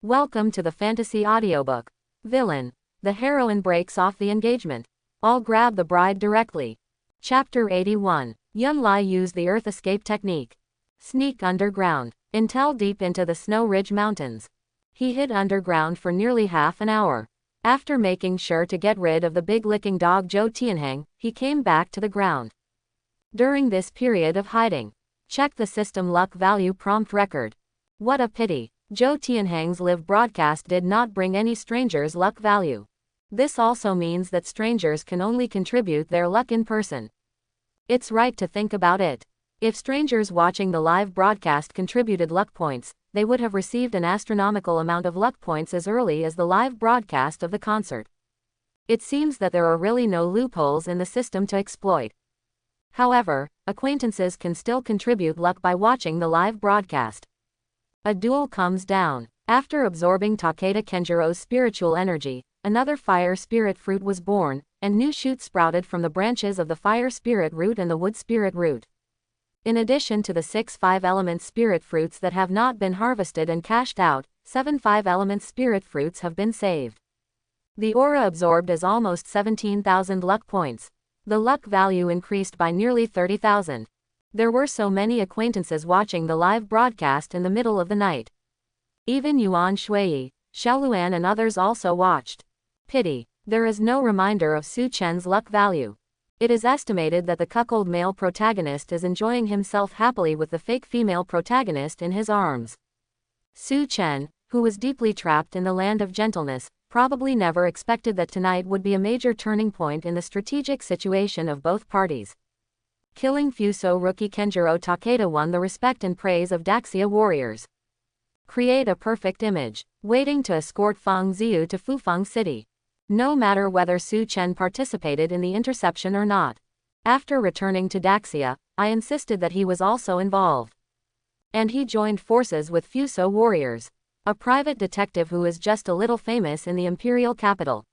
Welcome to the fantasy audiobook. Villain. The heroine breaks off the engagement. I'll grab the bride directly. Chapter 81. Yun Lai used the earth escape technique. Sneak underground. Until deep into the Snow Ridge Mountains. He hid underground for nearly half an hour. After making sure to get rid of the big licking dog Zhou Tianheng, he came back to the ground. During this period of hiding, check the system luck value prompt record. What a pity. Zhou Tianheng's live broadcast did not bring any strangers' luck value. This also means that strangers can only contribute their luck in person. It's right to think about it. If strangers watching the live broadcast contributed luck points, they would have received an astronomical amount of luck points as early as the live broadcast of the concert. It seems that there are really no loopholes in the system to exploit. However, acquaintances can still contribute luck by watching the live broadcast. A duel comes down. After absorbing Takeda Kenjiro's spiritual energy, another fire spirit fruit was born, and new shoots sprouted from the branches of the fire spirit root and the wood spirit root. In addition to the 6 5-element spirit fruits that have not been harvested and cashed out, 7 5-element spirit fruits have been saved. The aura absorbed is almost 17,000 luck points. The luck value increased by nearly 30,000. There were so many acquaintances watching the live broadcast in the middle of the night. Even Yuan Shui, Xiaoluan and others also watched. Pity. There is no reminder of Su Chen's luck value. It is estimated that the cuckold male protagonist is enjoying himself happily with the fake female protagonist in his arms. Su Chen, who was deeply trapped in the land of gentleness, probably never expected that tonight would be a major turning point in the strategic situation of both parties. Killing Fuso rookie Kenjiro Takeda won the respect and praise of Daxia warriors. Create a perfect image. Waiting to escort Feng Ziyu to Fufeng City. No matter whether Su Chen participated in the interception or not. After returning to Daxia, I insisted that he was also involved. And he joined forces with Fuso warriors. A private detective who is just a little famous in the imperial capital.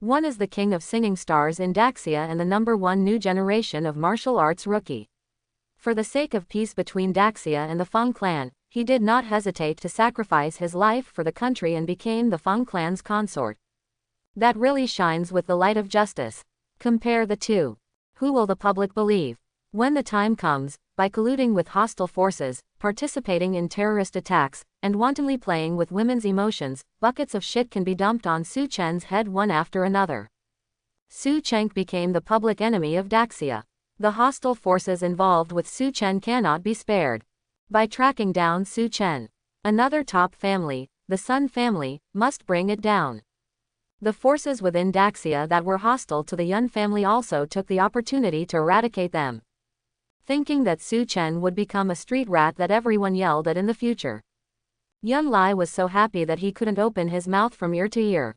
One is the king of singing stars in Daxia and the #1 new generation of martial arts rookie. For the sake of peace between Daxia and the Feng clan, he did not hesitate to sacrifice his life for the country and became the Feng clan's consort. That really shines with the light of justice. Compare the two. Who will the public believe? When the time comes, by colluding with hostile forces, participating in terrorist attacks, and wantonly playing with women's emotions, buckets of shit can be dumped on Su Chen's head one after another. Su Chen became the public enemy of Daxia. The hostile forces involved with Su Chen cannot be spared. By tracking down Su Chen, another top family, the Sun family, must bring it down. The forces within Daxia that were hostile to the Yun family also took the opportunity to eradicate them. Thinking that Su Chen would become a street rat that everyone yelled at in the future. Yun Lai was so happy that he couldn't open his mouth from ear to ear.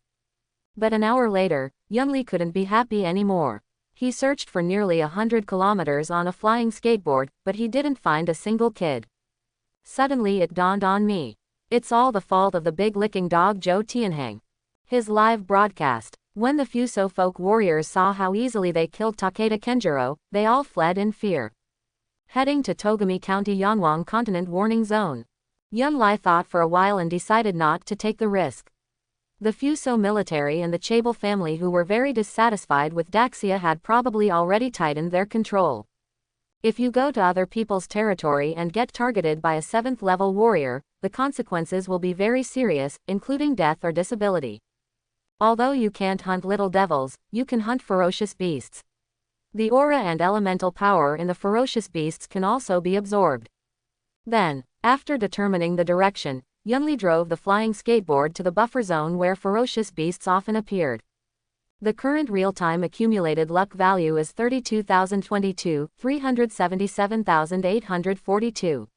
But an hour later, Yun Li couldn't be happy anymore. He searched for nearly 100 kilometers on a flying skateboard, but he didn't find a single kid. Suddenly it dawned on me. It's all the fault of the big licking dog Zhou Tianheng. His live broadcast. When the Fuso folk warriors saw how easily they killed Takeda Kenjiro, they all fled in fear. Heading to Togami County Yanwang Continent Warning Zone. Yun Lai thought for a while and decided not to take the risk. The Fuso military and the Chable family who were very dissatisfied with Daxia had probably already tightened their control. If you go to other people's territory and get targeted by a 7th level warrior, the consequences will be very serious, including death or disability. Although you can't hunt little devils, you can hunt ferocious beasts. The aura and elemental power in the ferocious beasts can also be absorbed. Then, after determining the direction, Yun Li drove the flying skateboard to the buffer zone where ferocious beasts often appeared. The current real-time accumulated luck value is 32,022, 377,842.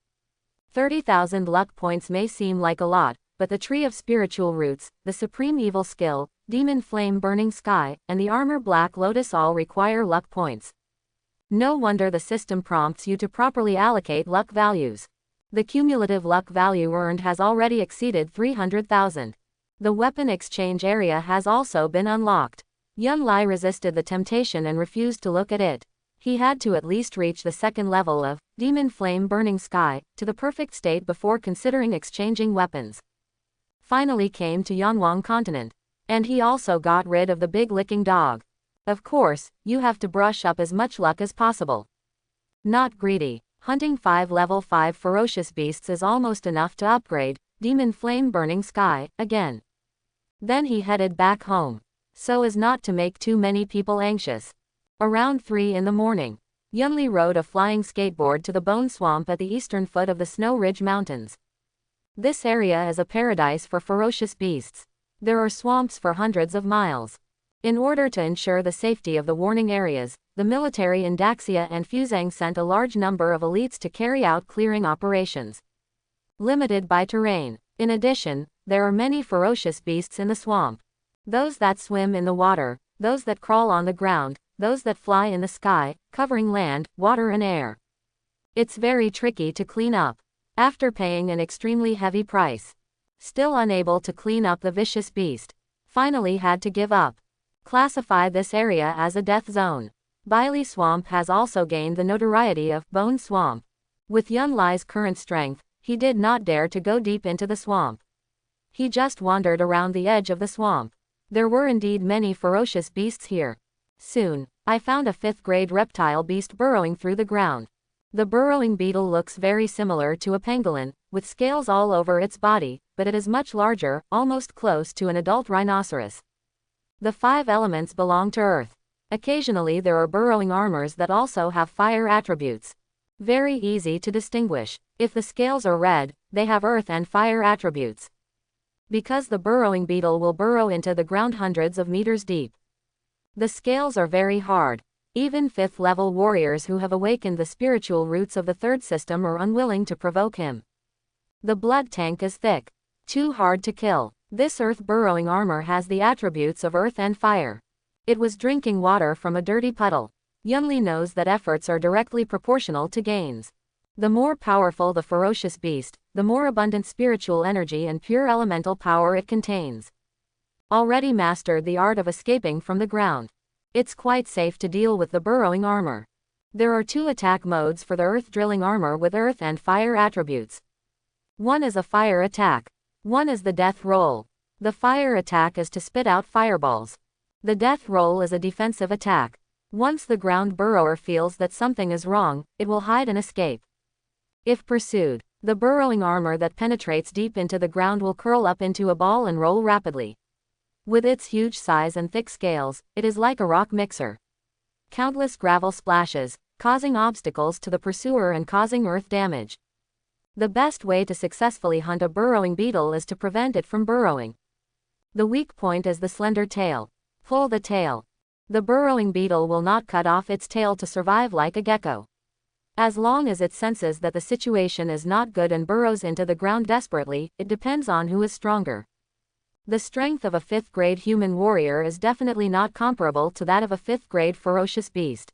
30,000 luck points may seem like a lot, but the Tree of Spiritual Roots, the Supreme Evil Skill, Demon Flame Burning Sky, and the Armor Black Lotus all require luck points. No wonder the system prompts you to properly allocate luck values. The cumulative luck value earned has already exceeded 300,000. The weapon exchange area has also been unlocked. Yun Lai resisted the temptation and refused to look at it. He had to at least reach the 2nd level of Demon Flame Burning Sky to the perfect state before considering exchanging weapons. finally came to Yanwang continent. And he also got rid of the big licking dog. Of course, you have to brush up as much luck as possible. Not greedy. Hunting 5 level 5 ferocious beasts is almost enough to upgrade Demon Flame Burning Sky again. Then he headed back home, so as not to make too many people anxious. Around 3 in the morning, Yunli rode a flying skateboard to the Bone Swamp at the eastern foot of the Snow Ridge Mountains. This area is a paradise for ferocious beasts. There are swamps for hundreds of miles. In order to ensure the safety of the warning areas, the military in Daxia and Fuzhang sent a large number of elites to carry out clearing operations. Limited by terrain. In addition, there are many ferocious beasts in the swamp. Those that swim in the water, those that crawl on the ground, those that fly in the sky, covering land, water and air. It's very tricky to clean up. After paying an extremely heavy price, still unable to clean up the vicious beast, finally had to give up. Classify this area as a death zone. Bailey Swamp has also gained the notoriety of Bone Swamp. With Yunlai's current strength, he did not dare to go deep into the swamp. He just wandered around the edge of the swamp. There were indeed many ferocious beasts here. Soon, I found a 5th grade reptile beast burrowing through the ground. The burrowing beetle looks very similar to a pangolin, with scales all over its body, but it is much larger, almost close to an adult rhinoceros. The 5 elements belong to Earth. Occasionally there are burrowing armors that also have fire attributes. Very easy to distinguish. If the scales are red, they have Earth and fire attributes. Because the burrowing beetle will burrow into the ground hundreds of meters deep. The scales are very hard. Even 5th level warriors who have awakened the spiritual roots of the 3rd system are unwilling to provoke him. The blood tank is thick. Too hard to kill. This earth burrowing armor has the attributes of earth and fire. It was drinking water from a dirty puddle. Yunli knows that efforts are directly proportional to gains. The more powerful the ferocious beast, the more abundant spiritual energy and pure elemental power it contains. Already mastered the art of escaping from the ground. It's quite safe to deal with the burrowing armor. There are 2 attack modes for the earth drilling armor with earth and fire attributes. One is a fire attack. One is the death roll. The fire attack is to spit out fireballs. The death roll is a defensive attack. Once the ground burrower feels that something is wrong, it will hide and escape. If pursued, the burrowing armor that penetrates deep into the ground will curl up into a ball and roll rapidly. With its huge size and thick scales, it is like a rock mixer. Countless gravel splashes, causing obstacles to the pursuer and causing earth damage. The best way to successfully hunt a burrowing beetle is to prevent it from burrowing. The weak point is the slender tail. Pull the tail. The burrowing beetle will not cut off its tail to survive like a gecko. As long as it senses that the situation is not good and burrows into the ground desperately, it depends on who is stronger. The strength of a 5th grade human warrior is definitely not comparable to that of a 5th grade ferocious beast.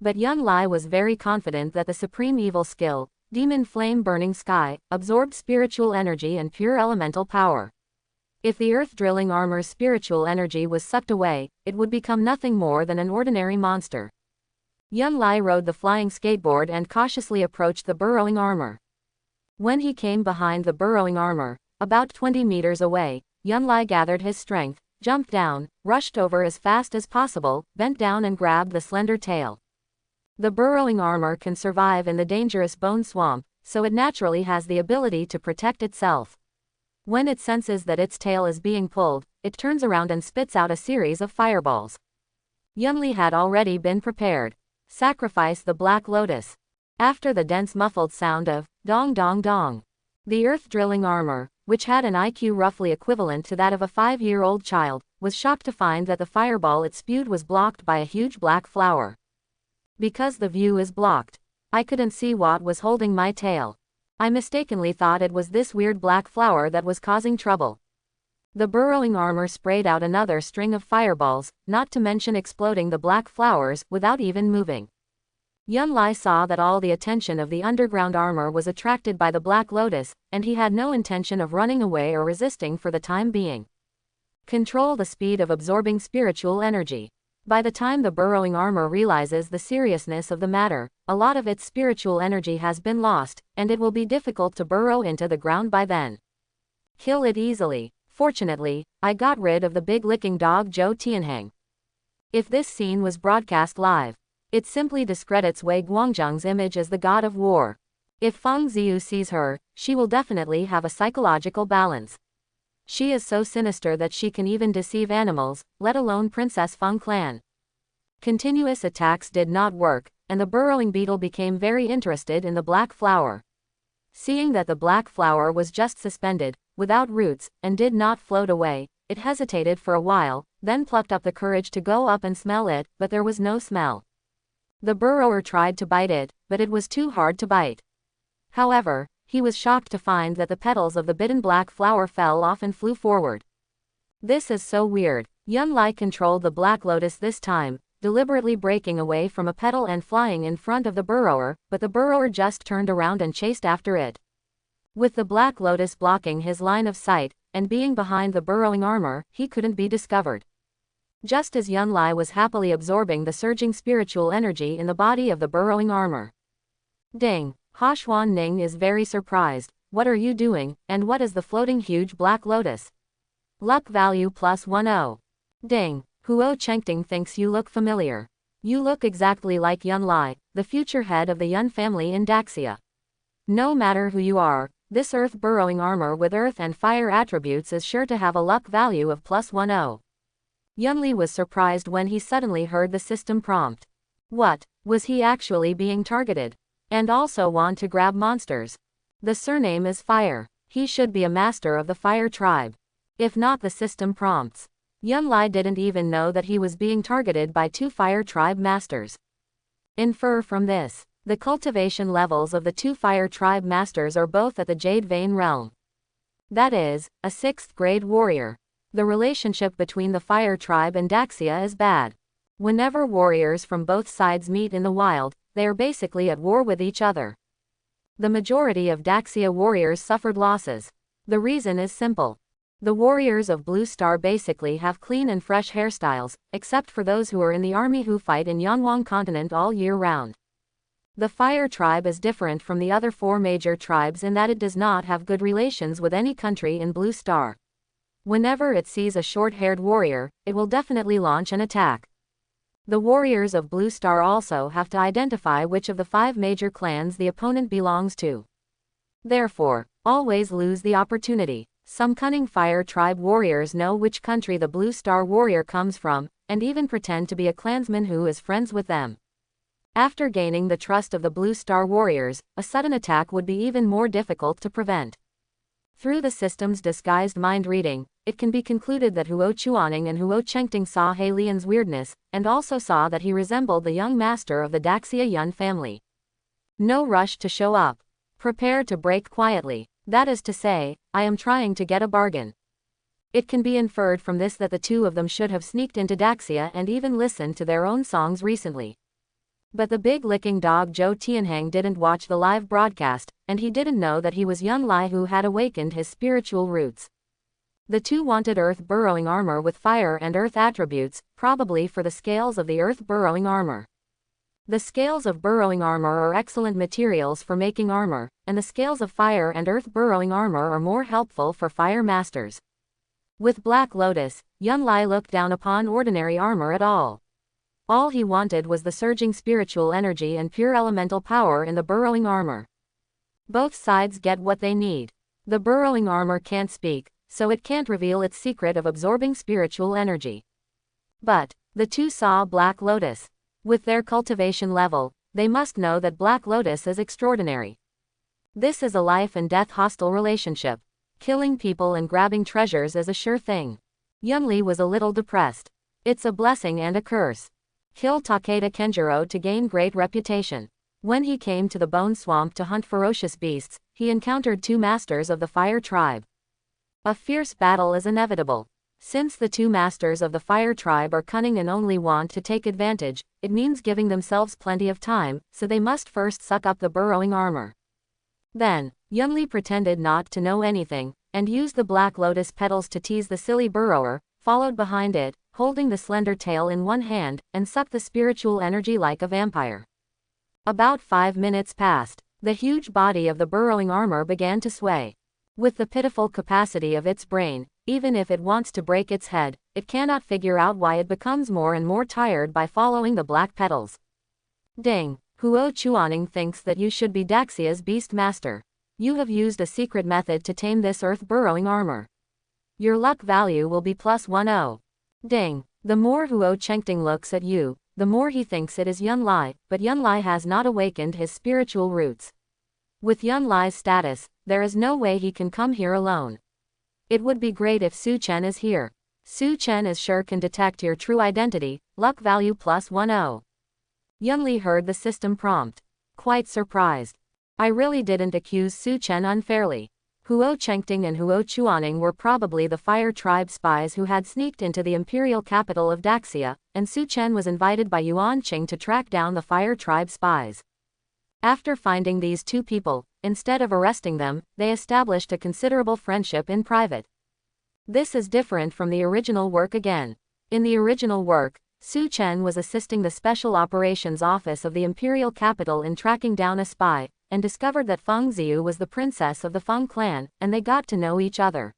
But Yunlai was very confident that the supreme evil skill, Demon Flame Burning Sky, absorbed spiritual energy and pure elemental power. If the earth drilling armor's spiritual energy was sucked away, it would become nothing more than an ordinary monster. Yunlai rode the flying skateboard and cautiously approached the burrowing armor. When he came behind the burrowing armor, about 20 meters away, Yunlai gathered his strength, jumped down, rushed over as fast as possible, bent down and grabbed the slender tail. The burrowing armor can survive in the dangerous bone swamp, so it naturally has the ability to protect itself. When it senses that its tail is being pulled, it turns around and spits out a series of fireballs. Yunli had already been prepared. Sacrifice the Black Lotus. After the dense muffled sound of dong dong dong, the earth drilling armor, which had an IQ roughly equivalent to that of a 5-year-old child, was shocked to find that the fireball it spewed was blocked by a huge black flower. Because the view is blocked, I couldn't see what was holding my tail. I mistakenly thought it was this weird black flower that was causing trouble. The burrowing armor sprayed out another string of fireballs, not to mention exploding the black flowers, without even moving. Yunlai saw that all the attention of the underground armor was attracted by the Black Lotus, and he had no intention of running away or resisting for the time being. Control the speed of absorbing spiritual energy. By the time the burrowing armor realizes the seriousness of the matter, a lot of its spiritual energy has been lost, and it will be difficult to burrow into the ground by then. Kill it easily. Fortunately, I got rid of the big licking dog Zhou Tianheng. If this scene was broadcast live, it simply discredits Wei Guangzheng's image as the god of war. If Feng Ziyu sees her, she will definitely have a psychological balance. She is so sinister that she can even deceive animals, let alone Princess Feng clan. Continuous attacks did not work, and the burrowing beetle became very interested in the black flower. Seeing that the black flower was just suspended, without roots, and did not float away, it hesitated for a while, then plucked up the courage to go up and smell it, but there was no smell. The burrower tried to bite it, but it was too hard to bite. However, he was shocked to find that the petals of the bitten black flower fell off and flew forward. This is so weird. Yun Lai controlled the black lotus this time, deliberately breaking away from a petal and flying in front of the burrower, but the burrower just turned around and chased after it. With the black lotus blocking his line of sight, and being behind the burrowing armor, he couldn't be discovered. Just as Yun Lai was happily absorbing the surging spiritual energy in the body of the burrowing armor. Ding! Huan Ning is very surprised. What are you doing, and what is the floating huge black lotus? Luck value +10. Ding! Huo Chengting thinks you look familiar. You look exactly like Yun Lai, the future head of the Yun family in Daxia. No matter who you are, this earth burrowing armor with earth and fire attributes is sure to have a luck value of +10. Yunli was surprised when he suddenly heard the system prompt. What, was he actually being targeted? And also want to grab monsters? The surname is Fire. He should be a master of the Fire tribe. If not the system prompts. Yun Lai didn't even know that he was being targeted by 2 Fire tribe masters. Infer from this, the cultivation levels of the 2 Fire tribe masters are both at the Jade Vein realm. That is, a 6th grade warrior. The relationship between the Fire tribe and Daxia is bad. Whenever warriors from both sides meet in the wild, they are basically at war with each other. The majority of Daxia warriors suffered losses. The reason is simple. The warriors of Blue Star basically have clean and fresh hairstyles, except for those who are in the army who fight in Yanwang continent all year round. The Fire tribe is different from the other 4 major tribes in that it does not have good relations with any country in Blue Star. Whenever it sees a short-haired warrior, it will definitely launch an attack. The warriors of Blue Star also have to identify which of the 5 major clans the opponent belongs to. Therefore, always lose the opportunity. Some cunning Fire tribe warriors know which country the Blue Star warrior comes from, and even pretend to be a clansman who is friends with them. After gaining the trust of the Blue Star warriors, a sudden attack would be even more difficult to prevent. Through the system's disguised mind reading, it can be concluded that Huo Chuaning and Huo Chengting saw He Lian's weirdness, and also saw that he resembled the young master of the Daxia Yun family. No rush to show up. Prepare to break quietly. That is to say, I am trying to get a bargain. It can be inferred from this that the 2 of them should have sneaked into Daxia and even listened to their own songs recently. But the big licking dog Zhou Tianheng didn't watch the live broadcast, and he didn't know that he was Yun Lai who had awakened his spiritual roots. The 2 wanted earth burrowing armor with fire and earth attributes, probably for the scales of the earth burrowing armor. The scales of burrowing armor are excellent materials for making armor, and the scales of fire and earth burrowing armor are more helpful for fire masters. With Black Lotus, Yun Lai looked down upon ordinary armor at all. All he wanted was the surging spiritual energy and pure elemental power in the burrowing armor. Both sides get what they need. The burrowing armor can't speak, so it can't reveal its secret of absorbing spiritual energy. But the 2 saw Black Lotus. With their cultivation level, they must know that Black Lotus is extraordinary. This is a life and death hostile relationship. Killing people and grabbing treasures is a sure thing. Yunli was a little depressed. It's a blessing and a curse. Kill Takeda Kenjiro to gain great reputation. When he came to the Bone Swamp to hunt ferocious beasts, he encountered 2 masters of the Fire tribe. A fierce battle is inevitable. Since the 2 masters of the Fire tribe are cunning and only want to take advantage, it means giving themselves plenty of time, so they must first suck up the burrowing armor. Then, Yunli pretended not to know anything, and used the Black Lotus petals to tease the silly burrower, followed behind it, holding the slender tail in one hand, and sucked the spiritual energy like a vampire. About 5 minutes passed. The huge body of the burrowing armor began to sway. With the pitiful capacity of its brain, even if it wants to break its head, it cannot figure out why it becomes more and more tired by following the black petals. Ding! Huo Chuaning thinks that you should be Daxia's beast master. You have used a secret method to tame this earth-burrowing armor. Your luck value will be +10. Ding! The more Huo Chengting looks at you, the more he thinks it is Yunlai, but Yunlai has not awakened his spiritual roots. With Yunlai's status, there is no way he can come here alone. It would be great if Su Chen is here. Su Chen is sure can detect your true identity, luck value +10. Yunli heard the system prompt. Quite surprised. I really didn't accuse Su Chen unfairly. Huo Chengting and Huo Chuaning were probably the Fire Tribe spies who had sneaked into the imperial capital of Daxia, and Su Chen was invited by Yuan Qing to track down the Fire Tribe spies. After finding these two people, instead of arresting them, they established a considerable friendship in private. This is different from the original work again. In the original work, Su Chen was assisting the Special Operations Office of the imperial capital in tracking down a spy, and discovered that Feng Ziyu was the princess of the Feng clan, and they got to know each other.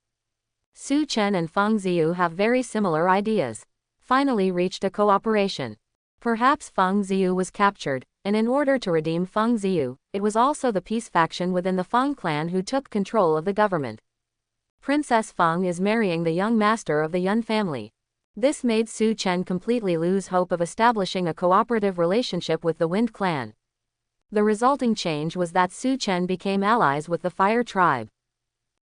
Su Chen and Feng Ziyu have very similar ideas. Finally reached a cooperation. Perhaps Feng Ziyu was captured, and in order to redeem Feng Ziyu, it was also the peace faction within the Feng clan who took control of the government. Princess Feng is marrying the young master of the Yun family. This made Su Chen completely lose hope of establishing a cooperative relationship with the Wind clan. The resulting change was that Su Chen became allies with the Fire Tribe.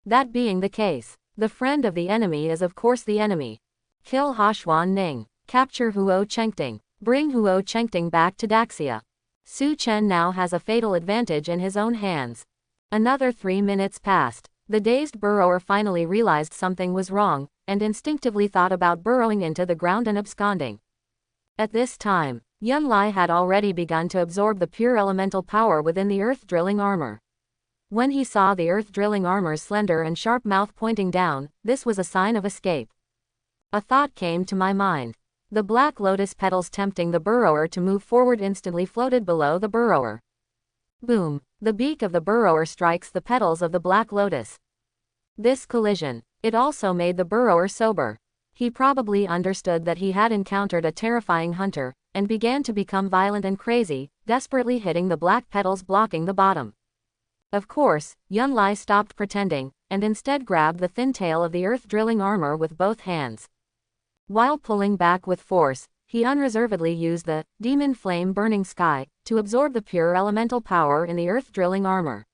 That being the case, the friend of the enemy is of course the enemy. Kill Huo Ning. Capture Huo Chengting. Bring Huo Chengting back to Daxia. Su Chen now has a fatal advantage in his own hands. Another 3 minutes passed. The dazed burrower finally realized something was wrong, and instinctively thought about burrowing into the ground and absconding. At this time, Yunlai had already begun to absorb the pure elemental power within the earth-drilling armor. When he saw the earth-drilling armor's slender and sharp mouth pointing down, this was a sign of escape. A thought came to my mind. The black lotus petals tempting the burrower to move forward instantly floated below the burrower. Boom! The beak of the burrower strikes the petals of the black lotus. This collision, it also made the burrower sober. He probably understood that he had encountered a terrifying hunter, and began to become violent and crazy, desperately hitting the black petals blocking the bottom. Of course, Yunlai stopped pretending, and instead grabbed the thin tail of the earth-drilling armor with both hands. While pulling back with force, he unreservedly used the demon flame burning sky to absorb the pure elemental power in the earth-drilling armor.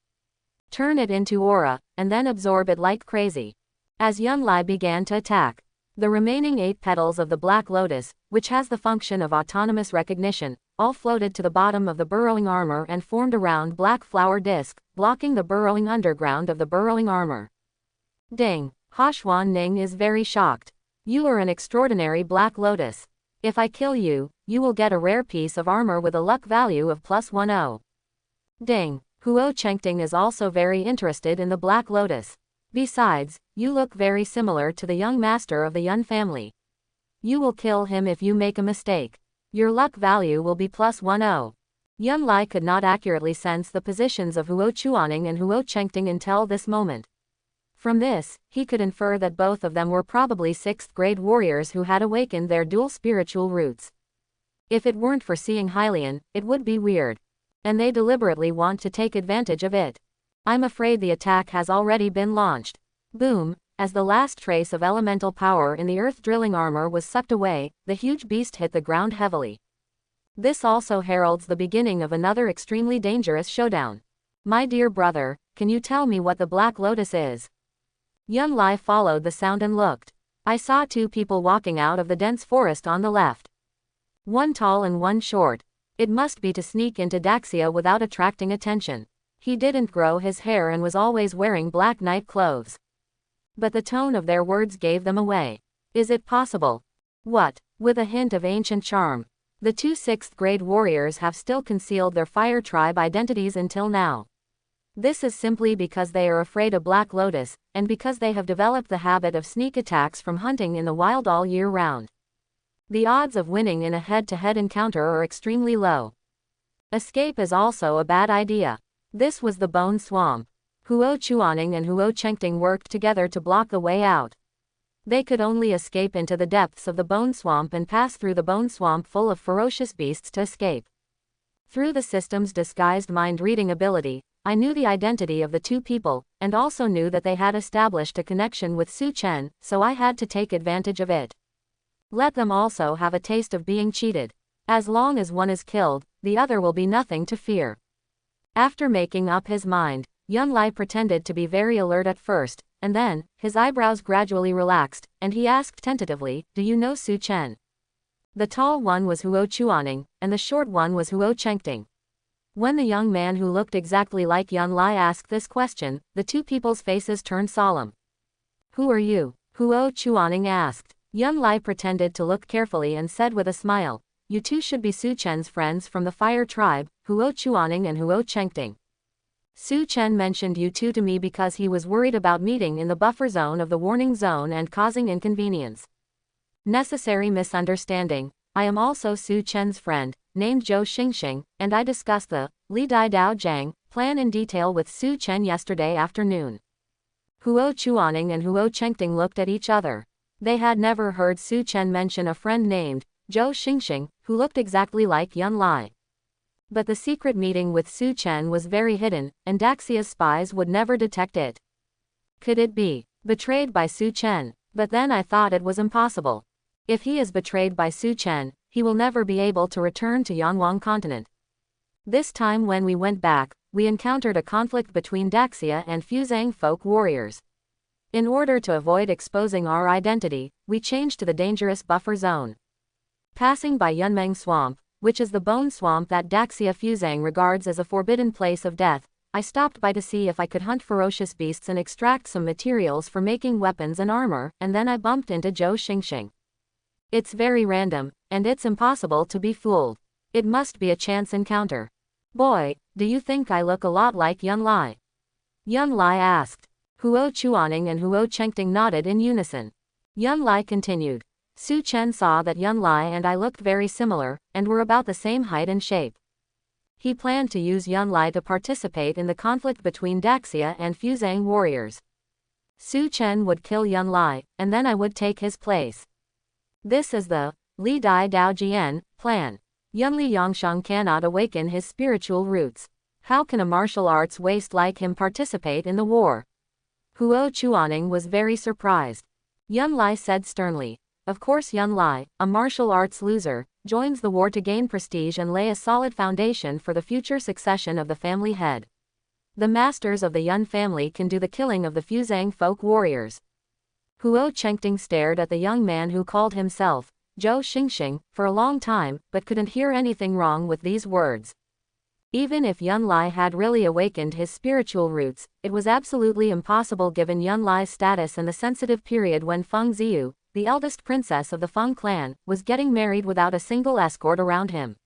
Turn it into aura, and then absorb it like crazy. As Yunlai began to attack, the remaining 8 petals of the black lotus, which has the function of autonomous recognition, all floated to the bottom of the burrowing armor and formed a round black flower disc, blocking the burrowing underground of the burrowing armor. Ding! Huo Ning is very shocked. You are an extraordinary black lotus. If I kill you, you will get a rare piece of armor with a luck value of +10. Ding! Huo Chengting is also very interested in the black lotus. Besides, you look very similar to the young master of the Yun family. You will kill him if you make a mistake. Your luck value will be +10. Yunlai could not accurately sense the positions of Huo Chuaning and Huo Chengting until this moment. From this, he could infer that both of them were probably 6th-grade warriors who had awakened their dual spiritual roots. If it weren't for seeing Hylian, it would be weird. And they deliberately want to take advantage of it. I'm afraid the attack has already been launched. Boom! As the last trace of elemental power in the earth-drilling armor was sucked away, the huge beast hit the ground heavily. This also heralds the beginning of another extremely dangerous showdown. My dear brother, can you tell me what the Black Lotus is? Yunlai followed the sound and looked. I saw 2 people walking out of the dense forest on the left. One tall and one short. It must be to sneak into Daxia without attracting attention. He didn't grow his hair and was always wearing black night clothes. But the tone of their words gave them away. Is it possible? What? With a hint of ancient charm. The 2 6th-grade warriors have still concealed their Fire Tribe identities until now. This is simply because they are afraid of Black Lotus, and because they have developed the habit of sneak attacks from hunting in the wild all year round. The odds of winning in a head-to-head encounter are extremely low. Escape is also a bad idea. This was the Bone Swamp. Huo Chuaning and Huo Chengting worked together to block the way out. They could only escape into the depths of the bone swamp and pass through the bone swamp full of ferocious beasts to escape. Through the system's disguised mind-reading ability, I knew the identity of the two people, and also knew that they had established a connection with Su Chen, so I had to take advantage of it. Let them also have a taste of being cheated. As long as one is killed, the other will be nothing to fear. After making up his mind, Yunlai pretended to be very alert at first, and then, his eyebrows gradually relaxed, and he asked tentatively, "Do you know Su Chen?" The tall one was Huo Chuaning, and the short one was Huo Chengting. When the young man who looked exactly like Yunlai asked this question, the two people's faces turned solemn. "Who are you?" Huo Chuaning asked. Yunlai pretended to look carefully and said with a smile, "You two should be Su Chen's friends from the Fire Tribe, Huo Chuaning and Huo Chengting. Su Chen mentioned you two to me because he was worried about meeting in the buffer zone of the warning zone and causing inconvenience. Necessary misunderstanding. I am also Su Chen's friend, named Zhou Xingxing, and I discussed the Li Dai Dao Jiang plan in detail with Su Chen yesterday afternoon." Huo Chuaning and Huo Chengting looked at each other. They had never heard Su Chen mention a friend named Zhou Xingxing, who looked exactly like Yunlai. But the secret meeting with Su Chen was very hidden, and Daxia's spies would never detect it. Could it be betrayed by Su Chen? But then I thought it was impossible. If he is betrayed by Su Chen, he will never be able to return to Yanwang continent. This time when we went back, we encountered a conflict between Daxia and Fuzang folk warriors. In order to avoid exposing our identity, we changed to the dangerous buffer zone. Passing by Yunmeng Swamp, which is the bone swamp that Daxia Fuzang regards as a forbidden place of death, I stopped by to see if I could hunt ferocious beasts and extract some materials for making weapons and armor, and then I bumped into Zhou Xingxing. It's very random, and it's impossible to be fooled. It must be a chance encounter. Boy, do you think I look a lot like Yunlai? Yunlai asked. Huo Chuaning and Huo Chengting nodded in unison. Yunlai continued. Su Chen saw that Yunlai and I looked very similar, and were about the same height and shape. He planned to use Yunlai to participate in the conflict between Daxia and Fuzang warriors. Su Chen would kill Yunlai, and then I would take his place. This is the Li Dai Dao Jian plan. Yunli Yangshang cannot awaken his spiritual roots. How can a martial arts waste like him participate in the war? Huo Chuaning was very surprised. Yunlai said sternly. Of course Yunlai, a martial arts loser, joins the war to gain prestige and lay a solid foundation for the future succession of the family head. The masters of the Yun family can do the killing of the Fuzang folk warriors. Huo Chengting stared at the young man who called himself Zhou Xingxing for a long time, but couldn't hear anything wrong with these words. Even if Yunlai had really awakened his spiritual roots, it was absolutely impossible given Yunlai's status and the sensitive period when Feng Ziyu, the eldest princess of the Feng clan, was getting married without a single escort around him.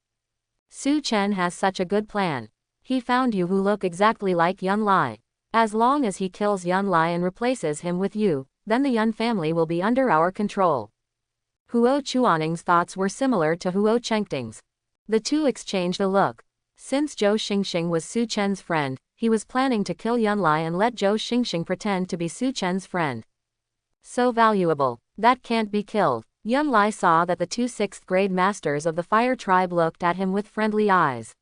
Su Chen has such a good plan. He found you who look exactly like Yunlai. As long as he kills Yunlai and replaces him with you, then the Yun family will be under our control. Huo Chuaning's thoughts were similar to Huo Chengting's. The two exchanged a look. Since Zhou Xingxing was Su Chen's friend, he was planning to kill Yunlai and let Zhou Xingxing pretend to be Su Chen's friend. So valuable. That can't be killed. Yunlai saw that the two 6th-grade masters of the Fire Tribe looked at him with friendly eyes.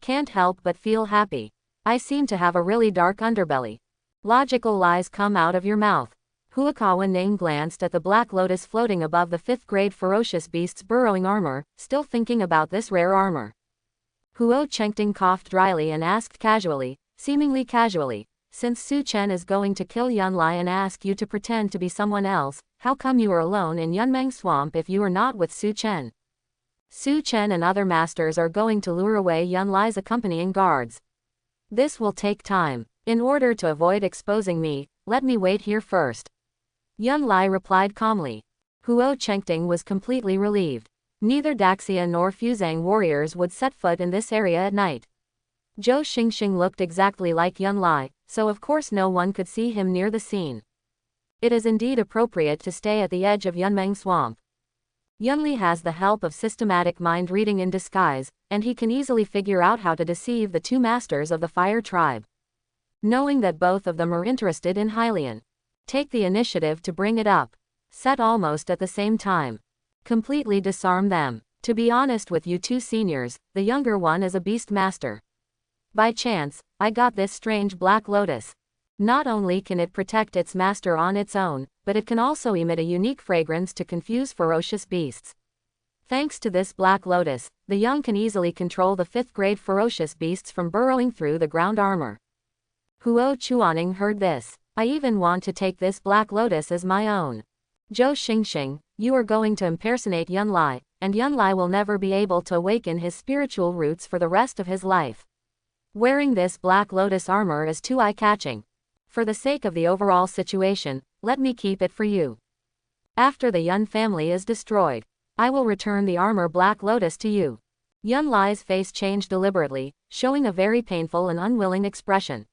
Can't help but feel happy. I seem to have a really dark underbelly. Logical lies come out of your mouth. Huakawa Ning glanced at the black lotus floating above the 5th-grade ferocious beast's burrowing armor, still thinking about this rare armor. Huo Chengting coughed dryly and asked casually, seemingly casually, since Su Chen is going to kill Yunlai and ask you to pretend to be someone else, how come you are alone in Yunmeng Swamp if you are not with Su Chen? Su Chen and other masters are going to lure away Yunlai's accompanying guards. This will take time. In order to avoid exposing me, let me wait here first. Yunlai replied calmly. Huo Chengting was completely relieved. Neither Daxia nor Fuzang warriors would set foot in this area at night. Zhou Xingxing looked exactly like Yunlai, so of course no one could see him near the scene. It is indeed appropriate to stay at the edge of Yunmeng Swamp. Yunli has the help of systematic mind reading in disguise, and he can easily figure out how to deceive the two masters of the Fire Tribe. knowing that both of them are interested in Hylian. Take the initiative to bring it up. Set almost at the same time. Completely disarm them. To be honest with you two seniors, the younger one is a beast master. By chance, I got this strange black lotus. Not only can it protect its master on its own, but it can also emit a unique fragrance to confuse ferocious beasts. Thanks to this black lotus, the young can easily control the 5th-grade ferocious beasts from burrowing through the ground armor. Huo Chuaning heard this. I even want to take this black lotus as my own. Zhou Xingxing, you are going to impersonate Yunlai, and Yunlai will never be able to awaken his spiritual roots for the rest of his life. Wearing this black lotus armor is too eye-catching. For the sake of the overall situation, let me keep it for you. After the Yun family is destroyed, I will return the armor Black Lotus to you. Yunlai's face changed deliberately, showing a very painful and unwilling expression.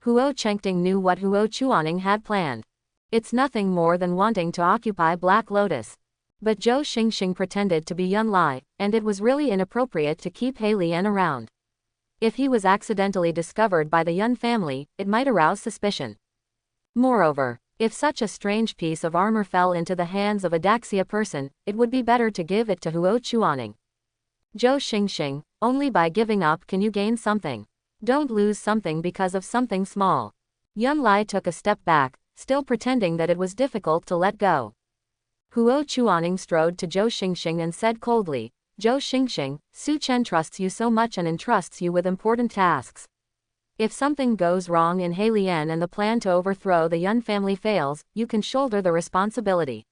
Huo Chengting knew what Huo Chuaning had planned. It's nothing more than wanting to occupy Black Lotus. But Zhou Xingxing pretended to be Yunlai, and it was really inappropriate to keep He Lian around. If he was accidentally discovered by the Yun family, it might arouse suspicion. Moreover, if such a strange piece of armor fell into the hands of a Daxia person, it would be better to give it to Huo Chuaning. Zhou Xingxing, only by giving up can you gain something. Don't lose something because of something small. Yunlai took a step back, still pretending that it was difficult to let go. Huo Chuaning strode to Zhou Xingxing and said coldly, Zhou Xingxing, Su Chen trusts you so much and entrusts you with important tasks. If something goes wrong in He Lian and the plan to overthrow the Yun family fails, you can shoulder the responsibility.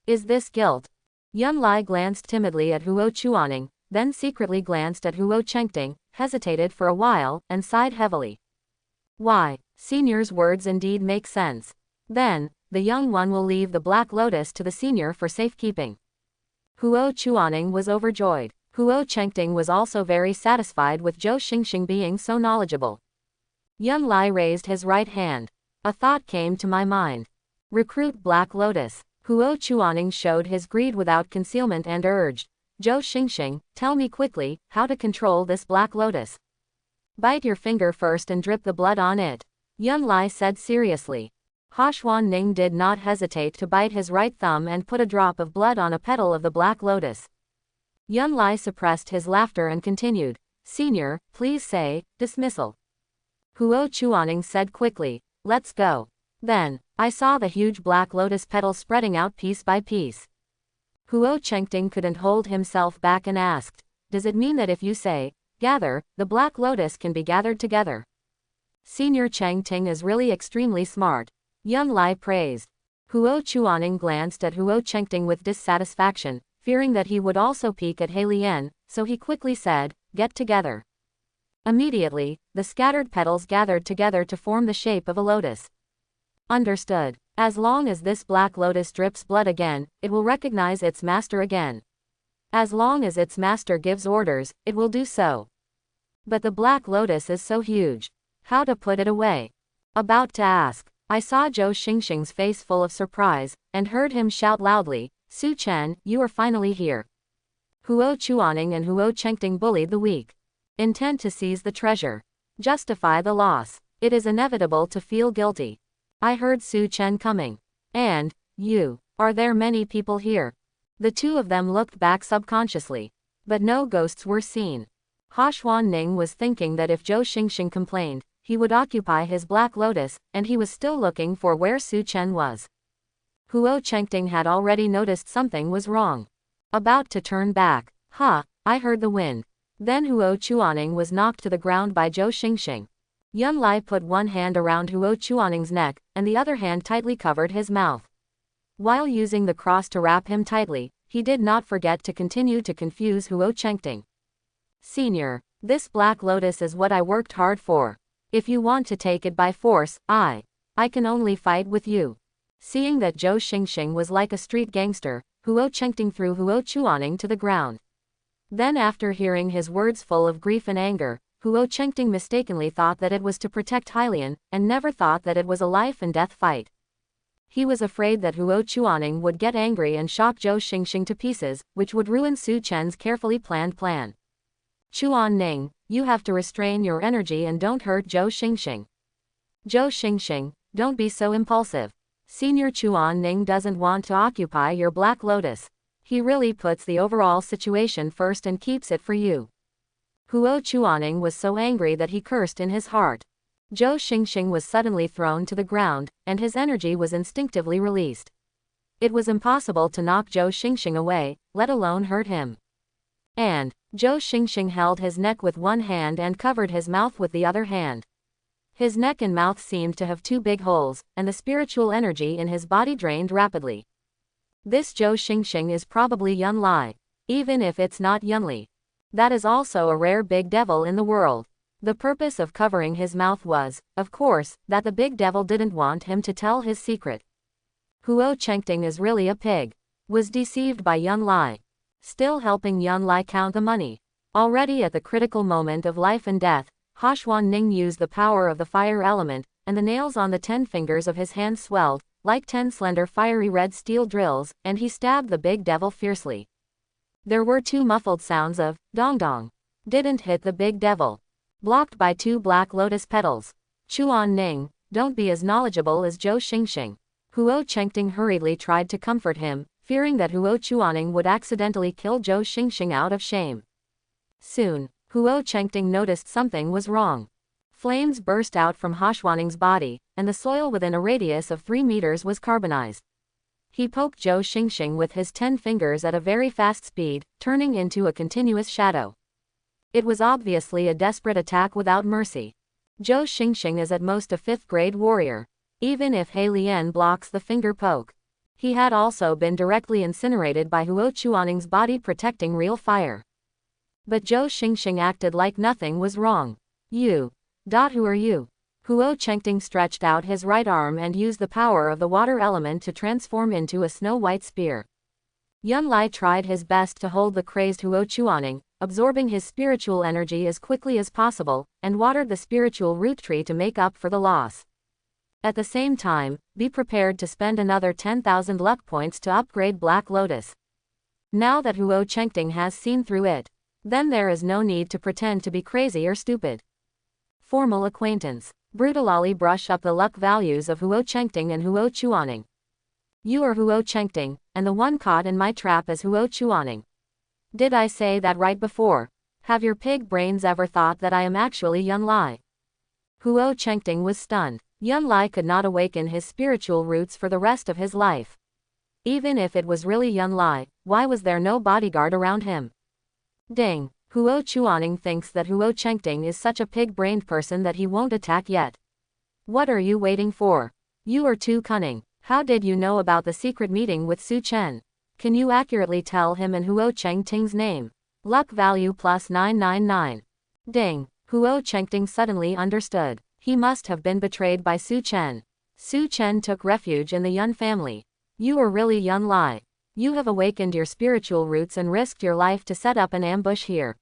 Is this guilt? Yunlai glanced timidly at Huo Chuaning, then secretly glanced at Huo Chengting, hesitated for a while, and sighed heavily. Why, senior's words indeed make sense. Then, the young one will leave the Black Lotus to the senior for safekeeping. Huo Chuaning was overjoyed. Huo Chengting was also very satisfied with Zhou Xingxing being so knowledgeable. Yunlai raised his right hand. A thought came to my mind. Recruit Black Lotus. Huo Chuaning showed his greed without concealment and urged, Zhou Xingxing, tell me quickly, how to control this Black Lotus. Bite your finger first and drip the blood on it. Yunlai said seriously. Ning did not hesitate to bite his right thumb and put a drop of blood on a petal of the Black Lotus. Yunlai suppressed his laughter and continued, Senior, please say, dismissal. Huo Chuaning said quickly, let's go. Then, I saw the huge Black Lotus petals spreading out piece by piece. Huo Chengting couldn't hold himself back and asked, does it mean that if you say, gather, the Black Lotus can be gathered together? Senior Chengting is really extremely smart. Yunlai praised. Huo Chuaning glanced at Huo Chengting with dissatisfaction, fearing that he would also peek at He Lian, so he quickly said, get together. Immediately, the scattered petals gathered together to form the shape of a lotus. Understood. As long as this Black Lotus drips blood again, it will recognize its master again. As long as its master gives orders, it will do so. But the Black Lotus is so huge. How to put it away? About to ask, I saw Zhou Xingxing's face full of surprise, and heard him shout loudly, Su Chen, you are finally here. Huo Chuaning and Huo Chengting bullied the weak. Intent to seize the treasure. Justify the loss. It is inevitable to feel guilty. I heard Su Chen coming. And, you, are there many people here? The two of them looked back subconsciously. But no ghosts were seen. Ning was thinking that if Zhou Xingxing complained, he would occupy his Black Lotus, and he was still looking for where Su Chen was. Huo Chengting had already noticed something was wrong. About to turn back. I heard the wind. Then Huo Chuaning was knocked to the ground by Zhou Xingxing. Yunlai put one hand around Huo Chuaning's neck, and the other hand tightly covered his mouth. While using the cross to wrap him tightly, he did not forget to continue to confuse Huo Chengting. Senior, this Black Lotus is what I worked hard for. If you want to take it by force, I can only fight with you. Seeing that Zhou Xingxing was like a street gangster, Huo Chengting threw Huo Chuaning to the ground. Then after hearing his words full of grief and anger, Huo Chengting mistakenly thought that it was to protect Hylian, and never thought that it was a life and death fight. He was afraid that Huo Chuaning would get angry and shock Zhou Xingxing to pieces, which would ruin Su Chen's carefully planned plan. Chuan Ning, you have to restrain your energy and don't hurt Zhou Xingxing. Zhou Xingxing, don't be so impulsive. Senior Chuan Ning doesn't want to occupy your Black Lotus. He really puts the overall situation first and keeps it for you. Huo Chuaning was so angry that he cursed in his heart. Zhou Xingxing was suddenly thrown to the ground, and his energy was instinctively released. It was impossible to knock Zhou Xingxing away, let alone hurt him. And Zhou Xingxing held his neck with one hand and covered his mouth with the other hand. His neck and mouth seemed to have two big holes, and the spiritual energy in his body drained rapidly. This Zhou Xingxing is probably Yun Lai. Even if it's not Yunli. That is also a rare big devil in the world. The purpose of covering his mouth was, of course, that the big devil didn't want him to tell his secret. Huo Chengting is really a pig. Was deceived by Yun Lai. Still helping Yun Lai count the money. Already at the critical moment of life and death, Huo Ning used the power of the fire element, and the nails on the 10 fingers of his hands swelled, like 10 slender fiery red steel drills, and he stabbed the big devil fiercely. There were 2 muffled sounds of dong dong. Didn't hit the big devil. Blocked by 2 black lotus petals. Chuan Ning, don't be as knowledgeable as Zhou Xingxing. Huo Chengting hurriedly tried to comfort him, fearing that Huo Chuaning would accidentally kill Zhou Xingxing out of shame. Soon, Huo Chengting noticed something was wrong. Flames burst out from Huoshwaning's body, and the soil within a radius of 3 meters was carbonized. He poked Zhou Xingxing with his 10 fingers at a very fast speed, turning into a continuous shadow. It was obviously a desperate attack without mercy. Zhou Xingxing is at most a 5th-grade warrior. Even if He Lian blocks the finger poke. He had also been directly incinerated by Huo Chuaning's body protecting real fire. But Zhou Xingxing acted like nothing was wrong. Who are you? Huo Chengting stretched out his right arm and used the power of the water element to transform into a snow-white spear. Yun Lai tried his best to hold the crazed Huo Chuaning, absorbing his spiritual energy as quickly as possible, and watered the spiritual root tree to make up for the loss. At the same time, be prepared to spend another 10,000 luck points to upgrade Black Lotus. Now that Huo Chengting has seen through it, then there is no need to pretend to be crazy or stupid. Formal acquaintance. Brutally brush up the luck values of Huo Chengting and Huo Chuaning. You are Huo Chengting, and the one caught in my trap is Huo Chuaning. Did I say that right before? Have your pig brains ever thought that I am actually Yun Lai? Huo Chengting was stunned. Yun Lai could not awaken his spiritual roots for the rest of his life. Even if it was really Yun Lai, why was there no bodyguard around him? Ding. Huo Chuaning thinks that Huo Chengting is such a pig-brained person that he won't attack yet. What are you waiting for? You are too cunning. How did you know about the secret meeting with Su Chen? Can you accurately tell him and Huo Chengting's name? Luck value plus 999. Ding. Huo Chengting suddenly understood. He must have been betrayed by Su Chen. Su Chen took refuge in the Yun family. You are really Yun Lai. You have awakened your spiritual roots and risked your life to set up an ambush here.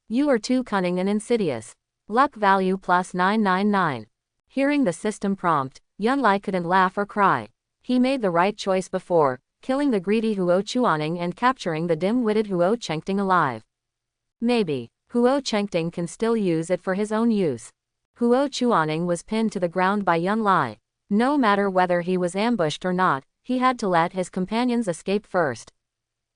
You are too cunning and insidious. Luck value plus 999. Hearing the system prompt, Yun Lai couldn't laugh or cry. He made the right choice before, killing the greedy Huo Chuaning and capturing the dim-witted Huo Chengting alive. Maybe, Huo Chengting can still use it for his own use. Huo Chuaning was pinned to the ground by Yun Lai. No matter whether he was ambushed or not, he had to let his companions escape first.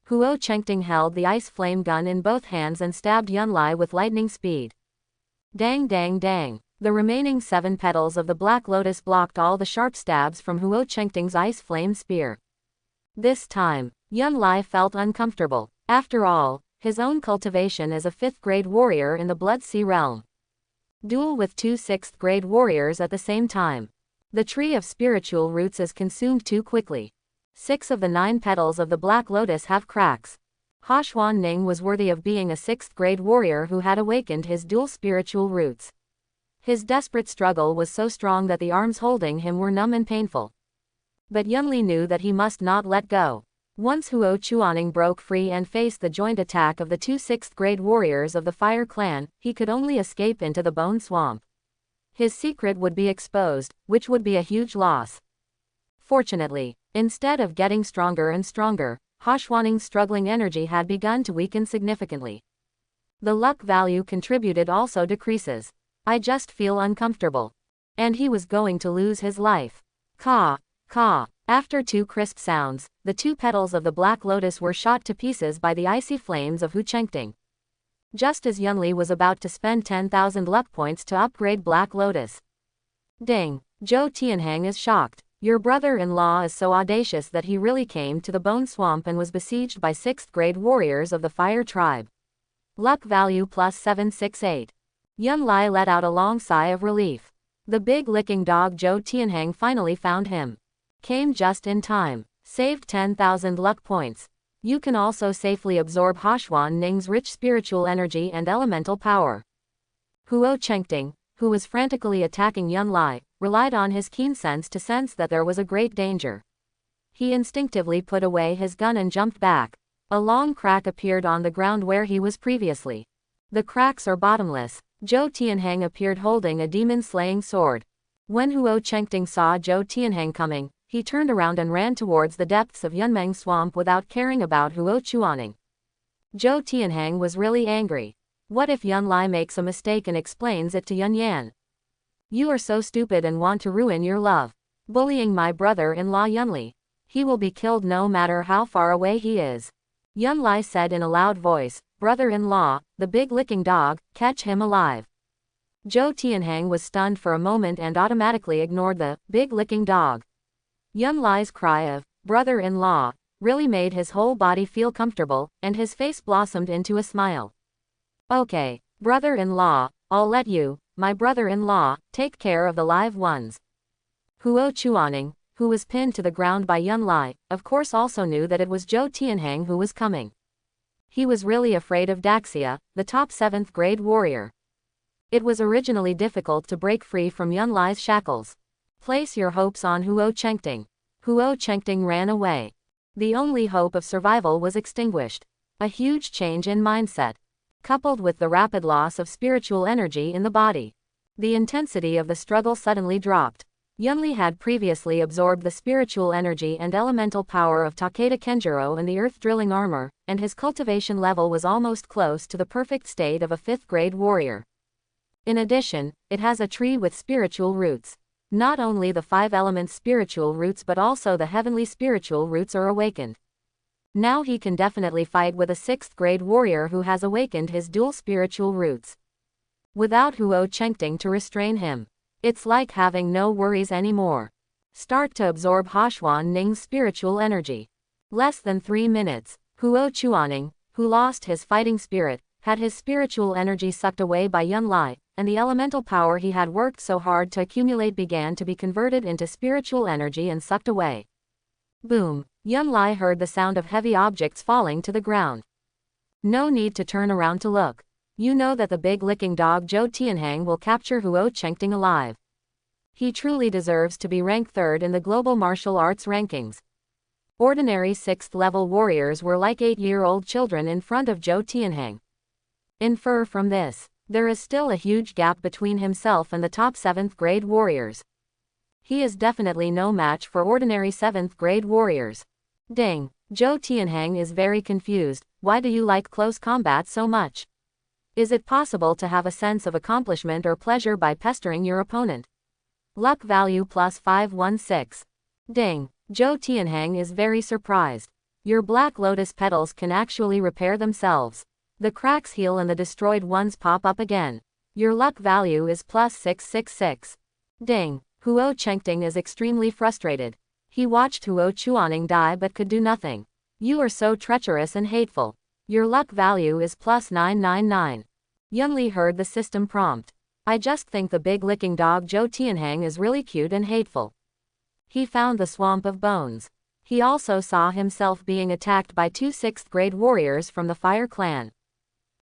Huo Chengting held the ice flame gun in both hands and stabbed Yun Lai with lightning speed. Dang dang dang. The remaining 7 petals of the Black Lotus blocked all the sharp stabs from Huo Chengting's ice flame spear. This time, Yun Lai felt uncomfortable. After all, his own cultivation as a 5th-grade warrior in the Blood Sea realm. Duel with 2 6th-grade warriors at the same time. The tree of spiritual roots is consumed too quickly. 6 of the 9 petals of the Black Lotus have cracks. Huo Ning was worthy of being a 6th-grade warrior who had awakened his dual spiritual roots. His desperate struggle was so strong that the arms holding him were numb and painful. But Yunli knew that he must not let go. Once Huo Chuaning broke free and faced the joint attack of the 2 6th-grade warriors of the Fire Clan, he could only escape into the Bone Swamp. His secret would be exposed, which would be a huge loss. Fortunately, instead of getting stronger and stronger, Huoshwaning's struggling energy had begun to weaken significantly. The luck value contributed also decreases. I just feel uncomfortable. And he was going to lose his life. Caw, caw. After 2 crisp sounds, the 2 petals of the black lotus were shot to pieces by the icy flames of Huchengting. Just as Yunli was about to spend 10,000 luck points to upgrade Black Lotus. Ding! Zhou Tianhang is shocked. Your brother-in-law is so audacious that he really came to the Bone Swamp and was besieged by 6th grade warriors of the Fire Tribe. Luck value plus 768. Yunli let out a long sigh of relief. The big licking dog Zhou Tianhang finally found him. Came just in time. Saved 10,000 luck points. You can also safely absorb Huochuan Ning's rich spiritual energy and elemental power. Huo Chengting, who was frantically attacking Yunli, relied on his keen sense to sense that there was a great danger. He instinctively put away his gun and jumped back. A long crack appeared on the ground where he was previously. The cracks are bottomless. Zhou Tianhang appeared holding a demon-slaying sword. When Huo Chengting saw Zhou Tianhang coming, he turned around and ran towards the depths of Yunmeng Swamp without caring about Huo Chuaning. Zhou Tianhang was really angry. What if Yunli makes a mistake and explains it to Yunyan? You are so stupid and want to ruin your love. Bullying my brother-in-law Yunli. He will be killed no matter how far away he is. Yunli said in a loud voice, brother-in-law, the big licking dog, catch him alive. Zhou Tianhang was stunned for a moment and automatically ignored the big licking dog. Yunli's cry of brother-in-law really made his whole body feel comfortable, and his face blossomed into a smile. Okay, brother-in-law, I'll let you, my brother-in-law, take care of the live ones. Huo Chuaning, who was pinned to the ground by Yunli, of course also knew that it was Zhou Tianhang who was coming. He was really afraid of Daxia, the top 7th grade warrior. It was originally difficult to break free from Yunli's shackles. Place your hopes on Huo Chengting. Huo Chengting ran away. The only hope of survival was extinguished. A huge change in mindset, coupled with the rapid loss of spiritual energy in the body. The intensity of the struggle suddenly dropped. Yunli had previously absorbed the spiritual energy and elemental power of Takeda Kenjiro and the earth-drilling armor, and his cultivation level was almost close to the perfect state of a 5th grade warrior. In addition, it has a tree with spiritual roots. Not only the 5 elements spiritual roots but also the heavenly spiritual roots are awakened. Now he can definitely fight with a 6th grade warrior who has awakened his dual spiritual roots. Without Huo Chengting to restrain him. It's like having no worries anymore. Start to absorb Huochuan Ning's spiritual energy. Less than 3 minutes, Huo Chuaning, who lost his fighting spirit, had his spiritual energy sucked away by Yunli, and the elemental power he had worked so hard to accumulate began to be converted into spiritual energy and sucked away. Boom! Yunli heard the sound of heavy objects falling to the ground. No need to turn around to look. You know that the big licking dog Zhou Tianhang will capture Huo Chengting alive. He truly deserves to be ranked 3rd in the global martial arts rankings. Ordinary 6th level warriors were like 8-year-old children in front of Zhou Tianhang. Infer from this, there is still a huge gap between himself and the top 7th grade warriors. He is definitely no match for ordinary 7th grade warriors. Ding! Zhou Tianhang is very confused. Why do you like close combat so much? Is it possible to have a sense of accomplishment or pleasure by pestering your opponent? Luck value plus 516. Ding! Zhou Tianhang is very surprised. Your Black Lotus petals can actually repair themselves. The cracks heal and the destroyed ones pop up again. Your luck value is plus 666. Ding! Huo Chengting is extremely frustrated. He watched Huo Chuaning die but could do nothing. You are so treacherous and hateful. Your luck value is plus 999. Yunli heard the system prompt. I just think the big licking dog Zhou Tianhang is really cute and hateful. He found the swamp of bones. He also saw himself being attacked by 2 6th grade warriors from the Fire Clan.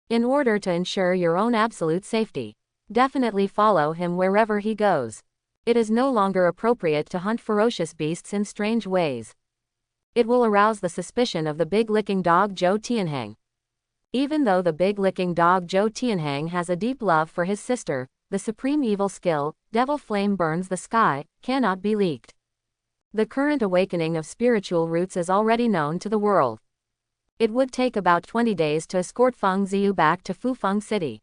In order to ensure your own absolute safety, definitely follow him wherever he goes. It is no longer appropriate to hunt ferocious beasts in strange ways. It will arouse the suspicion of the big licking dog Zhou Tianhang. Even though the big licking dog Zhou Tianhang has a deep love for his sister, the supreme evil skill, Devil Flame Burns the Sky, cannot be leaked. The current awakening of spiritual roots is already known to the world. It would take about 20 days to escort Feng Ziyu back to Fufeng City.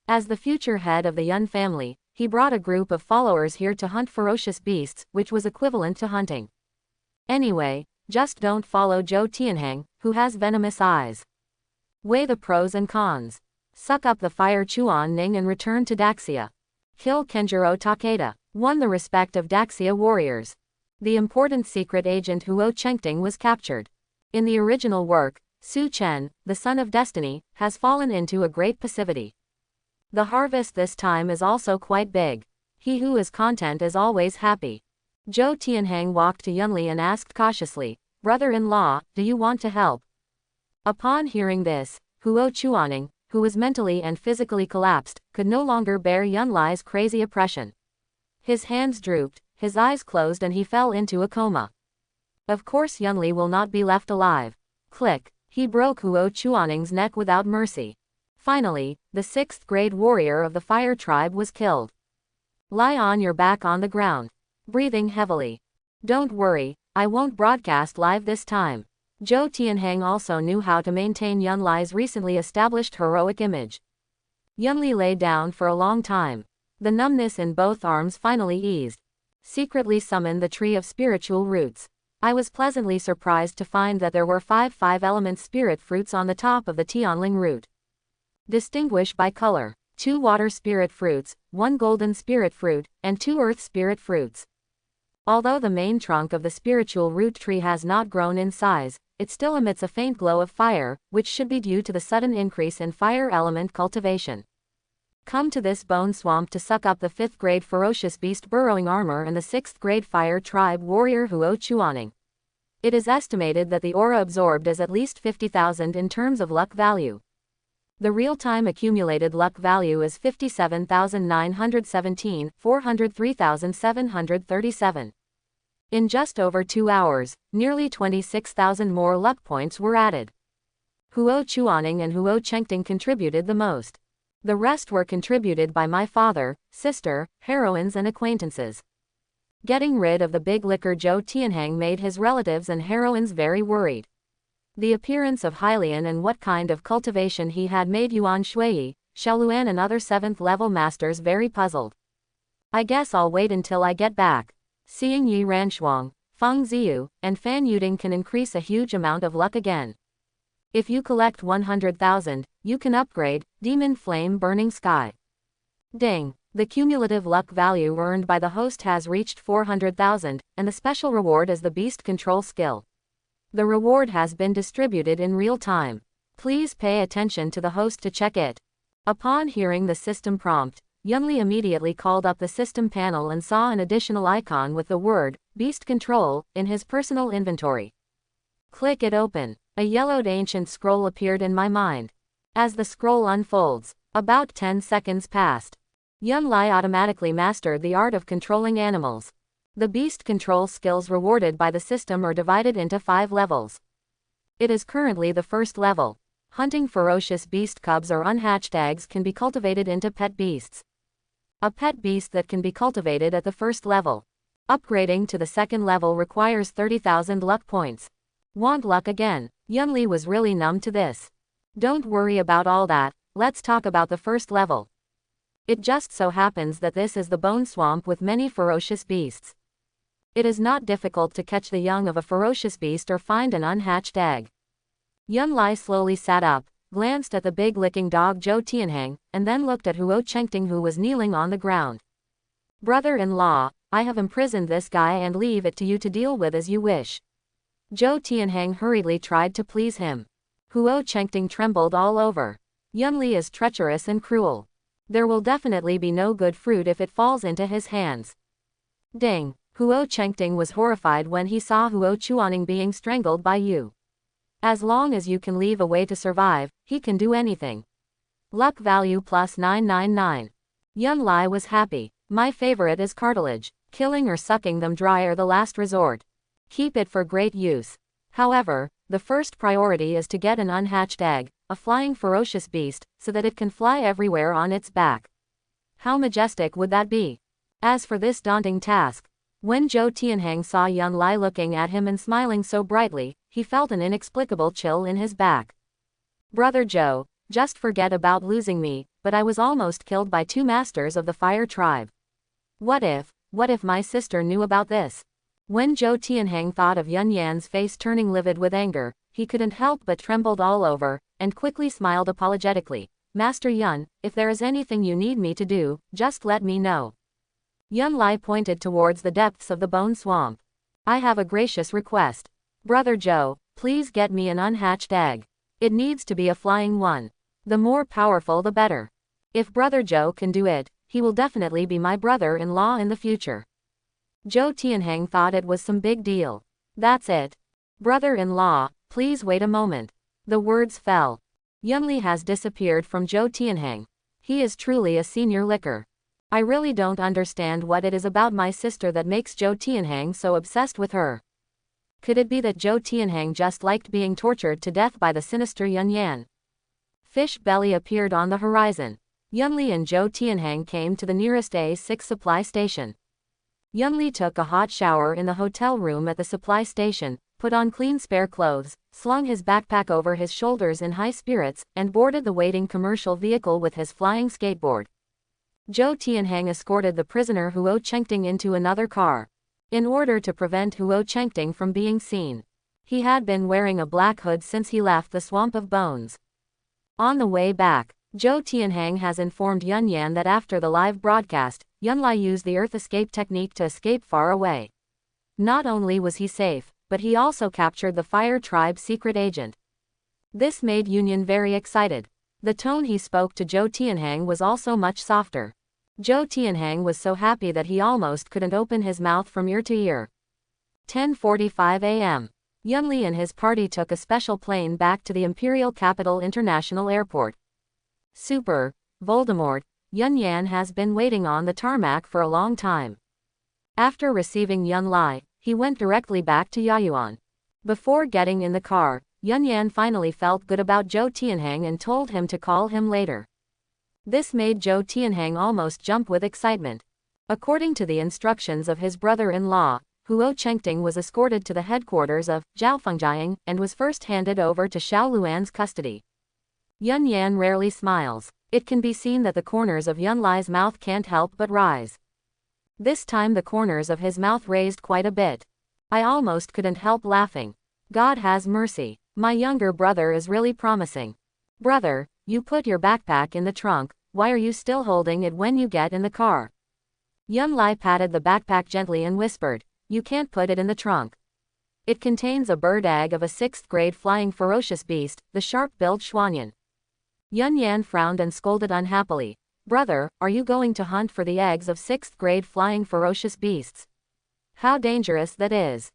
As the future head of the Yun family, he brought a group of followers here to hunt ferocious beasts, which was equivalent to hunting. Anyway, just don't follow Zhou Tianheng, who has venomous eyes. Weigh the pros and cons. Suck up the fire Chuan Ning and return to Daxia. Kill Kenjiro Takeda. Won the respect of Daxia warriors. The important secret agent Huo Chengting was captured. In the original work, Su Chen, the son of destiny, has fallen into a great passivity. The harvest this time is also quite big. He who is content is always happy. Zhou Tianheng walked to Yunli and asked cautiously, "Brother-in-law, do you want to help?" Upon hearing this, Huo Chuaning, who was mentally and physically collapsed, could no longer bear Yunli's crazy oppression. His hands drooped, his eyes closed and he fell into a coma. Of course Yunli will not be left alive. Click, he broke Huo Chuaning's neck without mercy. Finally, the 6th grade warrior of the fire tribe was killed. Lie on your back on the ground. Breathing heavily. Don't worry, I won't broadcast live this time. Zhou Tianheng also knew how to maintain Yunli's recently established heroic image. Yunli lay down for a long time. The numbness in both arms finally eased. Secretly summoned the tree of spiritual roots. I was pleasantly surprised to find that there were 5 5-element spirit fruits on the top of the Tianling root. Distinguish by color. 2 water spirit fruits, 1 golden spirit fruit, and 2 earth spirit fruits. Although the main trunk of the spiritual root tree has not grown in size, it still emits a faint glow of fire, which should be due to the sudden increase in fire element cultivation. Come to this bone swamp to suck up the 5th grade ferocious beast burrowing armor and the 6th grade fire tribe warrior Huo Chuaning. It is estimated that the aura absorbed is at least 50,000 in terms of luck value. The real-time accumulated luck value is 57,917, 403,737. In just over 2 hours, nearly 26,000 more luck points were added. Huo Chuaning and Huo Chengting contributed the most. The rest were contributed by my father, sister, heroines and acquaintances. Getting rid of the big liquor Zhou Tianheng made his relatives and heroines very worried. The appearance of Hylian and what kind of cultivation he had made Yuan Shui, Xiaoluan and other 7th level masters very puzzled. I guess I'll wait until I get back. Seeing Yi Ranshuang, Feng Ziyu, and Fan Yuding can increase a huge amount of luck again. If you collect 100,000, you can upgrade Demon Flame Burning Sky. Ding! The cumulative luck value earned by the host has reached 400,000, and the special reward is the Beast Control skill. The reward has been distributed in real time. Please pay attention to the host to check it. Upon hearing the system prompt, Yunli immediately called up the system panel and saw an additional icon with the word, Beast Control, in his personal inventory. Click it open. A yellowed ancient scroll appeared in my mind. As the scroll unfolds, about 10 seconds passed. Yunli automatically mastered the art of controlling animals. The beast control skills rewarded by the system are divided into 5 levels. It is currently the 1st level. Hunting ferocious beast cubs or unhatched eggs can be cultivated into pet beasts. A pet beast that can be cultivated at the 1st level. Upgrading to the 2nd level requires 30,000 luck points. Want luck again? Yunli was really numb to this. Don't worry about all that, let's talk about the 1st level. It just so happens that this is the bone swamp with many ferocious beasts. It is not difficult to catch the young of a ferocious beast or find an unhatched egg. Yunli slowly sat up, glanced at the big licking dog Zhou Tianheng, and then looked at Huo Chengting who was kneeling on the ground. Brother-in-law, I have imprisoned this guy and leave it to you to deal with as you wish. Zhou Tianheng hurriedly tried to please him. Huo Chengting trembled all over. Yunli is treacherous and cruel. There will definitely be no good fruit if it falls into his hands. Ding! Huo Chengting was horrified when he saw Huo Chuaning being strangled by you. As long as you can leave a way to survive, he can do anything. Luck value plus 999. Yunli was happy. My favorite is cartilage. Killing or sucking them dry are the last resort. Keep it for great use. However, the first priority is to get an unhatched egg, a flying ferocious beast, so that it can fly everywhere on its back. How majestic would that be? As for this daunting task, when Zhou Tianheng saw Yunli looking at him and smiling so brightly, he felt an inexplicable chill in his back. Brother Zhou, just forget about losing me, but I was almost killed by 2 masters of the fire tribe. What if my sister knew about this? When Zhou Tianheng thought of Yun Yan's face turning livid with anger, he couldn't help but trembled all over, and quickly smiled apologetically. Master Yun, if there is anything you need me to do, just let me know. Yun Lai pointed towards the depths of the bone swamp. I have a gracious request. Brother Zhou, please get me an unhatched egg. It needs to be a flying one. The more powerful the better. If Brother Zhou can do it, he will definitely be my brother-in-law in the future. Zhou Tianheng thought it was some big deal. That's it. Brother-in-law, please wait a moment. The words fell. Yunli has disappeared from Zhou Tianheng. He is truly a senior licker. I really don't understand what it is about my sister that makes Zhou Tianheng so obsessed with her. Could it be that Zhou Tianheng just liked being tortured to death by the sinister Yun Yan? Fish Belly appeared on the horizon. Yunli and Zhou Tianheng came to the nearest A6 supply station. Yunli took a hot shower in the hotel room at the supply station, put on clean spare clothes, slung his backpack over his shoulders in high spirits, and boarded the waiting commercial vehicle with his flying skateboard. Zhou Tianheng escorted the prisoner Huo Chengting into another car. In order to prevent Huo Chengting from being seen. He had been wearing a black hood since he left the Swamp of Bones. On the way back, Zhou Tianheng has informed Yun Yan that after the live broadcast, Yun Lai used the Earth escape technique to escape far away. Not only was he safe, but he also captured the Fire Tribe's secret agent. This made Yun very excited. The tone he spoke to Zhou Tianheng was also much softer. Zhou Tianheng was so happy that he almost couldn't open his mouth from ear to ear. 10:45 a.m. Yunli and his party took a special plane back to the Imperial Capital International Airport. Super, Voldemort, Yun Yan has been waiting on the tarmac for a long time. After receiving Yun Lai, he went directly back to Yayuan. Before getting in the car, Yun Yan finally felt good about Zhou Tianheng and told him to call him later. This made Zhou Tianheng almost jump with excitement. According to the instructions of his brother-in-law, Huo Chengting was escorted to the headquarters of Zhao Fengjiang and was first handed over to Xiao Luan's custody. Yun Yan rarely smiles. It can be seen that the corners of Yun Lai's mouth can't help but rise. This time the corners of his mouth raised quite a bit. I almost couldn't help laughing. God has mercy. My younger brother is really promising. Brother, you put your backpack in the trunk, why are you still holding it when you get in the car? Yun Lai patted the backpack gently and whispered, you can't put it in the trunk. It contains a bird egg of a 6th grade flying ferocious beast, the sharp-billed Xuanyan. Yun Yan frowned and scolded unhappily. Brother, are you going to hunt for the eggs of 6th grade flying ferocious beasts? How dangerous that is.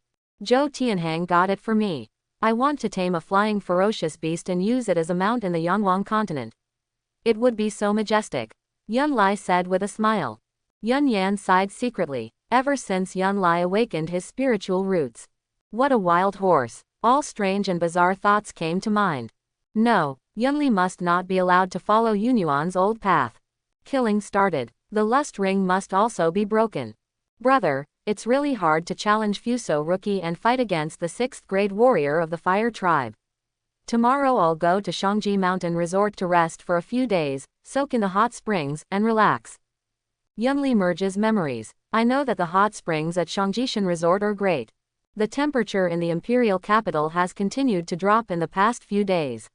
Zhou Tianheng got it for me. I want to tame a flying ferocious beast and use it as a mount in the Yanhuang continent. It would be so majestic. Yun Lai said with a smile. Yun Yan sighed secretly. Ever since Yun Lai awakened his spiritual roots. What a wild horse. All strange and bizarre thoughts came to mind. No, Yunli must not be allowed to follow Yunyuan's old path. Killing started. The lust ring must also be broken. Brother, it's really hard to challenge Fuso Rookie and fight against the 6th grade warrior of the Fire Tribe. Tomorrow I'll go to Shangji Mountain Resort to rest for a few days, soak in the hot springs, and relax. Yunli merges memories. I know that the hot springs at Shangjishan Resort are great. The temperature in the imperial capital has continued to drop in the past few days.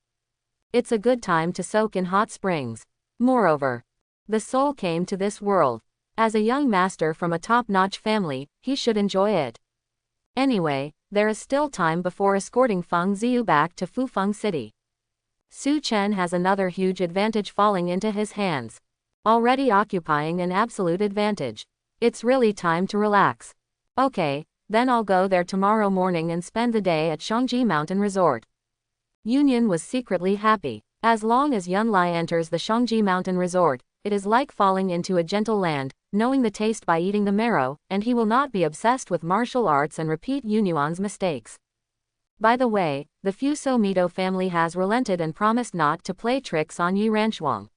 It's a good time to soak in hot springs. Moreover, the soul came to this world. As a young master from a top-notch family, he should enjoy it. Anyway, there is still time before escorting Feng Ziyu back to Fufeng City. Su Chen has another huge advantage falling into his hands. Already occupying an absolute advantage. It's really time to relax. Okay, then I'll go there tomorrow morning and spend the day at Shangji Mountain Resort. Union was secretly happy. As long as Yun Lai enters the Shangji Mountain Resort, it is like falling into a gentle land, knowing the taste by eating the marrow, and he will not be obsessed with martial arts and repeat Yunyuan's mistakes. By the way, the Fuso Mito family has relented and promised not to play tricks on Yi Ranchuang.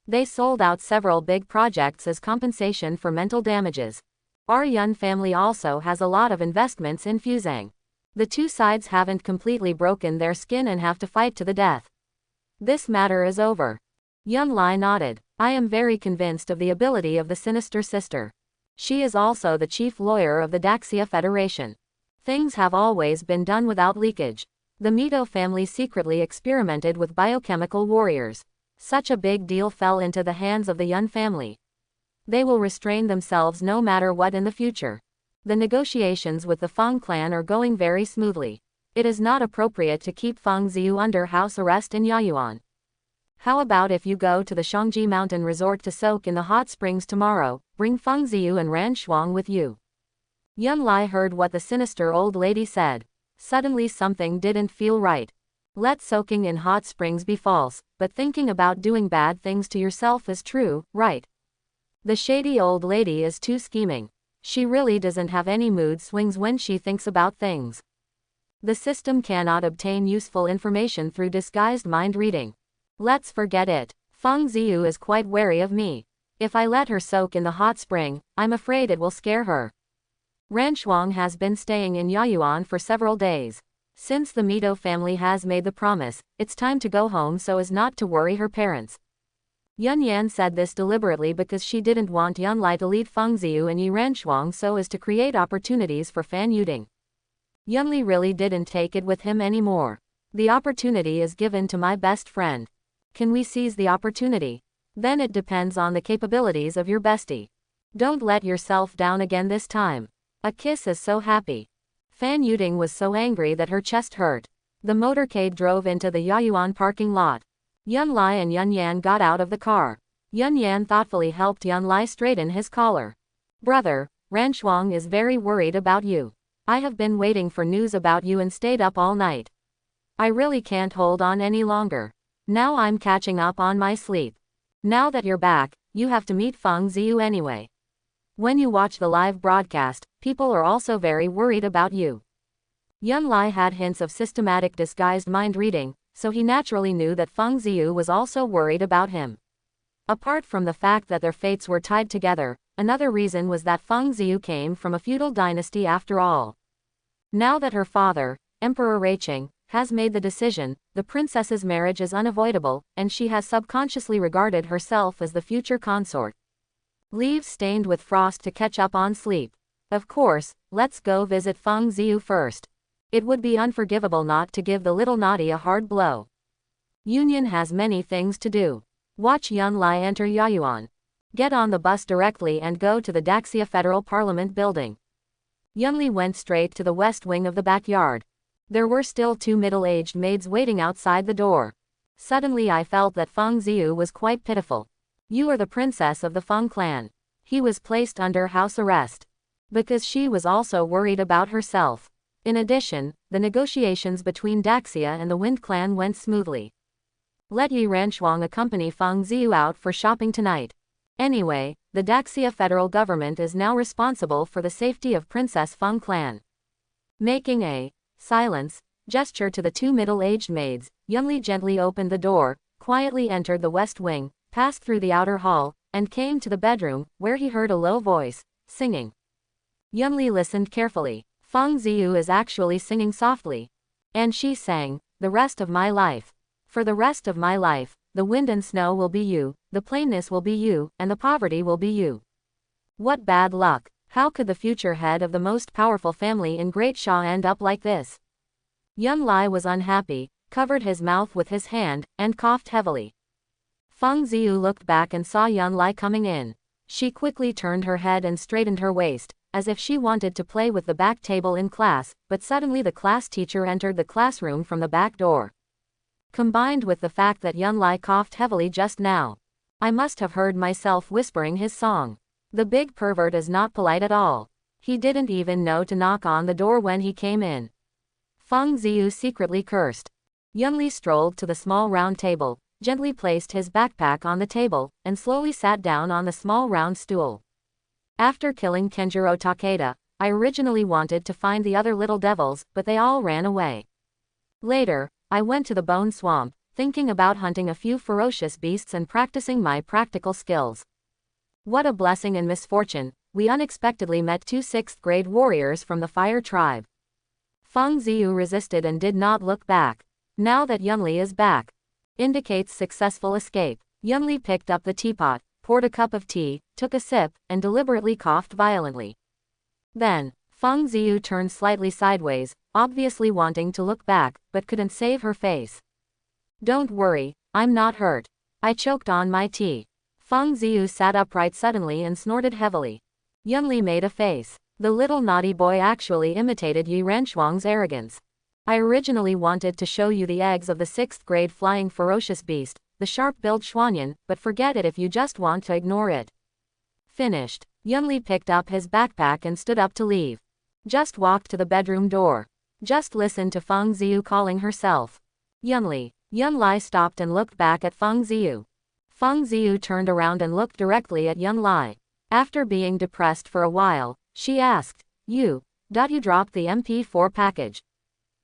They sold out several big projects as compensation for mental damages. Our Yun family also has a lot of investments in Fuzang. The two sides haven't completely broken their skin and have to fight to the death. This matter is over. Yun Lai nodded. I am very convinced of the ability of the sinister sister. She is also the chief lawyer of the Daxia Federation. Things have always been done without leakage. The Mito family secretly experimented with biochemical warriors. Such a big deal fell into the hands of the Yun family. They will restrain themselves no matter what in the future. The negotiations with the Feng clan are going very smoothly. It is not appropriate to keep Feng Ziyu under house arrest in Yaoyuan. How about if you go to the Shangji Mountain Resort to soak in the hot springs tomorrow, bring Feng Ziyu and Ran Shuang with you. Yun Lai heard what the sinister old lady said. Suddenly something didn't feel right. Let soaking in hot springs be false, but thinking about doing bad things to yourself is true, right? The shady old lady is too scheming. She really doesn't have any mood swings when she thinks about things. The system cannot obtain useful information through disguised mind reading. Let's forget it. Feng Ziyu is quite wary of me. If I let her soak in the hot spring, I'm afraid it will scare her. Ran Shuang has been staying in Yaoyuan for several days. Since the Mito family has made the promise, it's time to go home so as not to worry her parents. Yun Yan said this deliberately because she didn't want Yun Lai to lead Feng Ziyu and Yi Ran Shuang so as to create opportunities for Fan Yuding. Yun Li really didn't take it with him anymore. The opportunity is given to my best friend. Can we seize the opportunity? Then it depends on the capabilities of your bestie. Don't let yourself down again this time. A kiss is so happy. Fan Yuding was so angry that her chest hurt. The motorcade drove into the Yaoyuan parking lot. Yun Lai and Yun Yan got out of the car. Yun Yan thoughtfully helped Yun Lai straighten his collar. Brother, Ran Shuang is very worried about you. I have been waiting for news about you and stayed up all night. I really can't hold on any longer. Now I'm catching up on my sleep. Now that you're back, you have to meet Feng Ziyu anyway. When you watch the live broadcast, people are also very worried about you. Yun Lai had hints of systematic disguised mind reading, so he naturally knew that Feng Ziyu was also worried about him. Apart from the fact that their fates were tied together, another reason was that Feng Ziyu came from a feudal dynasty after all. Now that her father, Emperor Reicheng, has made the decision, the princess's marriage is unavoidable, and she has subconsciously regarded herself as the future consort. Leaves stained with frost to catch up on sleep. Of course, let's go visit Feng Ziyu first. It would be unforgivable not to give the little naughty a hard blow. Union has many things to do. Watch Yun Lai enter Yaoyuan. Get on the bus directly and go to the Daxia Federal Parliament building. Yun Li went straight to the west wing of the backyard. There were still two middle-aged maids waiting outside the door. Suddenly I felt that Feng Ziyu was quite pitiful. You are the princess of the Feng clan. He was placed under house arrest. Because she was also worried about herself. In addition, the negotiations between Daxia and the Wind clan went smoothly. Let Yi Ran Shuang accompany Feng Ziyu out for shopping tonight. Anyway, the Daxia federal government is now responsible for the safety of Princess Feng clan. Making a silence gesture to the two middle-aged maids, Yun Li gently opened the door, quietly entered the west wing, passed through the outer hall, and came to the bedroom, where he heard a low voice, singing. Yun Li listened carefully. Feng Ziyu is actually singing softly. And she sang, "The rest of my life. For the rest of my life, the wind and snow will be you, the plainness will be you, and the poverty will be you." What bad luck. How could the future head of the most powerful family in Great Sha end up like this? Yun Lai was unhappy, covered his mouth with his hand, and coughed heavily. Feng Ziyu looked back and saw Yun Lai coming in. She quickly turned her head and straightened her waist, as if she wanted to play with the back table in class, but suddenly the class teacher entered the classroom from the back door. Combined with the fact that Yun Lai coughed heavily just now, I must have heard myself whispering his song. The big pervert is not polite at all. He didn't even know to knock on the door when he came in. Feng Ziyu secretly cursed. Yun Li strolled to the small round table, gently placed his backpack on the table, and slowly sat down on the small round stool. After killing Kenjiro Takeda, I originally wanted to find the other little devils, but they all ran away. Later, I went to the Bone Swamp, thinking about hunting a few ferocious beasts and practicing my practical skills. What a blessing and misfortune, we unexpectedly met two 6th-grade warriors from the Fire Tribe. Feng Ziyu resisted and did not look back. Now that Yun Li is back, indicates successful escape. Yunli picked up the teapot, poured a cup of tea, took a sip, and deliberately coughed violently. Then, Feng Ziyu turned slightly sideways, obviously wanting to look back, but couldn't save her face. Don't worry, I'm not hurt. I choked on my tea. Feng Ziyu sat upright suddenly and snorted heavily. Yunli made a face. The little naughty boy actually imitated Yi Renchuang's arrogance. I originally wanted to show you the eggs of the 6th grade flying ferocious beast, the sharp-billed Xuanyan, but forget it if you just want to ignore it. Finished. Yunli picked up his backpack and stood up to leave. Just walked to the bedroom door. Just listened to Feng Ziyu calling herself Yunli. Yunli stopped and looked back at Feng Ziyu. Feng Ziyu turned around and looked directly at Yunli. After being depressed for a while, she asked, You dropped the MP4 package.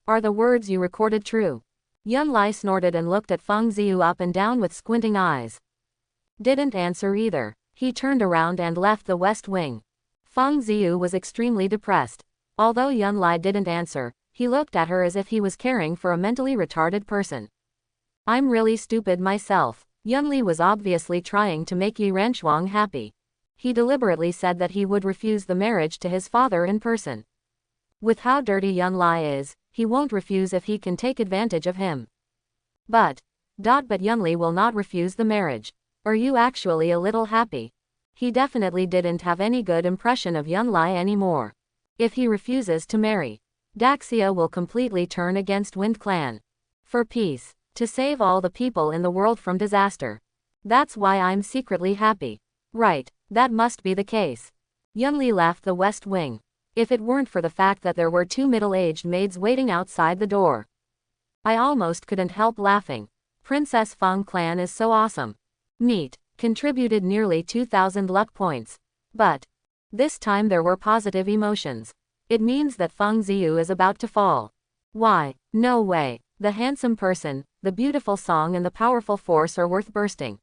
Are the words you recorded true? Yunli snorted and looked at Feng Ziyu up and down with squinting eyes. Didn't answer either. He turned around and left the West Wing. Feng Ziyu was extremely depressed. Although Yunli didn't answer, he looked at her as if he was caring for a mentally retarded person. I'm really stupid myself. Yunli was obviously trying to make Yi Renchuang happy. He deliberately said that he would refuse the marriage to his father in person. With how dirty Yunli is, he won't refuse if he can take advantage of him. But Yunli will not refuse the marriage. Are you actually a little happy? He definitely didn't have any good impression of Yunli anymore. If he refuses to marry, Daxia will completely turn against Wind Clan. For peace. To save all the people in the world from disaster. That's why I'm secretly happy. Right, that must be the case. Yunli left the West Wing. If it weren't for the fact that there were 2 middle-aged maids waiting outside the door, I almost couldn't help laughing. Princess Feng Clan is so awesome. Neat. Contributed nearly 2,000 luck points. But this time there were positive emotions. It means that Feng Ziyu is about to fall. Why? No way. The handsome person, the beautiful song and the powerful force are worth bursting.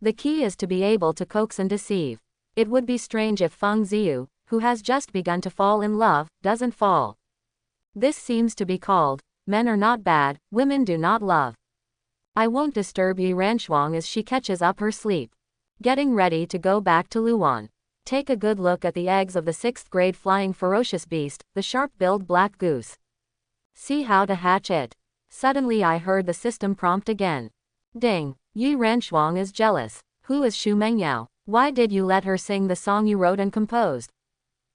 The key is to be able to coax and deceive. It would be strange if Feng Ziyu, who has just begun to fall in love, doesn't fall. This seems to be called, men are not bad, women do not love. I won't disturb Yi Renchuang as she catches up her sleep. Getting ready to go back to Luan. Take a good look at the eggs of the 6th grade flying ferocious beast, the sharp-billed black goose. See how to hatch it. Suddenly I heard the system prompt again. Ding. Yi Renchuang is jealous. Who is Xu Mengyao? Why did you let her sing the song you wrote and composed?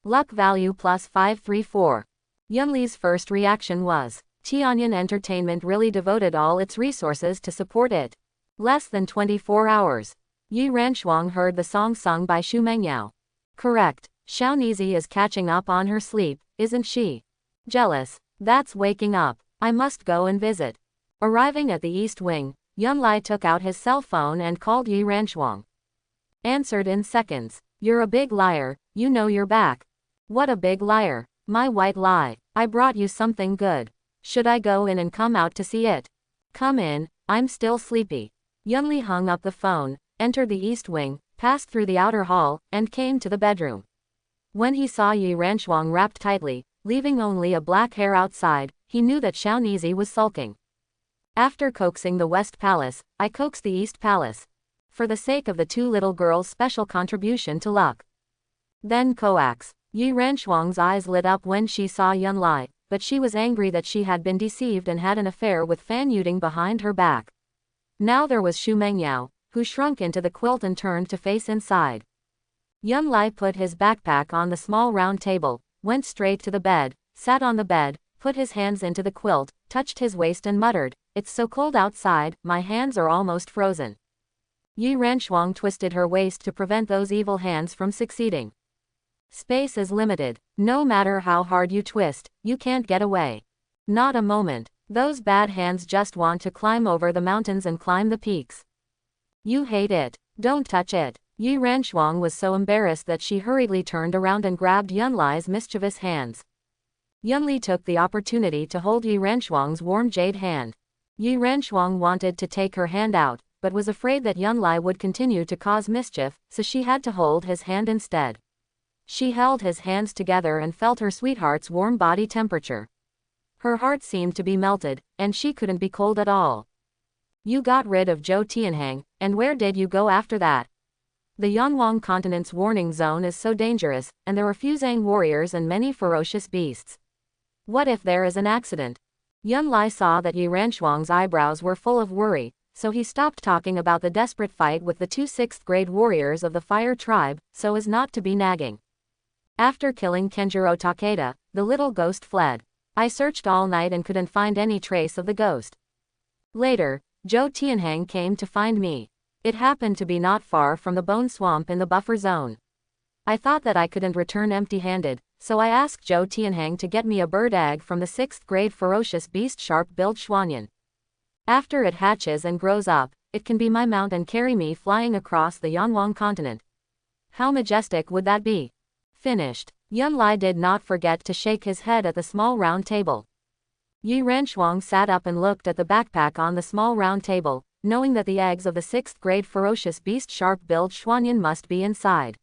Luck value plus 534. Yunli's first reaction was, Tianyan Entertainment really devoted all its resources to support it. Less than 24 hours. Yi Renchuang heard the song sung by Xu Mengyao. Correct. Xiaonizi is catching up on her sleep, isn't she? Jealous. That's waking up. I must go and visit. Arriving at the East Wing, Yunli took out his cell phone and called Yi Renchuang. Answered in seconds. You're a big liar, you know you're back. What a big liar. My white lie. I brought you something good. Should I go in and come out to see it? Come in, I'm still sleepy. Yunli hung up the phone, entered the East Wing, passed through the outer hall, and came to the bedroom. When he saw Yi Renchuang wrapped tightly, leaving only a black hair outside, he knew that Xiaonizi was sulking. After coaxing the West Palace, I coaxed the East Palace. For the sake of the 2 little girls' special contribution to luck. Then coax. Yi Renchuang's eyes lit up when she saw Yunli, but she was angry that she had been deceived and had an affair with Fan Yuding behind her back. Now there was Xu Mengyao, who shrunk into the quilt and turned to face inside. Yunli put his backpack on the small round table, went straight to the bed, sat on the bed, put his hands into the quilt, touched his waist and muttered, It's so cold outside, my hands are almost frozen. Yi Renchuang twisted her waist to prevent those evil hands from succeeding. Space is limited. No matter how hard you twist, you can't get away. Not a moment. Those bad hands just want to climb over the mountains and climb the peaks. You hate it. Don't touch it. Yi Renchuang was so embarrassed that she hurriedly turned around and grabbed Yunli's mischievous hands. Yunli took the opportunity to hold Yi Renchuang's warm jade hand. Yi Renchuang wanted to take her hand out, but was afraid that Yunli would continue to cause mischief, so she had to hold his hand instead. She held his hands together and felt her sweetheart's warm body temperature. Her heart seemed to be melted, and she couldn't be cold at all. You got rid of Zhou Tianhang, and where did you go after that? The Yanhuang continent's warning zone is so dangerous, and there are few Zhang warriors and many ferocious beasts. What if there is an accident? Yunlai saw that Yi Ranchuang's eyebrows were full of worry, so he stopped talking about the desperate fight with the two 6th-grade warriors of the Fire Tribe, so as not to be nagging. After killing Kenjiro Takeda, the little ghost fled. I searched all night and couldn't find any trace of the ghost. Later, Zhou Tianhang came to find me. It happened to be not far from the bone swamp in the buffer zone. I thought that I couldn't return empty-handed, so I asked Zhou Tianhang to get me a bird egg from the 6th-grade ferocious beast sharp-billed Xuanyan. After it hatches and grows up, it can be my mount and carry me flying across the Yanhuang continent. How majestic would that be? Finished. Yunlai did not forget to shake his head at the small round table. Yi Ranchuang sat up and looked at the backpack on the small round table, knowing that the eggs of the 6th-grade ferocious beast sharp-billed Xuanyan must be inside.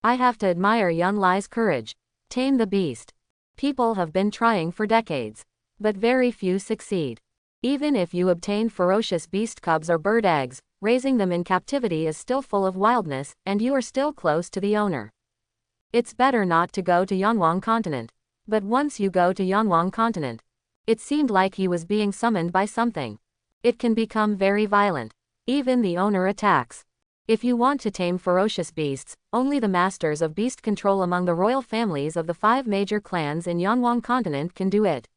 I have to admire Yunlai's courage. Tame the beast. People have been trying for decades, but very few succeed. Even if you obtain ferocious beast cubs or bird eggs, raising them in captivity is still full of wildness, and you are still close to the owner. It's better not to go to Yanhuang continent. But once you go to Yanhuang continent, it seemed like he was being summoned by something. It can become very violent. Even the owner attacks. If you want to tame ferocious beasts, only the masters of beast control among the royal families of the 5 major clans in Yanhuang continent can do it.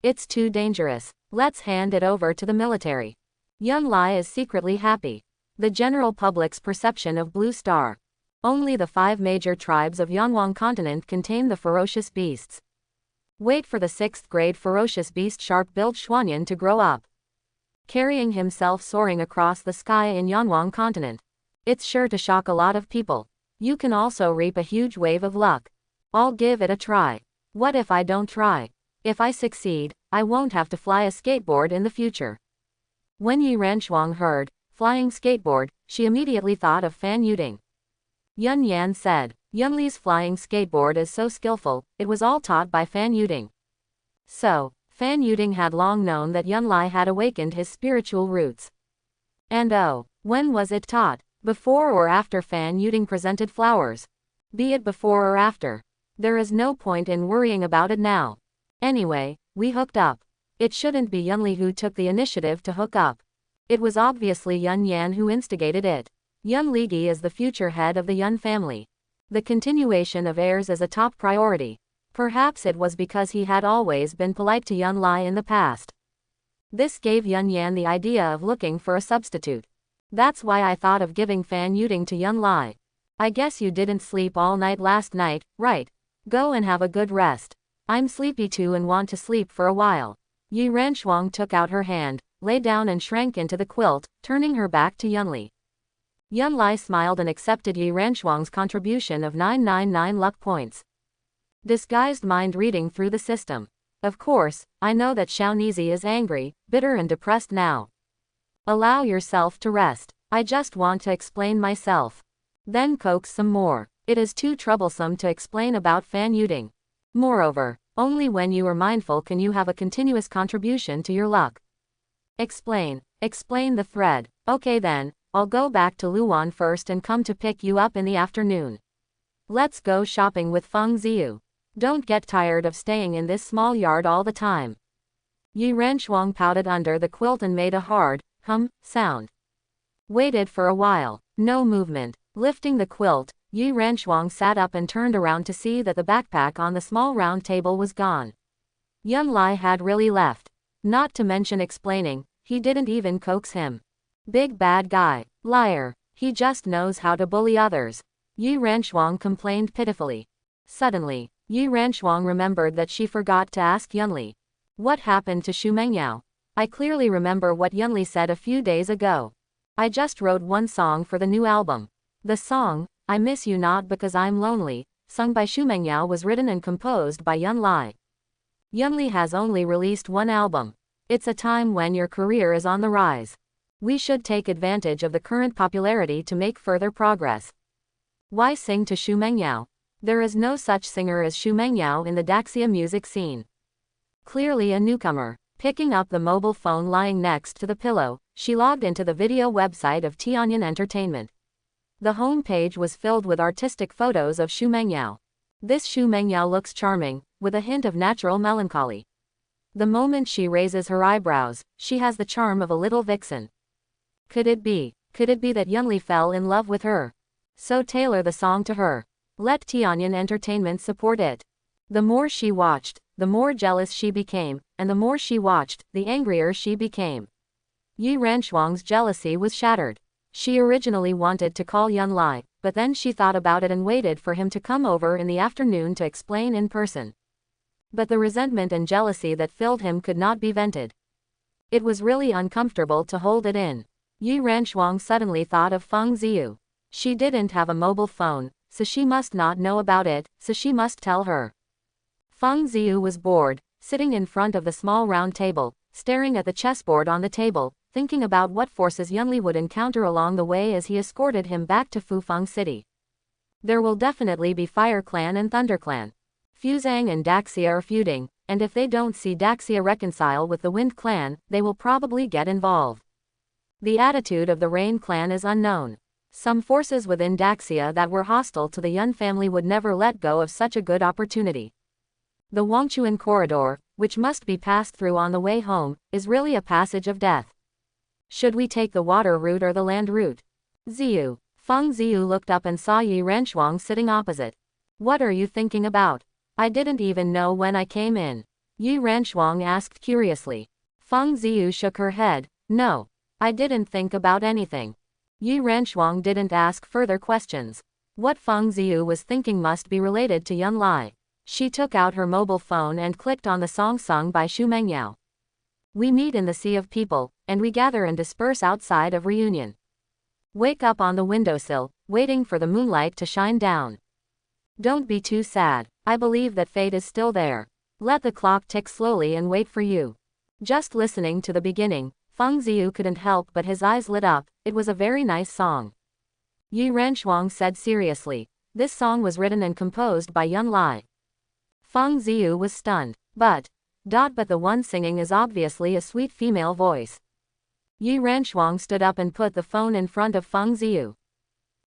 It's too dangerous. Let's hand it over to the military. Yunlai is secretly happy. The general public's perception of Blue Star. Only the 5 major tribes of Yanhuang continent can tame the ferocious beasts. Wait for the 6th-grade ferocious beast sharp-billed Xuanyan to grow up, carrying himself soaring across the sky in Yanhuang continent. It's sure to shock a lot of people. You can also reap a huge wave of luck. I'll give it a try. What if I don't try? If I succeed, I won't have to fly a skateboard in the future. When Yi Ranchuang heard flying skateboard, she immediately thought of Fan Yuding. Yun Yan said, Yunli's flying skateboard is so skillful, it was all taught by Fan Yuding. So, Fan Yuding had long known that Yunlai had awakened his spiritual roots. And oh, when was it taught? Before or after Fan Yuding presented flowers? Be it before or after. There is no point in worrying about it now. Anyway, we hooked up. It shouldn't be Yunli who took the initiative to hook up. It was obviously Yun Yan who instigated it. Yun Ligi is the future head of the Yun family. The continuation of heirs is a top priority. Perhaps it was because he had always been polite to Yunlai in the past. This gave Yun Yan the idea of looking for a substitute. That's why I thought of giving Fan Yuding to Yunlai. I guess you didn't sleep all night last night, right? Go and have a good rest. I'm sleepy too and want to sleep for a while. Yi Ranchuang took out her hand, lay down and shrank into the quilt, turning her back to Yunli. Yunlai smiled and accepted Yi Ranchuang's contribution of 999 luck points. Disguised mind reading through the system. Of course, I know that Xiaonizi is angry, bitter and depressed now. Allow yourself to rest. I just want to explain myself. Then coax some more. It is too troublesome to explain about Fan Yuding. Moreover, only when you are mindful can you have a continuous contribution to your luck. Explain the thread. Okay then, I'll go back to Luan first and come to pick you up in the afternoon. Let's go shopping with Feng Ziyu. Don't get tired of staying in this small yard all the time. Yi Ranchuang pouted under the quilt and made a hard sound. Waited for a while. No movement. Lifting the quilt, Yi Ranchuang sat up and turned around to see that the backpack on the small round table was gone. Yunlai had really left. Not to mention explaining, he didn't even coax him. Big bad guy. Liar. He just knows how to bully others. Yi Ranchuang complained pitifully. Suddenly, Yi Ranchuang remembered that she forgot to ask Yunli. What happened to Xu Mengyao? I clearly remember what Yunli said a few days ago. I just wrote one song for the new album. The song, I Miss You Not Because I'm Lonely, sung by Xu Mengyao was written and composed by Yunlai. Yunli has only released one album. It's a time when your career is on the rise. We should take advantage of the current popularity to make further progress. Why sing to Xu Mengyao? There is no such singer as Xu Mengyao in the Daxia music scene. Clearly a newcomer. Picking up the mobile phone lying next to the pillow, she logged into the video website of Tianyan Entertainment. The home page was filled with artistic photos of Xu Mengyao. This Xu Mengyao looks charming, with a hint of natural melancholy. The moment she raises her eyebrows, she has the charm of a little vixen. Could it be that Yunli fell in love with her? So tailor the song to her. Let Tianyan Entertainment support it. The more she watched, the more jealous she became, and the more she watched, the angrier she became. Yi Ranshuang's jealousy was shattered. She originally wanted to call Yunli, but then she thought about it and waited for him to come over in the afternoon to explain in person. But the resentment and jealousy that filled him could not be vented. It was really uncomfortable to hold it in. Yi Ranshuang suddenly thought of Feng Ziyu. She didn't have a mobile phone, so she must not know about it, so she must tell her. Feng Ziyu was bored, sitting in front of the small round table, staring at the chessboard on the table, thinking about what forces Yunli would encounter along the way as he escorted him back to Fufeng City. There will definitely be Fire Clan and Thunder Clan. Fuzang and Daxia are feuding, and if they don't see Daxia reconcile with the Wind Clan, they will probably get involved. The attitude of the Rain Clan is unknown. Some forces within Daxia that were hostile to the Yun family would never let go of such a good opportunity. The Wangchuan corridor, which must be passed through on the way home, is really a passage of death. Should we take the water route or the land route? Ziyu. Feng Ziyu looked up and saw Yi Ranshuang sitting opposite. What are you thinking about? I didn't even know when I came in. Yi Ranshuang asked curiously. Feng Ziyu shook her head. No. I didn't think about anything. Yi Ranshuang didn't ask further questions. What Feng Ziyu was thinking must be related to Yunli. She took out her mobile phone and clicked on the song sung by Xu Mengyao. We meet in the sea of people, and we gather and disperse outside of reunion. Wake up on the windowsill, waiting for the moonlight to shine down. Don't be too sad. I believe that fate is still there. Let the clock tick slowly and wait for you. Just listening to the beginning, Feng Ziyu couldn't help but his eyes lit up. It was a very nice song. Yi Ranshuang said seriously. This song was written and composed by Yunli. Feng Ziyu was stunned. But the one singing is obviously a sweet female voice. Yi Ranshuang stood up and put the phone in front of Feng Ziyu.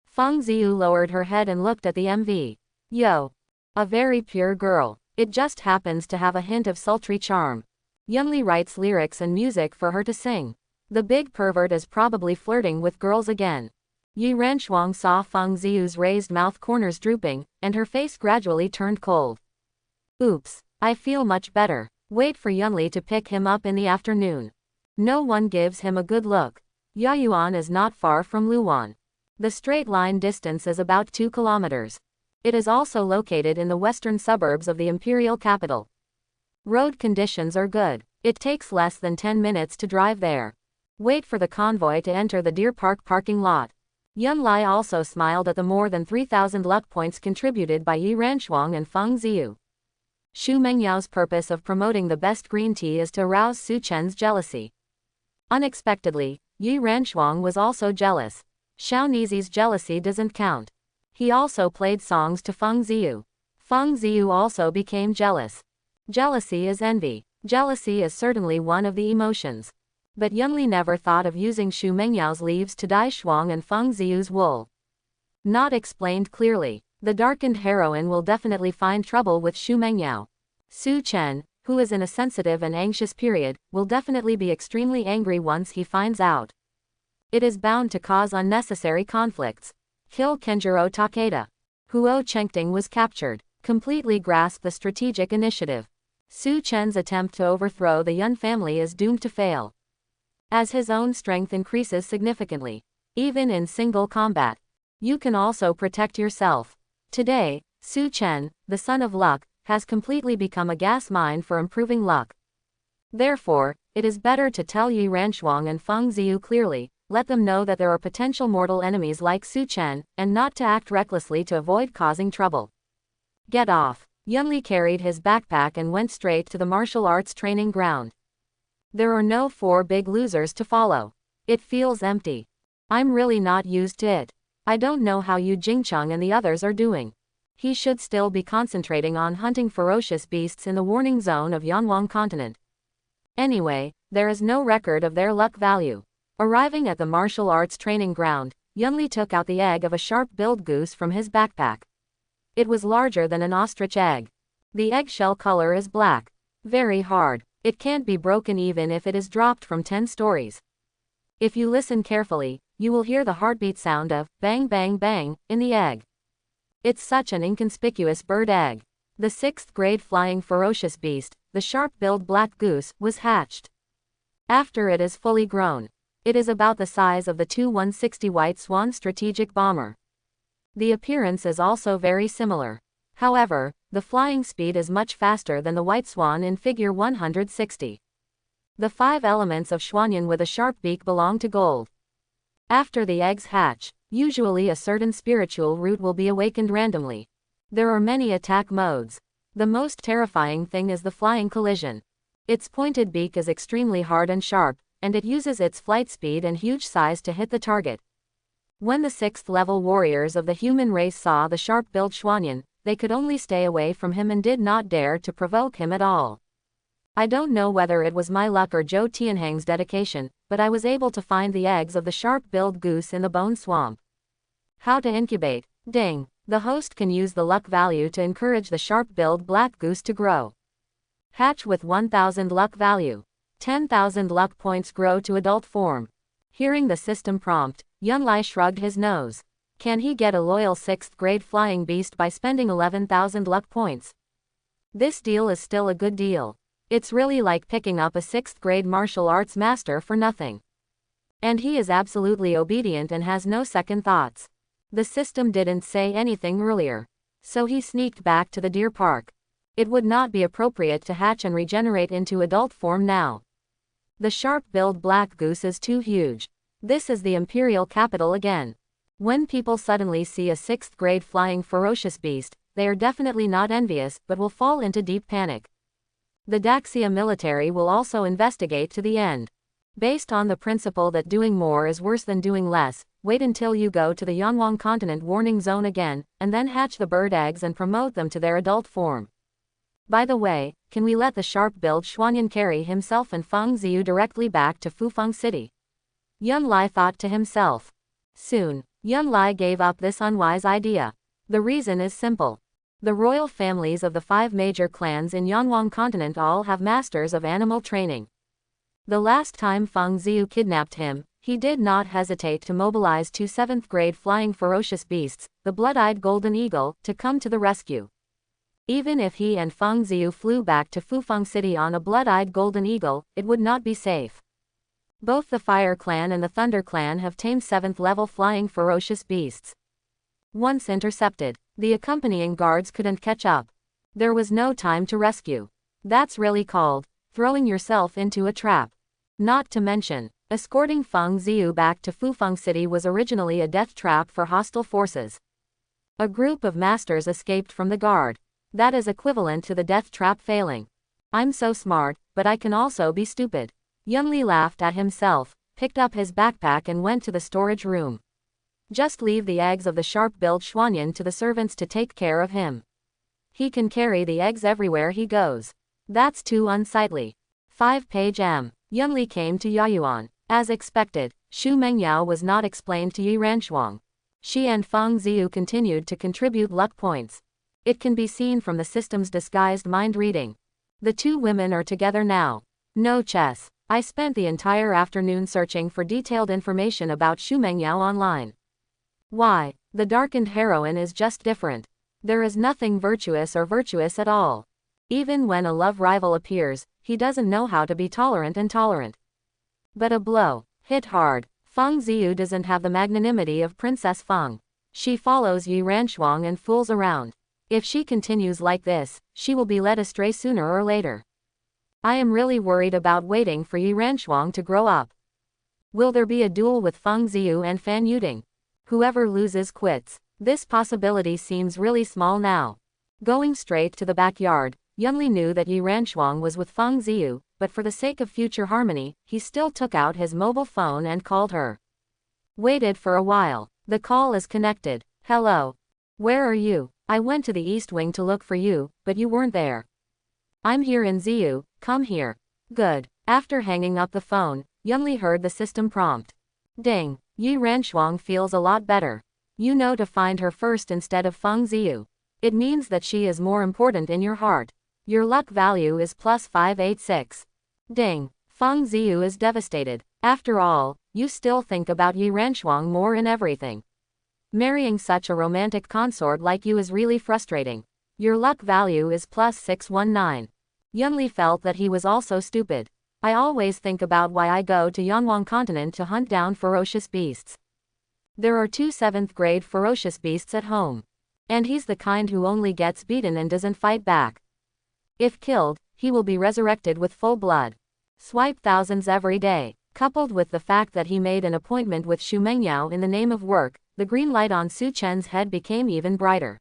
Feng Ziyu lowered her head and looked at the MV. Yo. A very pure girl. It just happens to have a hint of sultry charm. Yunli writes lyrics and music for her to sing. The big pervert is probably flirting with girls again. Yi Ranshuang saw Feng Ziyu's raised mouth corners drooping, and her face gradually turned cold. Oops. I feel much better. Wait for Yunli to pick him up in the afternoon. No one gives him a good look. Yaoyuan is not far from Luwan. The straight line distance is about 2 kilometers. It is also located in the western suburbs of the imperial capital. Road conditions are good. It takes less than 10 minutes to drive there. Wait for the convoy to enter the Deer Park parking lot. Yunli also smiled at the more than 3,000 luck points contributed by Yi Ranshuang and Feng Ziyu. Xu Mengyao's purpose of promoting the best green tea is to arouse Su Chen's jealousy. Unexpectedly, Yi Ranshuang was also jealous. Xiao Nizi's jealousy doesn't count. He also played songs to Feng Ziyu. Feng Ziyu also became jealous. Jealousy is envy. Jealousy is certainly one of the emotions. But Yunli never thought of using Xu Mengyao's leaves to dye Shuang and Feng Ziyu's wool. Not explained clearly. The darkened heroine will definitely find trouble with Xu Mengyao. Su Chen, who is in a sensitive and anxious period, will definitely be extremely angry once he finds out. It is bound to cause unnecessary conflicts. Kill Kenjiro Takeda. Huo Chengting was captured. Completely grasped the strategic initiative. Su Chen's attempt to overthrow the Yun family is doomed to fail. As his own strength increases significantly, even in single combat, you can also protect yourself. Today, Su Chen, the son of luck, has completely become a gas mine for improving luck. Therefore, it is better to tell Yi Ranshuang and Feng Ziyu clearly, let them know that there are potential mortal enemies like Su Chen, and not to act recklessly to avoid causing trouble. Get off. Yunli carried his backpack and went straight to the martial arts training ground. There are no 4 big losers to follow. It feels empty. I'm really not used to it. I don't know how Yu Jingcheng and the others are doing. He should still be concentrating on hunting ferocious beasts in the warning zone of Yanwang continent. Anyway, there is no record of their luck value. Arriving at the martial arts training ground, Yunli took out the egg of a sharp-billed goose from his backpack. It was larger than an ostrich egg. The eggshell color is black. Very hard. It can't be broken even if it is dropped from 10 stories. If you listen carefully, you will hear the heartbeat sound of bang bang bang in the egg. It's such an inconspicuous bird egg. The 6th grade flying ferocious beast, the sharp-billed black goose, was hatched. After it is fully grown, it is about the size of the Tu-160 White Swan strategic bomber. The appearance is also very similar. However, the flying speed is much faster than the White Swan in Figure 160. The 5 elements of Xuanyan with a sharp beak belong to gold. After the eggs hatch, usually a certain spiritual root will be awakened randomly. There are many attack modes. The most terrifying thing is the flying collision. Its pointed beak is extremely hard and sharp, and it uses its flight speed and huge size to hit the target. When the 6th level warriors of the human race saw the sharp-billed Xuanyan, they could only stay away from him and did not dare to provoke him at all. I don't know whether it was my luck or Zhou Tianhang's dedication, but I was able to find the eggs of the sharp-billed goose in the bone swamp. How to incubate? Ding. The host can use the luck value to encourage the sharp-billed black goose to grow. Hatch with 1000 luck value. 10,000 luck points grow to adult form. Hearing the system prompt, Yunli shrugged his nose. Can he get a loyal 6th grade flying beast by spending 11,000 luck points? This deal is still a good deal. It's really like picking up a 6th grade martial arts master for nothing. And he is absolutely obedient and has no second thoughts. The system didn't say anything earlier. So he sneaked back to the deer park. It would not be appropriate to hatch and regenerate into adult form now. The sharp-billed black goose is too huge. This is the imperial capital again. When people suddenly see a 6th grade flying ferocious beast, they are definitely not envious but will fall into deep panic. The Daxia military will also investigate to the end. Based on the principle that doing more is worse than doing less, wait until you go to the Yanwang continent warning zone again, and then hatch the bird eggs and promote them to their adult form. By the way, can we let the sharp-billed Xuanyan carry himself and Feng Ziyu directly back to Fufeng City? Yunli thought to himself. Soon, Yunli gave up this unwise idea. The reason is simple. The royal families of the 5 major clans in Yanwang continent all have masters of animal training. The last time Feng Ziyu kidnapped him, he did not hesitate to mobilize 2 7th grade flying ferocious beasts, the blood-eyed golden eagle, to come to the rescue. Even if he and Feng Ziyu flew back to Fufeng City on a blood-eyed golden eagle, it would not be safe. Both the Fire Clan and the Thunder Clan have tamed 7th level flying ferocious beasts. Once intercepted, the accompanying guards couldn't catch up. There was no time to rescue. That's really called throwing yourself into a trap. Not to mention, escorting Feng Ziyu back to Fufeng City was originally a death trap for hostile forces. A group of masters escaped from the guard. That is equivalent to the death trap failing. I'm so smart, but I can also be stupid. Yunli laughed at himself, picked up his backpack and went to the storage room. Just leave the eggs of the sharp-billed Xuanyan to the servants to take care of him. He can carry the eggs everywhere he goes. That's too unsightly. 5-page M. Yunli came to Yaoyuan. As expected, Xu Mengyao was not explained to Yi Ranshuang. She and Feng Ziyu continued to contribute luck points. It can be seen from the system's disguised mind reading. The 2 women are together now. No chess. I spent the entire afternoon searching for detailed information about Xu Mengyao online. Why? The darkened heroine is just different. There is nothing virtuous or virtuous at all. Even when a love rival appears, he doesn't know how to be tolerant and tolerant. But a blow hit hard. Feng Ziyu doesn't have the magnanimity of Princess Feng. She follows Yi Ranshuang and fools around. If she continues like this, she will be led astray sooner or later. I am really worried about waiting for Yi Ranshuang to grow up. Will there be a duel with Feng Ziyu and Fan Yuding? Whoever loses quits. This possibility seems really small now. Going straight to the backyard, Yunli knew that Yi Ranshuang was with Feng Ziyu, but for the sake of future harmony, he still took out his mobile phone and called her. Waited for a while. The call is connected. Hello. Where are you? I went to the East Wing to look for you, but you weren't there. I'm here in Ziyu, come here. Good. After hanging up the phone, Yunli heard the system prompt. Ding. Yi Renshuang feels a lot better. You know to find her first instead of Feng Ziyu. It means that she is more important in your heart. Your luck value is plus 586. Ding. Feng Ziyu is devastated. After all, you still think about Yi Renshuang more in everything. Marrying such a romantic consort like you is really frustrating. Your luck value is plus 619. Yunli felt that he was also stupid. I always think about why I go to Yangwang continent to hunt down ferocious beasts. There are 2 7th-grade ferocious beasts at home. And he's the kind who only gets beaten and doesn't fight back. If killed, he will be resurrected with full blood. Swipe thousands every day. Coupled with the fact that he made an appointment with Xu Mengyao in the name of work, the green light on Su Chen's head became even brighter.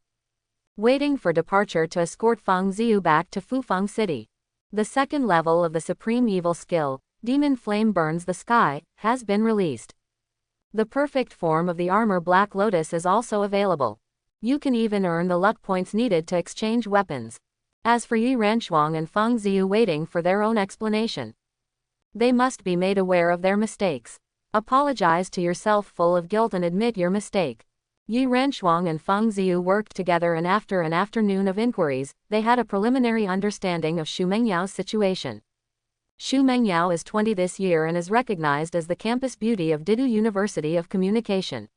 Waiting for departure to escort Feng Ziyu back to Fufeng City. The second level of the supreme evil skill, Demon Flame Burns the Sky, has been released. The perfect form of the armor Black Lotus is also available. You can even earn the luck points needed to exchange weapons. As for Yi Renshuang and Feng Ziyu waiting for their own explanation. They must be made aware of their mistakes. Apologize to yourself full of guilt and admit your mistake. Yi Renshuang and Feng Ziyu worked together, and after an afternoon of inquiries, they had a preliminary understanding of Xu Mengyao's situation. Xu Mengyao is 20 this year and is recognized as the campus beauty of Didu University of Communication.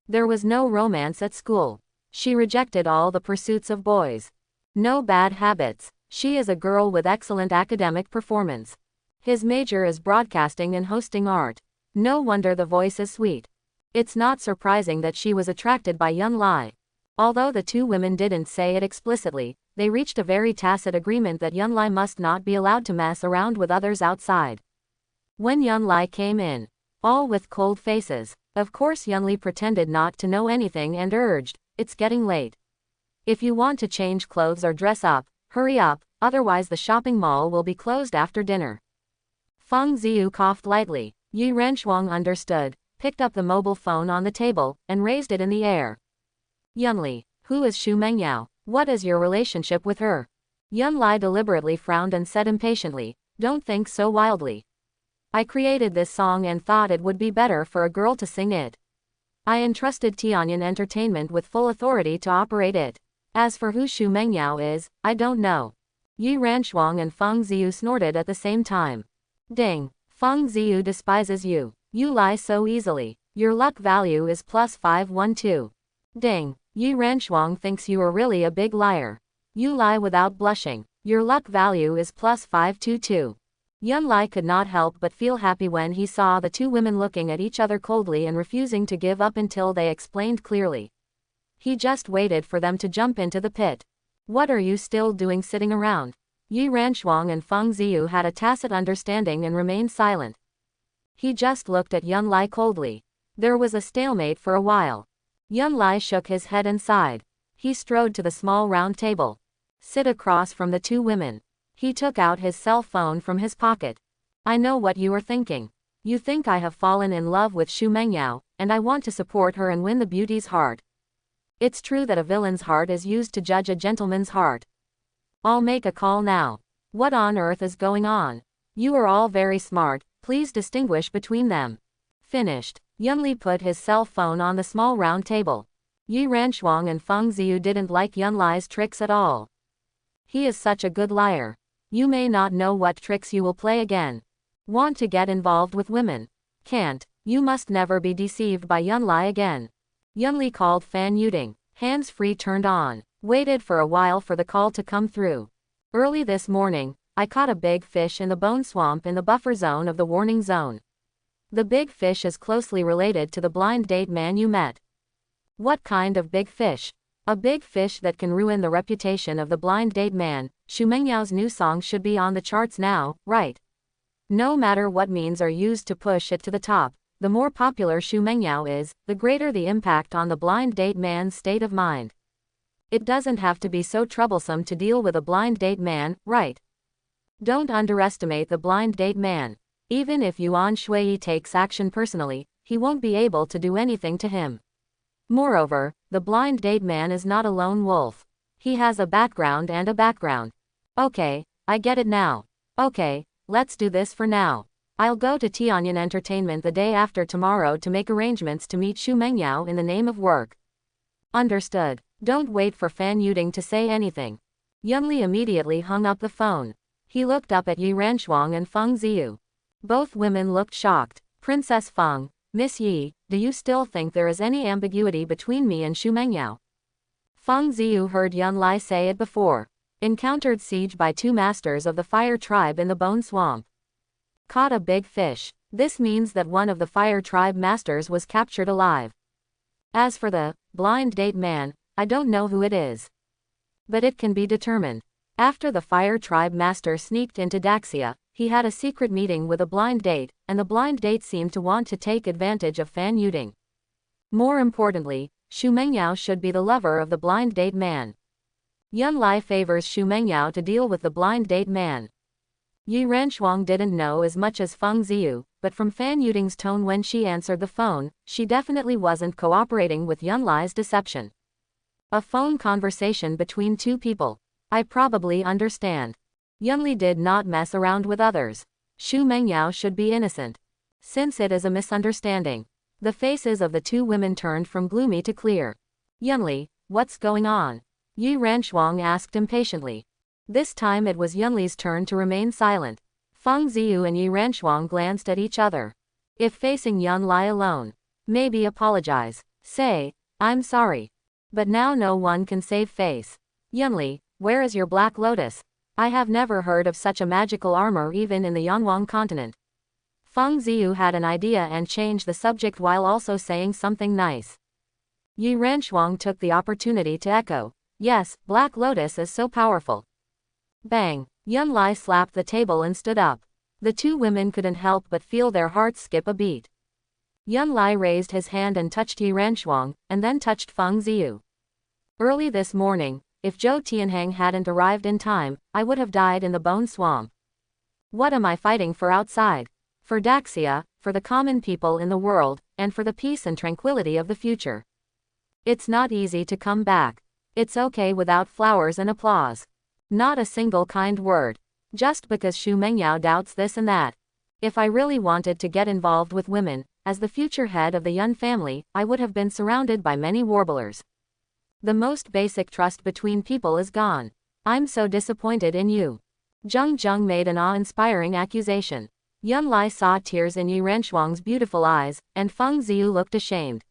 There was no romance at school. She rejected all the pursuits of boys. No bad habits. She is a girl with excellent academic performance. His major is broadcasting and hosting art. No wonder the voice is sweet. It's not surprising that she was attracted by Yun Lai. Although the two women didn't say it explicitly, they reached a very tacit agreement that Yun Lai must not be allowed to mess around with others outside. When Yun Lai came in, all with cold faces, of course Yun Li pretended not to know anything and urged, "It's getting late. If you want to change clothes or dress up, hurry up, otherwise the shopping mall will be closed after dinner." Feng Ziyu coughed lightly. Yi Renshuang understood, picked up the mobile phone on the table, and raised it in the air. Yunli, who is Xu Mengyao? What is your relationship with her? Yun Lai deliberately frowned and said impatiently, "Don't think so wildly. I created this song and thought it would be better for a girl to sing it. I entrusted Tianyan Entertainment with full authority to operate it. As for who Xu Mengyao is, I don't know." Yi Renshuang and Feng Ziyu snorted at the same time. Ding. Feng Ziyu despises you. You lie so easily. Your luck value is plus 512. Ding. Yi Renshuang thinks you are really a big liar. You lie without blushing. Your luck value is plus 522. Yun Lai could not help but feel happy when he saw the two women looking at each other coldly and refusing to give up until they explained clearly. He just waited for them to jump into the pit. What are you still doing sitting around? Yi Renshuang and Feng Ziyu had a tacit understanding and remained silent. He just looked at Yun Lai coldly. There was a stalemate for a while. Yun Lai shook his head and sighed. He strode to the small round table. Sit across from the two women. He took out his cell phone from his pocket. "I know what you are thinking. You think I have fallen in love with Xu Mengyao, and I want to support her and win the beauty's heart. It's true that a villain's heart is used to judge a gentleman's heart. I'll make a call now. What on earth is going on? You are all very smart, please distinguish between them." Finished. Yunli put his cell phone on the small round table. Yi Renshuang and Feng Ziyu didn't like Yun Lai's tricks at all. He is such a good liar. You may not know what tricks you will play again. Want to get involved with women? Can't. You must never be deceived by Yun Lai again. Yunli called Fan Yuding. Hands-free turned on. Waited for a while for the call to come through. "Early this morning, I caught a big fish in the bone swamp in the buffer zone of the warning zone. The big fish is closely related to the blind date man you met." "What kind of big fish?" "A big fish that can ruin the reputation of the blind date man. Xu Mengyao's new song should be on the charts now, right? No matter what means are used to push it to the top, the more popular Xu Mengyao is, the greater the impact on the blind date man's state of mind. It doesn't have to be so troublesome to deal with a blind date man, right? Don't underestimate the blind date man. Even if Yuan Shui takes action personally, he won't be able to do anything to him. Moreover, the blind date man is not a lone wolf. He has a background and a background." "Okay, I get it now. Okay, let's do this for now. I'll go to Tianyan Entertainment the day after tomorrow to make arrangements to meet Xu Mengyao in the name of work. Understood. Don't wait for Fan Yuding to say anything. Yunli immediately hung up the phone. He looked up at Yi Ranshuang and Feng Ziyu. Both women looked shocked. Princess Feng, Miss Yi, do you still think there is any ambiguity between me and Xu Mengyao? Feng Ziyu heard Yunli say it before. Encountered siege by 2 masters of the fire tribe in the Bone Swamp. Caught a big fish. This means that one of the fire tribe masters was captured alive. As for the blind date man, I don't know who it is. But it can be determined. After the fire tribe master sneaked into Daxia, he had a secret meeting with a blind date, and the blind date seemed to want to take advantage of Fan Yuding. More importantly, Xu Mengyao should be the lover of the blind date man. Yunli favors Xu Mengyao to deal with the blind date man. Yi Ranshuang didn't know as much as Feng Ziyu, but from Fan Yuding's tone when she answered the phone, she definitely wasn't cooperating with Yunli's deception. A phone conversation between 2 people. I probably understand. Yunli did not mess around with others. Xu Mengyao should be innocent. Since it is a misunderstanding. The faces of the 2 women turned from gloomy to clear. Yunli, what's going on? Yi Ranshuang asked impatiently. This time it was Yunli's turn to remain silent. Feng Ziyu and Yi Ranshuang glanced at each other. If facing Yunli alone, maybe apologize. Say, I'm sorry. But now no one can save face. Yunli, where is your Black Lotus? I have never heard of such a magical armor even in the Yanwang continent. Feng Ziyu had an idea and changed the subject while also saying something nice. Yi Ranshuang took the opportunity to echo, yes, Black Lotus is so powerful. Bang! Yunli slapped the table and stood up. The 2 women couldn't help but feel their hearts skip a beat. Yunli raised his hand and touched Yi Ranshuang, and then touched Feng Ziyu. Early this morning, if Zhou Tianhang hadn't arrived in time, I would have died in the Bone Swamp. What am I fighting for outside? For Daxia, for the common people in the world, and for the peace and tranquility of the future. It's not easy to come back. It's okay without flowers and applause. Not a single kind word. Just because Xu Mengyao doubts this and that. If I really wanted to get involved with women, as the future head of the Yun family, I would have been surrounded by many warblers. The most basic trust between people is gone. I'm so disappointed in you. Zheng made an awe-inspiring accusation. Yunli saw tears in Yi Ranshuang's beautiful eyes, and Feng Ziyu looked ashamed.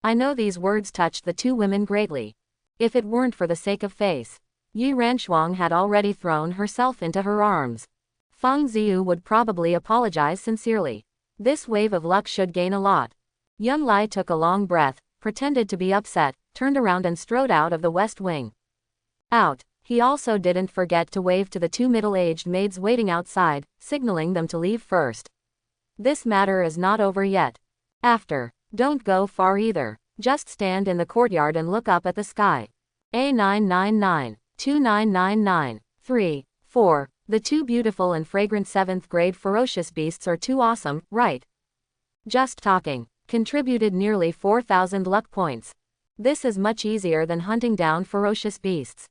I know these words touched the 2 women greatly. If it weren't for the sake of face, Yi Ranshuang had already thrown herself into her arms. Feng Ziyu would probably apologize sincerely. This wave of luck should gain a lot. Yunli took a long breath, pretended to be upset, turned around and strode out of the west wing. Out. He also didn't forget to wave to the 2 middle-aged maids waiting outside, signaling them to leave first. This matter is not over yet. After. Don't go far either. Just stand in the courtyard and look up at the sky. A999, 2999, 3, 4. The 2 beautiful and fragrant 7th grade ferocious beasts are too awesome, right? Just talking. Contributed nearly 4,000 luck points. This is much easier than hunting down ferocious beasts.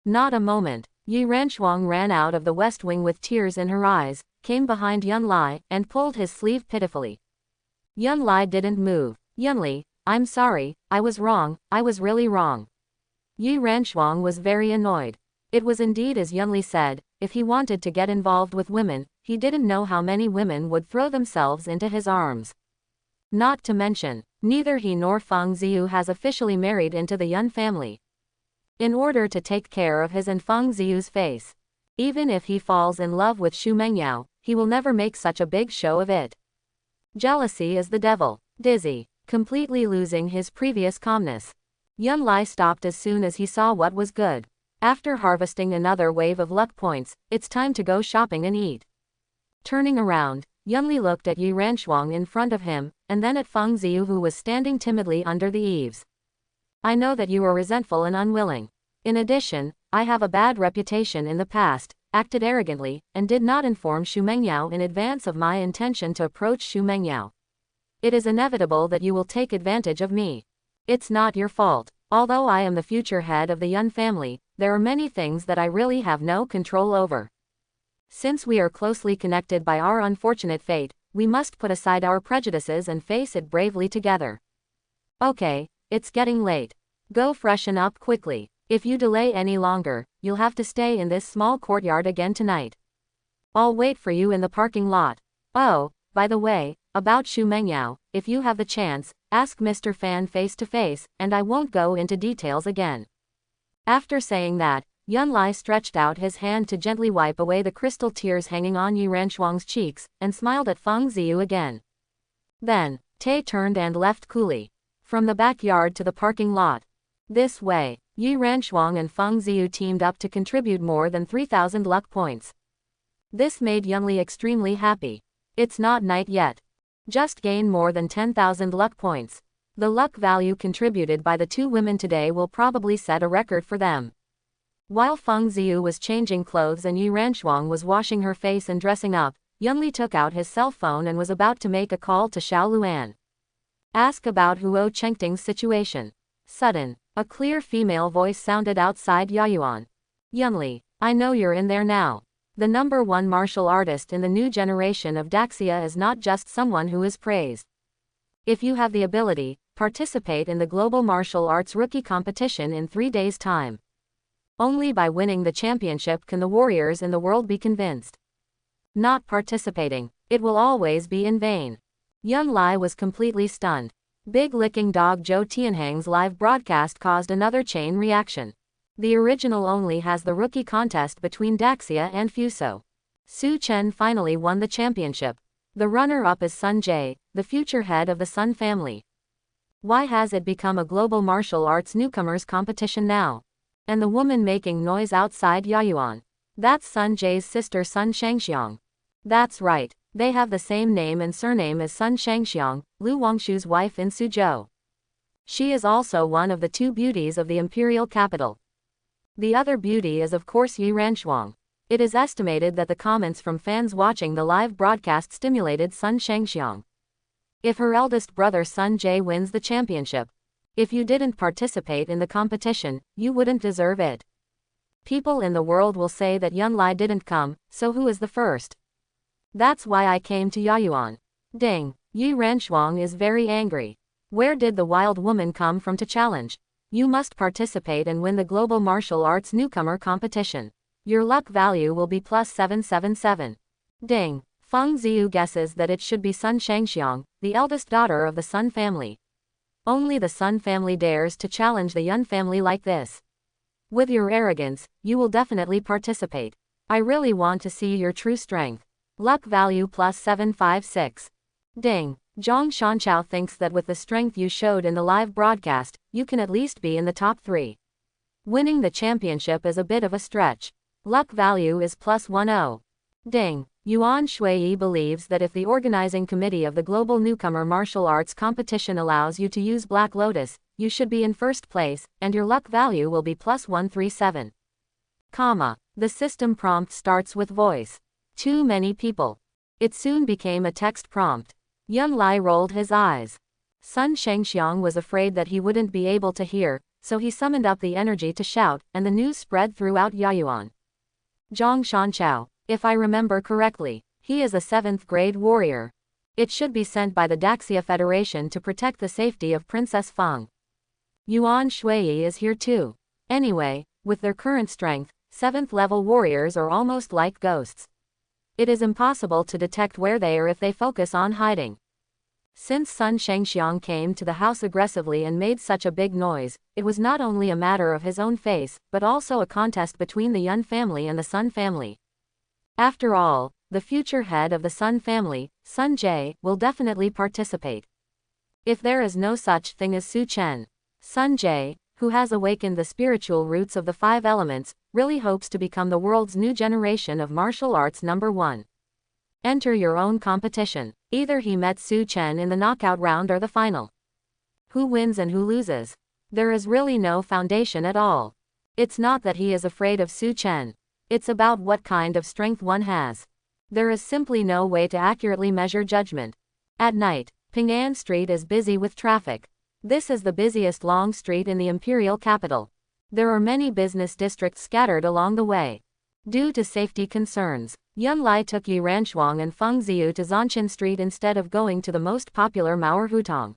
Not a moment. Yi Ranshuang ran out of the west wing with tears in her eyes, came behind Yunli, and pulled his sleeve pitifully. Yunli didn't move. Yunli, I'm sorry, I was wrong, I was really wrong. Yi Ranshuang was very annoyed. It was indeed as Yunli said, if he wanted to get involved with women, he didn't know how many women would throw themselves into his arms. Not to mention, neither he nor Feng Ziyu has officially married into the Yun family. In order to take care of his and Feng Ziyu's face. Even if he falls in love with Xu Mengyao, he will never make such a big show of it. Jealousy is the devil. Dizzy. Completely losing his previous calmness. Yunli stopped as soon as he saw what was good. After harvesting another wave of luck points, it's time to go shopping and eat. Turning around, Yunli looked at Yi Ranshuang in front of him, and then at Feng Ziyu who was standing timidly under the eaves. I know that you are resentful and unwilling. In addition, I have a bad reputation in the past, acted arrogantly, and did not inform Xu Mengyao in advance of my intention to approach Xu Mengyao. It is inevitable that you will take advantage of me. It's not your fault. Although I am the future head of the Yun family, there are many things that I really have no control over. Since we are closely connected by our unfortunate fate, we must put aside our prejudices and face it bravely together. Okay, it's getting late. Go freshen up quickly. If you delay any longer, you'll have to stay in this small courtyard again tonight. I'll wait for you in the parking lot. Oh, by the way, about Shu Mengyao, if you have the chance, ask Mr. Fan face to face, and I won't go into details again. After saying that, Yunlai stretched out his hand to gently wipe away the crystal tears hanging on Yi Ranshuang's cheeks, and smiled at Feng Ziyu again. Then, Tay turned and left coolly. From the backyard to the parking lot. This way, Yi Ranshuang and Feng Ziyu teamed up to contribute more than 3,000 luck points. This made Yunli extremely happy. It's not night yet. Just gain more than 10,000 luck points. The luck value contributed by the two women today will probably set a record for them. While Feng Ziyu was changing clothes and Yi Ranshuang was washing her face and dressing up, Yunli took out his cell phone and was about to make a call to Xiao Luan. Ask about Huo Chengting's situation. Sudden, a clear female voice sounded outside Yayuan. Yunli, I know you're in there now. The #1 martial artist in the new generation of Daxia is not just someone who is praised. If you have the ability, participate in the Global Martial Arts Rookie Competition in 3 days' time. Only by winning the championship can the warriors in the world be convinced. Not participating, it will always be in vain. Yunlai was completely stunned. Big licking dog Zhou Tianhang's live broadcast caused another chain reaction. The original only has the rookie contest between Daxia and Fuso. Su Chen finally won the championship. The runner-up is Sun Jie, the future head of the Sun family. Why has it become a global martial arts newcomers competition now? And the woman making noise outside Yayuan. That's Sun Jie's sister Sun Shangxiang. That's right, they have the same name and surname as Sun Shangxiang, Lu Wangshu's wife in Suzhou. She is also one of the two beauties of the imperial capital. The other beauty is of course Yi Ranshuang. It is estimated that the comments from fans watching the live broadcast stimulated Sun Shangxiang. If her eldest brother Sun Jie wins the championship, if you didn't participate in the competition, you wouldn't deserve it. People in the world will say that Yunlai didn't come, so who is the first? That's why I came to Yayuan. Ding, Yi Ranshuang is very angry. Where did the wild woman come from to challenge? You must participate and win the Global Martial Arts Newcomer Competition. Your luck value will be +777. Ding, Feng Ziyu guesses that it should be Sun Shangxiang, the eldest daughter of the Sun family. Only the Sun family dares to challenge the Yun family like this. With your arrogance, you will definitely participate. I really want to see your true strength. Luck value +756. Ding, Zhang Shanchao thinks that with the strength you showed in the live broadcast, you can at least be in the top 3. Winning the championship is a bit of a stretch. Luck value is +10. Ding, Yuan Shuiyi believes that if the organizing committee of the Global Newcomer Martial Arts Competition allows you to use Black Lotus, you should be in first place, and your luck value will be +137. The system prompt starts with voice. Too many people. It soon became a text prompt. Yunlai rolled his eyes. Sun Shangxiang was afraid that he wouldn't be able to hear, so he summoned up the energy to shout, and the news spread throughout Yayuan. Zhang Shanchao, if I remember correctly, he is a 7th grade warrior. It should be sent by the Daxia Federation to protect the safety of Princess Feng. Yuan Shuiyi is here too. Anyway, with their current strength, 7th level warriors are almost like ghosts. It is impossible to detect where they are if they focus on hiding. Since Sun Shangxiang came to the house aggressively and made such a big noise, it was not only a matter of his own face, but also a contest between the Yun family and the Sun family. After all, the future head of the Sun family, Sun Jie, will definitely participate. If there is no such thing as Su Chen, Sun Jie, who has awakened the spiritual roots of the 5 elements, really hopes to become the world's new generation of martial arts #1. Enter your own competition. Either he met Su Chen in the knockout round or the final. Who wins and who loses? There is really no foundation at all. It's not that he is afraid of Su Chen. It's about what kind of strength one has. There is simply no way to accurately measure judgment. At night, Ping'an Street is busy with traffic. This is the busiest long street in the imperial capital. There are many business districts scattered along the way. Due to safety concerns, Yun Lai took Yi Ranshuang and Feng Ziyu to Zhanshan Street instead of going to the most popular Maohutong.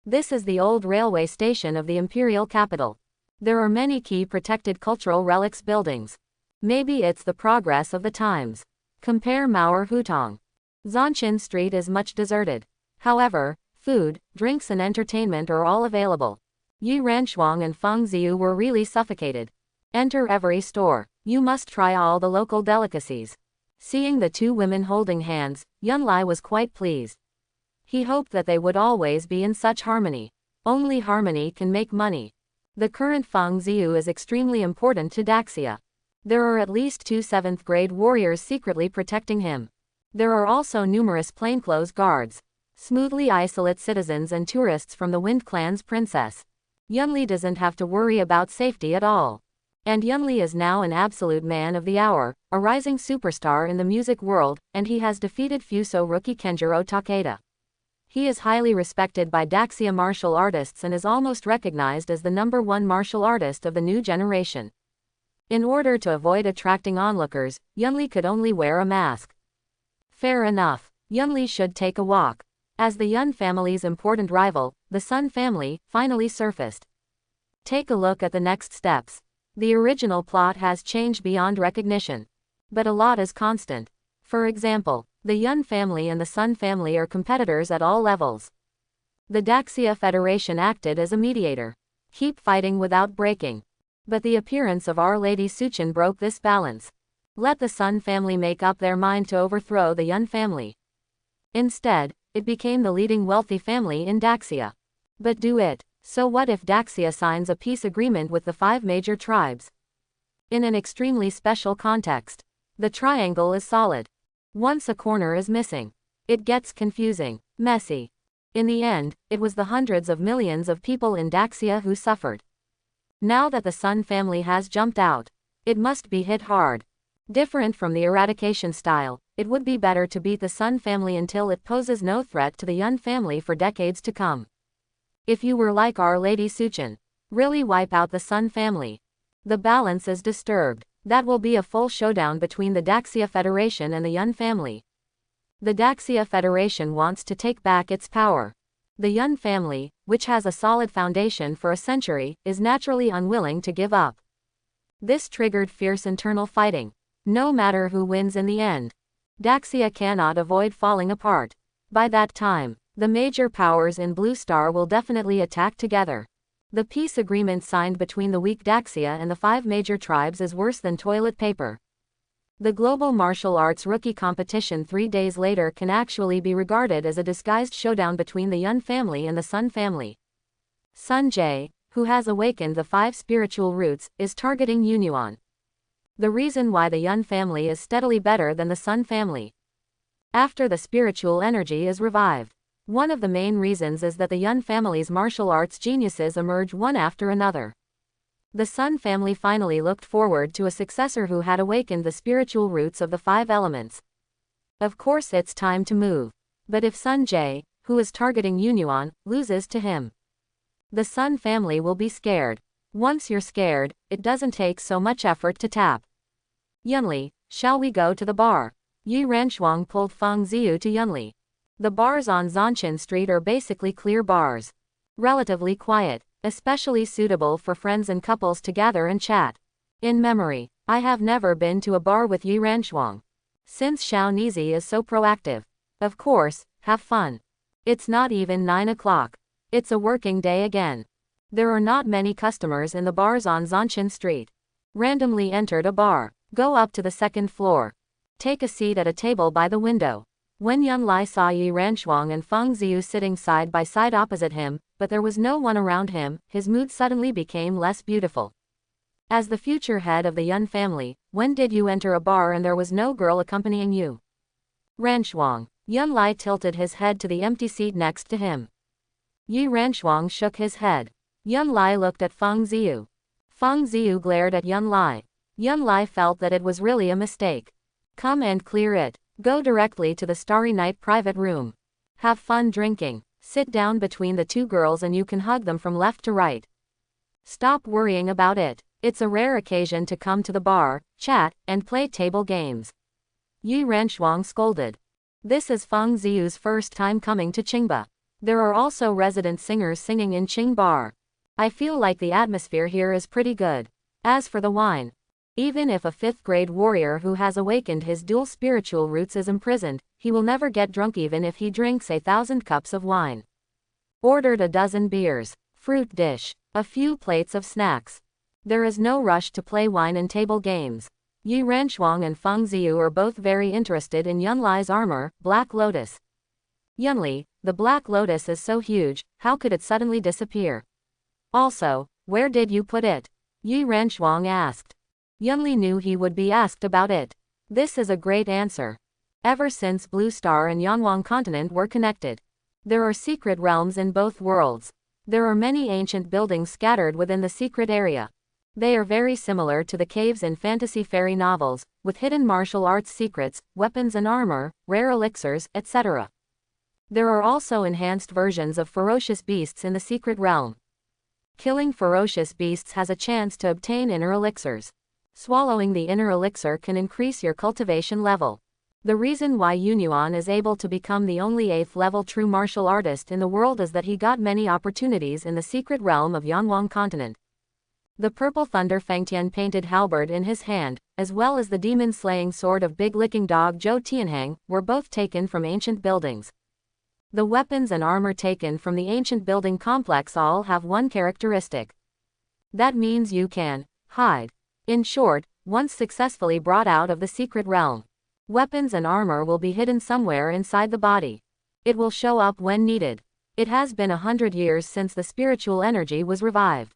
This is the old railway station of the imperial capital. There are many key protected cultural relics buildings. Maybe it's the progress of the times. Compare Maohutong. Zhanshan Street is much deserted. However, food, drinks and entertainment are all available. Yi Ranshuang and Feng Ziyu were really suffocated. Enter every store. You must try all the local delicacies. Seeing the two women holding hands, Yun Lai was quite pleased. He hoped that they would always be in such harmony. Only harmony can make money. The current Feng Ziyu is extremely important to Daxia. There are at least 2 7th-grade warriors secretly protecting him. There are also numerous plainclothes guards, smoothly isolate citizens and tourists from the Wind Clan's princess. Yunli doesn't have to worry about safety at all. And Yunli is now an absolute man of the hour, a rising superstar in the music world, and he has defeated Fuso rookie Kenjiro Takeda. He is highly respected by Daxia martial artists and is almost recognized as the #1 martial artist of the new generation. In order to avoid attracting onlookers, Yunli could only wear a mask. Fair enough. Yunli should take a walk. As the Yun family's important rival, the Sun family, finally surfaced. Take a look at the next steps. The original plot has changed beyond recognition. But a lot is constant. For example, the Yun family and the Sun family are competitors at all levels. The Daxia Federation acted as a mediator. Keep fighting without breaking. But the appearance of Our Lady Su Chen broke this balance. Let the Sun family make up their mind to overthrow the Yun family. Instead, it became the leading wealthy family in Daxia. But do it. So what if Daxia signs a peace agreement with the 5 major tribes? In an extremely special context, the triangle is solid. Once a corner is missing, it gets confusing, messy. In the end, it was the hundreds of millions of people in Daxia who suffered. Now that the Sun family has jumped out, it must be hit hard. Different from the eradication style, it would be better to beat the Sun family until it poses no threat to the Yun family for decades to come. If you were like Our Lady Su Chen, really wipe out the Sun family. The balance is disturbed. That will be a full showdown between the Daxia Federation and the Yun family. The Daxia Federation wants to take back its power. The Yun family, which has a solid foundation for a century, is naturally unwilling to give up. This triggered fierce internal fighting. No matter who wins in the end, Daxia cannot avoid falling apart. By that time, the major powers in Blue Star will definitely attack together. The peace agreement signed between the weak Daxia and the 5 major tribes is worse than toilet paper. The global martial arts rookie competition 3 days later can actually be regarded as a disguised showdown between the Yun family and the Sun family. Sun Jie, who has awakened the 5 spiritual roots, is targeting Yunyuan. The reason why the Yun family is steadily better than the Sun family. After the spiritual energy is revived. One of the main reasons is that the Yun family's martial arts geniuses emerge one after another. The Sun family finally looked forward to a successor who had awakened the spiritual roots of the 5 elements. Of course it's time to move. But if Sun Jie, who is targeting Yunyuan, loses to him, the Sun family will be scared. Once you're scared, it doesn't take so much effort to tap. Yunli, shall we go to the bar? Yi Ranshuang pulled Feng Ziyu to Yunli. The bars on Zhanshan Street are basically clear bars. Relatively quiet, especially suitable for friends and couples to gather and chat. In memory, I have never been to a bar with Yi Ranshuang. Since Xiao Nizi is so proactive. Of course, have fun. It's not even 9 o'clock. It's a working day again. There are not many customers in the bars on Zhanshan Street. Randomly entered a bar. Go up to the 2nd floor. Take a seat at a table by the window. When Yun Lai saw Yi Ranshuang and Feng Ziyu sitting side by side opposite him, but there was no one around him, his mood suddenly became less beautiful. As the future head of the Yun family, when did you enter a bar and there was no girl accompanying you? Ranshuang. Yun Lai tilted his head to the empty seat next to him. Yi Ranshuang shook his head. Yun Lai looked at Feng Ziyu. Feng Ziyu glared at Yun Lai. Yun Lai felt that it was really a mistake. Come and clear it. Go directly to the Starry Night private room. Have fun drinking. Sit down between the 2 girls and you can hug them from left to right. Stop worrying about it. It's a rare occasion to come to the bar, chat, and play table games. Yi Renshuang scolded. This is Feng Ziyu's first time coming to Qingba. There are also resident singers singing in Qing Bar. I feel like the atmosphere here is pretty good. As for the wine, even if a 5th grade warrior who has awakened his dual spiritual roots is imprisoned, he will never get drunk even if he drinks 1,000 cups of wine. Ordered a dozen beers, fruit dish, a few plates of snacks. There is no rush to play wine and table games. Yi Renshuang and Feng Ziyu are both very interested in Yunlai's armor, Black Lotus. Yunli, the Black Lotus is so huge, how could it suddenly disappear? Also, where did you put it? Yi Renshuang asked. Yunli knew he would be asked about it. This is a great answer. Ever since Blue Star and Yanwang continent were connected, there are secret realms in both worlds. There are many ancient buildings scattered within the secret area. They are very similar to the caves in fantasy fairy novels, with hidden martial arts secrets, weapons and armor, rare elixirs, etc. There are also enhanced versions of ferocious beasts in the secret realm. Killing ferocious beasts has a chance to obtain inner elixirs. Swallowing the inner elixir can increase your cultivation level. The reason why Yunyuan is able to become the only 8th level true martial artist in the world is that he got many opportunities in the secret realm of Yanwang continent. The purple thunder Fengtian painted halberd in his hand, as well as the demon-slaying sword of big licking dog Zhou Tianhang, were both taken from ancient buildings. The weapons and armor taken from the ancient building complex all have one characteristic. That means you can hide. In short, once successfully brought out of the secret realm, weapons and armor will be hidden somewhere inside the body. It will show up when needed. It has been 100 years since the spiritual energy was revived.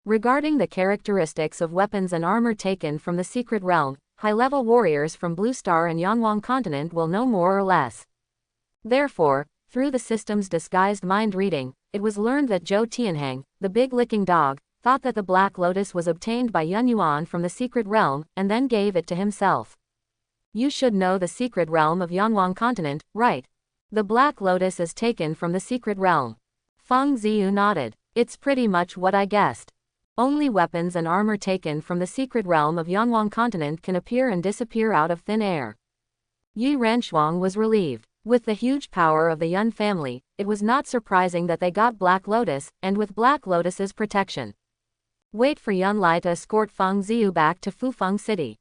Regarding the characteristics of weapons and armor taken from the secret realm, high-level warriors from Blue Star and Yanwang continent will know more or less. Therefore, through the system's disguised mind reading, it was learned that Zhou Tianhang, the big licking dog, thought that the Black Lotus was obtained by Yunyuan from the secret realm, and then gave it to himself. You should know the secret realm of Yanwang continent, right? The Black Lotus is taken from the secret realm. Feng Ziyu nodded. It's pretty much what I guessed. Only weapons and armor taken from the secret realm of Yanwang continent can appear and disappear out of thin air. Yi Renshuang was relieved. With the huge power of the Yun family, it was not surprising that they got Black Lotus, and with Black Lotus's protection. Wait for Yunlai to escort Feng Ziyu back to Fufeng City.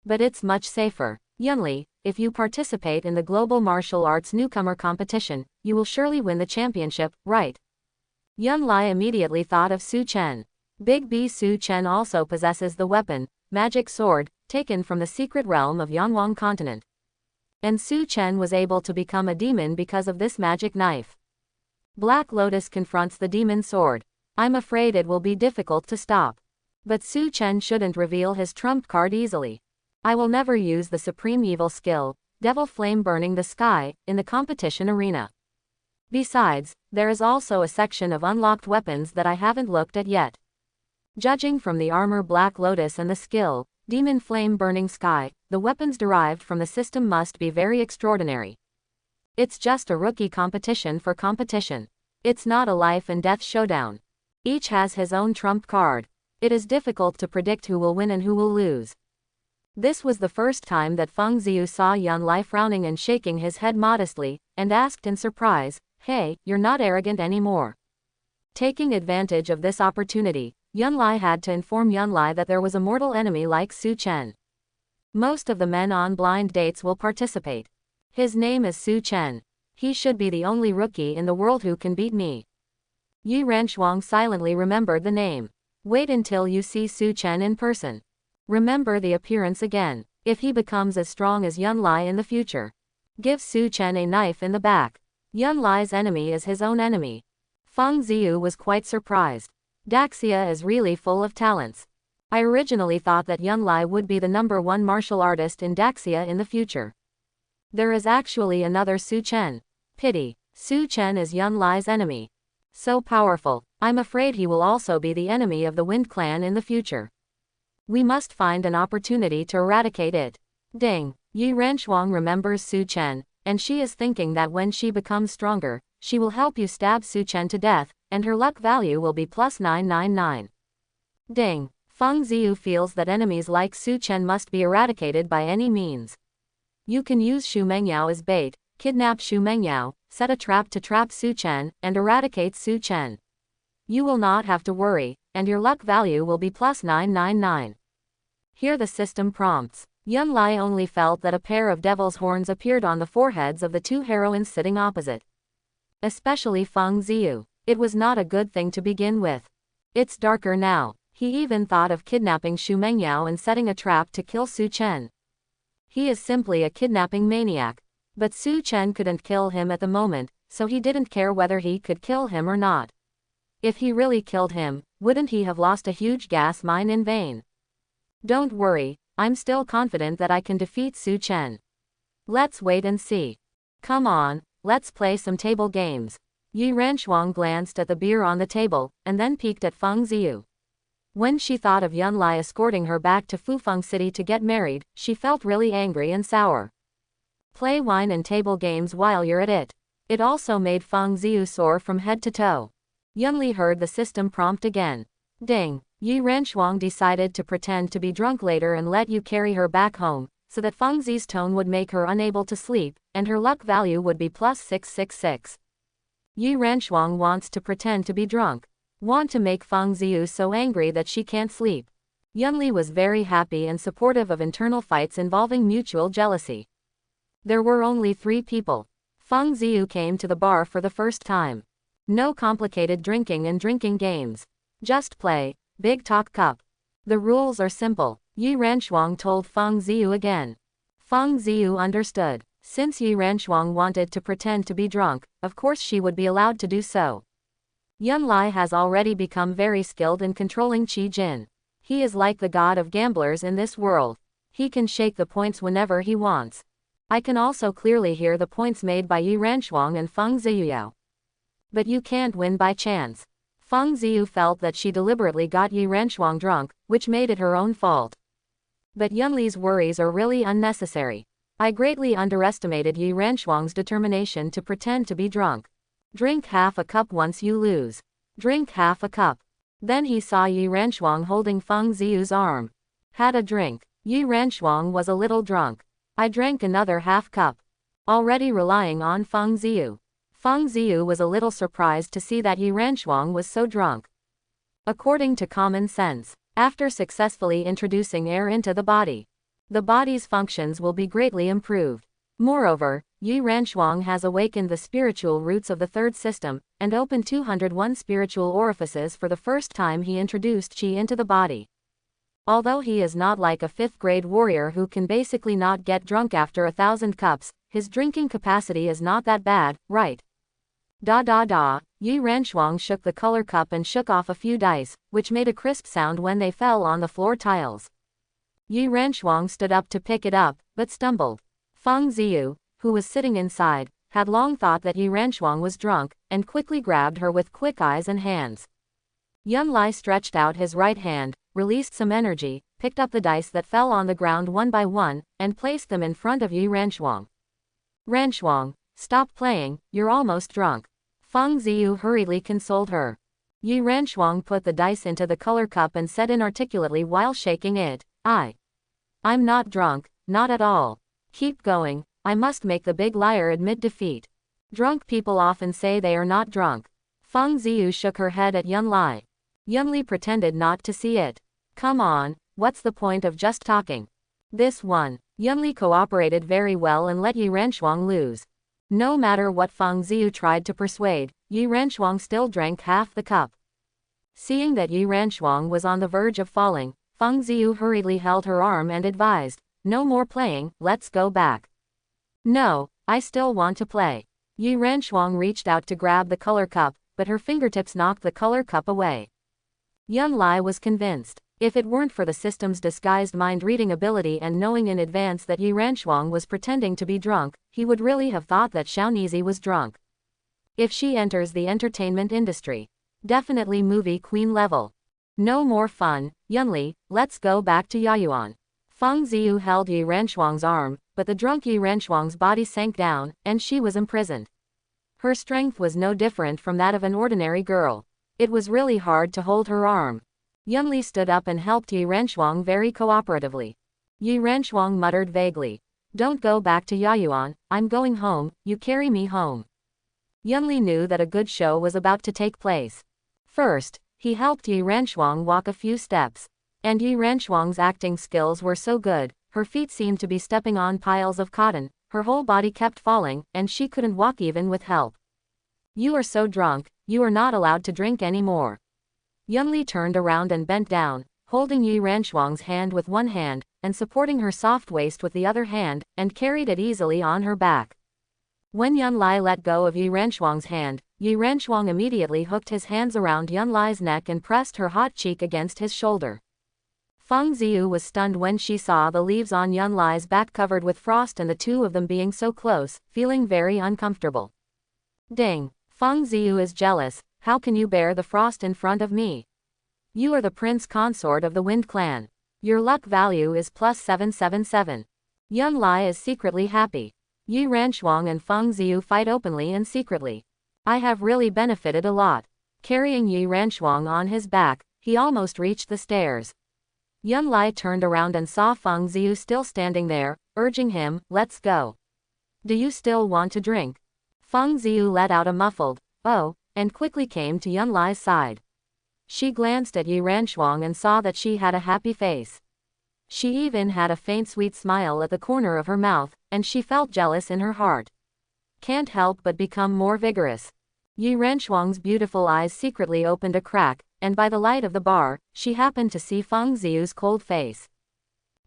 But it's much safer. Yunli, if you participate in the Global Martial Arts Newcomer Competition, you will surely win the championship, right? Yunlai immediately thought of Su Chen. Big B Su Chen also possesses the weapon, magic sword, taken from the secret realm of Yanwang continent. And Su Chen was able to become a demon because of this magic knife. Black Lotus confronts the demon sword. I'm afraid it will be difficult to stop. But Su Chen shouldn't reveal his trump card easily. I will never use the supreme evil skill, Devil Flame burning the sky, in the competition arena. Besides, there is also a section of unlocked weapons that I haven't looked at yet. Judging from the armor Black Lotus and the skill, Demon Flame burning sky, the weapons derived from the system must be very extraordinary. It's just a rookie competition for competition. It's not a life and death showdown. Each has his own trump card. It is difficult to predict who will win and who will lose. This was the first time that Feng Ziyu saw Yunlai frowning and shaking his head modestly, and asked in surprise, "Hey, you're not arrogant anymore." Taking advantage of this opportunity, Yunlai had to inform Yunlai that there was a mortal enemy like Su Chen. Most of the men on blind dates will participate. His name is Su Chen. He should be the only rookie in the world who can beat me. Yi Renshuang silently remembered the name. Wait until you see Su Chen in person. Remember the appearance again. If he becomes as strong as Yunlai in the future, give Su Chen a knife in the back. Yunlai's enemy is his own enemy. Feng Ziyu was quite surprised. Daxia is really full of talents. I originally thought that Yunlai would be the #1 martial artist in Daxia in the future. There is actually another Su Chen. Pity. Su Chen is Yunlai's enemy. So powerful. I'm afraid he will also be the enemy of the Wind Clan in the future. We must find an opportunity to eradicate it. Ding. Yi Renshuang remembers Su Chen, and she is thinking that when she becomes stronger, she will help you stab Su Chen to death, and her luck value will be plus 999. Ding. Feng Ziyu feels that enemies like Su Chen must be eradicated by any means. You can use Xu Mengyao as bait, kidnap Xu Mengyao, set a trap to trap Su Chen, and eradicate Su Chen. You will not have to worry, and your luck value will be plus 999. Here the system prompts. Yun Lai only felt that a pair of devil's horns appeared on the foreheads of the two heroines sitting opposite. Especially Feng Ziyu. It was not a good thing to begin with. It's darker now. He even thought of kidnapping Xu Mengyao and setting a trap to kill Su Chen. He is simply a kidnapping maniac. But Su Chen couldn't kill him at the moment, so he didn't care whether he could kill him or not. If he really killed him, wouldn't he have lost a huge gas mine in vain? Don't worry, I'm still confident that I can defeat Su Chen. Let's wait and see. Come on, let's play some table games. Yi Renshuang glanced at the beer on the table, and then peeked at Feng Ziyu. When she thought of Yun Lai escorting her back to Fufeng City to get married, she felt really angry and sour. Play wine and table games while you're at it. It also made Feng Ziyu sore from head to toe. Yun Li heard the system prompt again. Ding. Yi Renshuang decided to pretend to be drunk later and let you carry her back home, so that Feng Zi's tone would make her unable to sleep, and her luck value would be plus 666. Yi Renshuang wants to pretend to be drunk. Want to make Feng Ziyu so angry that she can't sleep. Yun Li was very happy and supportive of internal fights involving mutual jealousy. There were only 3 people. Feng Ziyu came to the bar for the first time. No complicated drinking and drinking games. Just play. Big talk cup. The rules are simple. Yi Renshuang told Feng Ziyu again. Feng Ziyu understood. Since Yi Renshuang wanted to pretend to be drunk, of course she would be allowed to do so. Yun Lai has already become very skilled in controlling Qi Jin. He is like the god of gamblers in this world. He can shake the points whenever he wants. I can also clearly hear the points made by Yi Renshuang and Feng Ziyu. But you can't win by chance. Feng Ziyu felt that she deliberately got Yi Renshuang drunk, which made it her own fault. But Yun Li's worries are really unnecessary. I greatly underestimated Yi Renshuang's determination to pretend to be drunk. Drink half a cup once you lose. Drink half a cup. Then he saw Yi Renshuang holding Feng Ziyu's arm. Had a drink. Yi Renshuang was a little drunk. I drank another half cup. Already relying on Feng Ziyu. Feng Ziyu was a little surprised to see that Yi Renshuang was so drunk. According to common sense, after successfully introducing air into the body's functions will be greatly improved. Moreover, Yi Renshuang has awakened the spiritual roots of the third system, and opened 201 spiritual orifices for the first time he introduced Qi into the body. Although he is not like a 5th-grade warrior who can basically not get drunk after 1,000 cups, his drinking capacity is not that bad, right? Yi Renshuang shook the color cup and shook off a few dice, which made a crisp sound when they fell on the floor tiles. Yi Renshuang stood up to pick it up, but stumbled. Feng Ziyu, who was sitting inside, had long thought that Yi Renshuang was drunk, and quickly grabbed her with quick eyes and hands. Yun Lai stretched out his right hand, released some energy, picked up the dice that fell on the ground one by one, and placed them in front of Yi Renshuang. Renshuang, stop playing, you're almost drunk. Feng Ziyu hurriedly consoled her. Yi Renshuang put the dice into the color cup and said inarticulately while shaking it, I'm not drunk, not at all. Keep going, I must make the big liar admit defeat. Drunk people often say they are not drunk. Feng Ziyu shook her head at Yun Lai. Yun Li pretended not to see it. Come on, what's the point of just talking? This one. Yun Li cooperated very well and let Yi Renshuang lose. No matter what Feng Ziyu tried to persuade, Yi Renshuang still drank half the cup. Seeing that Yi Renshuang was on the verge of falling, Feng Ziyu hurriedly held her arm and advised, no more playing, let's go back. No, I still want to play. Yi Renshuang reached out to grab the color cup, but her fingertips knocked the color cup away. Yun Lai was convinced. If it weren't for the system's disguised mind-reading ability and knowing in advance that Yi Renshuang was pretending to be drunk, he would really have thought that Xiaonizi was drunk. If she enters the entertainment industry, definitely movie queen level. No more fun, Yun Li, let's go back to Yaoyuan. Feng Ziyu held Yi Renchuang's arm, but the drunk Yi Renchuang's body sank down, and she was imprisoned. Her strength was no different from that of an ordinary girl. It was really hard to hold her arm. Yunli stood up and helped Yi Renchuang very cooperatively. Yi Renchuang muttered vaguely. Don't go back to Yayuan, I'm going home, you carry me home. Yunli knew that a good show was about to take place. First, he helped Yi Renchuang walk a few steps. And Yi Renchuang's acting skills were so good, her feet seemed to be stepping on piles of cotton, her whole body kept falling, and she couldn't walk even with help. You are so drunk, you are not allowed to drink anymore. Yunli turned around and bent down, holding Yi Renchuang's hand with one hand, and supporting her soft waist with the other hand, and carried it easily on her back. When Yunli let go of Yi Renchuang's hand, Yi Renchuang immediately hooked his hands around Yunli's neck and pressed her hot cheek against his shoulder. Feng Ziyu was stunned when she saw the leaves on Yunli's back covered with frost and the two of them being so close, feeling very uncomfortable. Ding! Feng Ziyu is jealous, how can you bear the frost in front of me? You are the prince consort of the Wind Clan. Your luck value is plus 777. Yunli is secretly happy. Yi Renchuang and Feng Ziyu fight openly and secretly. I have really benefited a lot. Carrying Yi Renchuang on his back, he almost reached the stairs. Yunli turned around and saw Feng Ziyu still standing there, urging him, let's go. Do you still want to drink? Feng Ziyu let out a muffled, oh, and quickly came to Yunli's side. She glanced at Yi Renchuang and saw that she had a happy face. She even had a faint sweet smile at the corner of her mouth, and she felt jealous in her heart. Can't help but become more vigorous. Yi Renchuang's beautiful eyes secretly opened a crack, and by the light of the bar, she happened to see Feng Ziyu's cold face.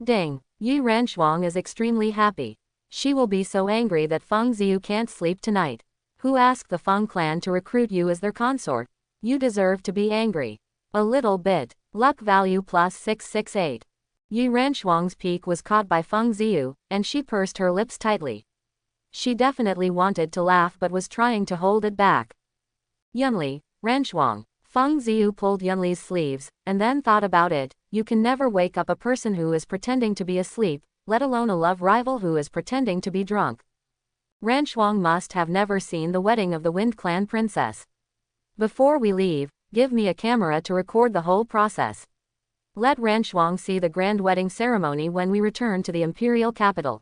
Ding! Yi Renchuang is extremely happy. She will be so angry that Feng Ziyu can't sleep tonight. Who asked the Feng clan to recruit you as their consort? You deserve to be angry. A little bit. Luck value plus 668. Yi Renchuang's peak was caught by Feng Ziyu, and she pursed her lips tightly. She definitely wanted to laugh but was trying to hold it back. Yunli, Renchuang. Feng Ziyu pulled Yunli's sleeves, and then thought about it. You can never wake up a person who is pretending to be asleep, let alone a love rival who is pretending to be drunk. Renchuang must have never seen the wedding of the Wind Clan princess. Before we leave, give me a camera to record the whole process. Let Renchuang see the grand wedding ceremony when we return to the imperial capital.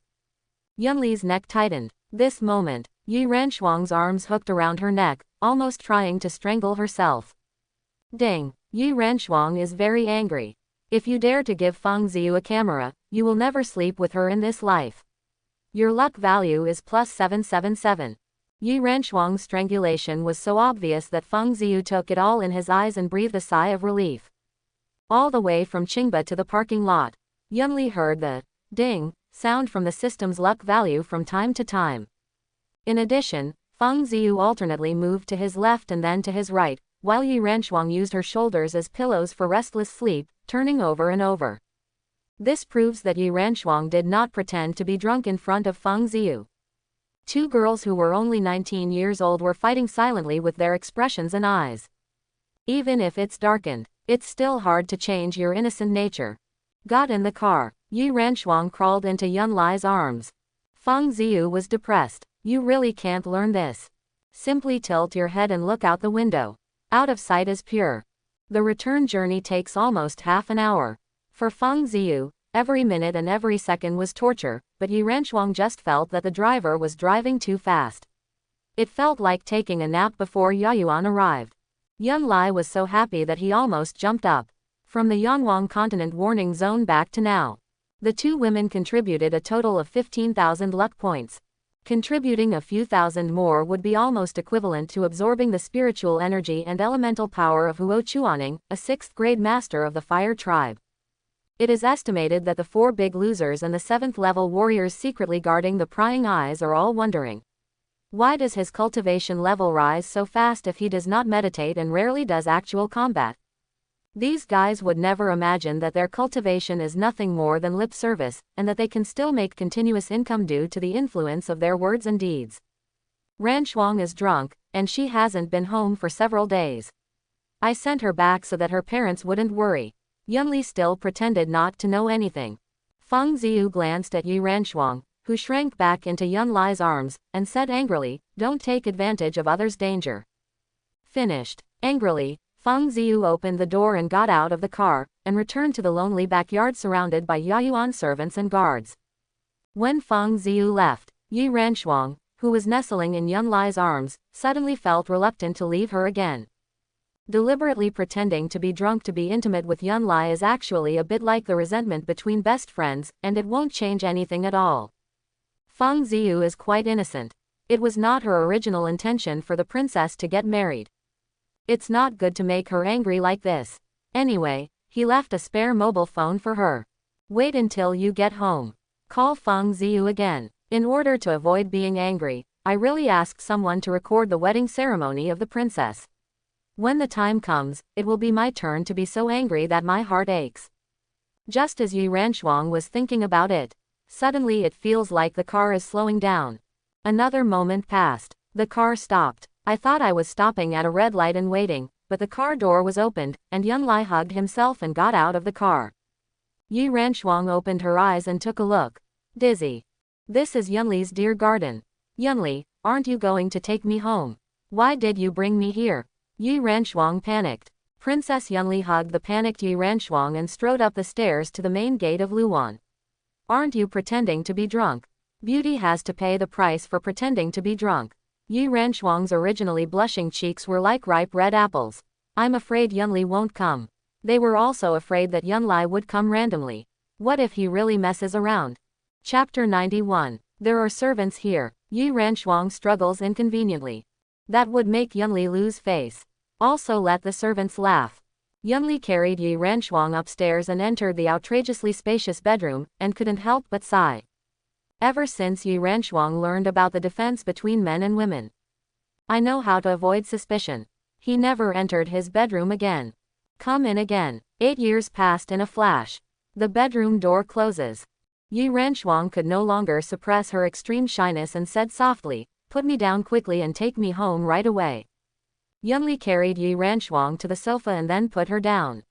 Yunli's neck tightened. This moment, Yi Renchuang's arms hooked around her neck, almost trying to strangle herself. Ding! Yi Renchuang is very angry. If you dare to give Feng Ziyu a camera, you will never sleep with her in this life. Your luck value is plus 777. Yi Renchuang's strangulation was so obvious that Feng Ziyu took it all in his eyes and breathed a sigh of relief. All the way from Qingba to the parking lot, Yunli heard the ding sound from the system's luck value from time to time. In addition, Feng Ziyu alternately moved to his left and then to his right, while Yi Renchuang used her shoulders as pillows for restless sleep, turning over and over. This proves that Yi Renchuang did not pretend to be drunk in front of Feng Ziyu. Two girls who were only 19 years old were fighting silently with their expressions and eyes. Even if it's darkened, it's still hard to change your innocent nature. Got in the car. Yi Renchuang crawled into Yunli's arms. Feng Ziyu was depressed. You really can't learn this. Simply tilt your head and look out the window. Out of sight is pure. The return journey takes almost half an hour. For Feng Ziyu, every minute and every second was torture, but Yi Renchuang just felt that the driver was driving too fast. It felt like taking a nap before Yayuan arrived. Yunli was so happy that he almost jumped up. From the Yanwang continent warning zone back to now, the two women contributed a total of 15,000 luck points. Contributing a few thousand more would be almost equivalent to absorbing the spiritual energy and elemental power of Huo Chuaning, a 6th grade master of the fire tribe. It is estimated that the 4 big losers and the 7th level warriors secretly guarding the prying eyes are all wondering. Why does his cultivation level rise so fast if he does not meditate and rarely does actual combat? These guys would never imagine that their cultivation is nothing more than lip service, and that they can still make continuous income due to the influence of their words and deeds. Renchuang is drunk, and she hasn't been home for several days. I sent her back so that her parents wouldn't worry. Yunli still pretended not to know anything. Feng Ziyu glanced at Yi Ranshuang, who shrank back into Yun Lai's arms, and said angrily, "Don't take advantage of others' danger." Finished. Angrily, Feng Ziyu opened the door and got out of the car, and returned to the lonely backyard surrounded by Yaoyuan servants and guards. When Feng Ziyu left, Yi Ranshuang, who was nestling in Yun Lai's arms, suddenly felt reluctant to leave her again. Deliberately pretending to be drunk to be intimate with Yun Lai is actually a bit like the resentment between best friends, and it won't change anything at all. Feng Ziyu is quite innocent. It was not her original intention for the princess to get married. It's not good to make her angry like this. Anyway, he left a spare mobile phone for her. "Wait until you get home. Call Feng Ziyu again. In order to avoid being angry, I really asked someone to record the wedding ceremony of the princess. When the time comes, it will be my turn to be so angry that my heart aches." Just as Yi Ranshuang was thinking about it, suddenly it feels like the car is slowing down. Another moment passed. The car stopped. I thought I was stopping at a red light and waiting, but the car door was opened, and Yun Lai hugged himself and got out of the car. Yi Ranshuang opened her eyes and took a look. Dizzy. "This is Yunli's dear garden. Yunli, aren't you going to take me home? Why did you bring me here?" Yi Ranshuang panicked. Princess Yunli hugged the panicked Yi Ranshuang and strode up the stairs to the main gate of Luoan. "Aren't you pretending to be drunk? Beauty has to pay the price for pretending to be drunk." Yi Ranshuang's originally blushing cheeks were like ripe red apples. "I'm afraid Yunli won't come." They were also afraid that Yun Lai would come randomly. What if he really messes around? Chapter 91. There are servants here. Yi Ranshuang struggles inconveniently. That would make Yunli lose face. Also let the servants laugh. Yunli carried Yi Ranshuang upstairs and entered the outrageously spacious bedroom, and couldn't help but sigh. Ever since Yi Ranshuang learned about the difference between men and women, I know how to avoid suspicion. He never entered his bedroom again. Come in again. 8 years passed in a flash. The bedroom door closes. Yi Ranshuang could no longer suppress her extreme shyness and said softly, "Put me down quickly and take me home right away." Yunli carried Yi Ranshuang to the sofa and then put her down.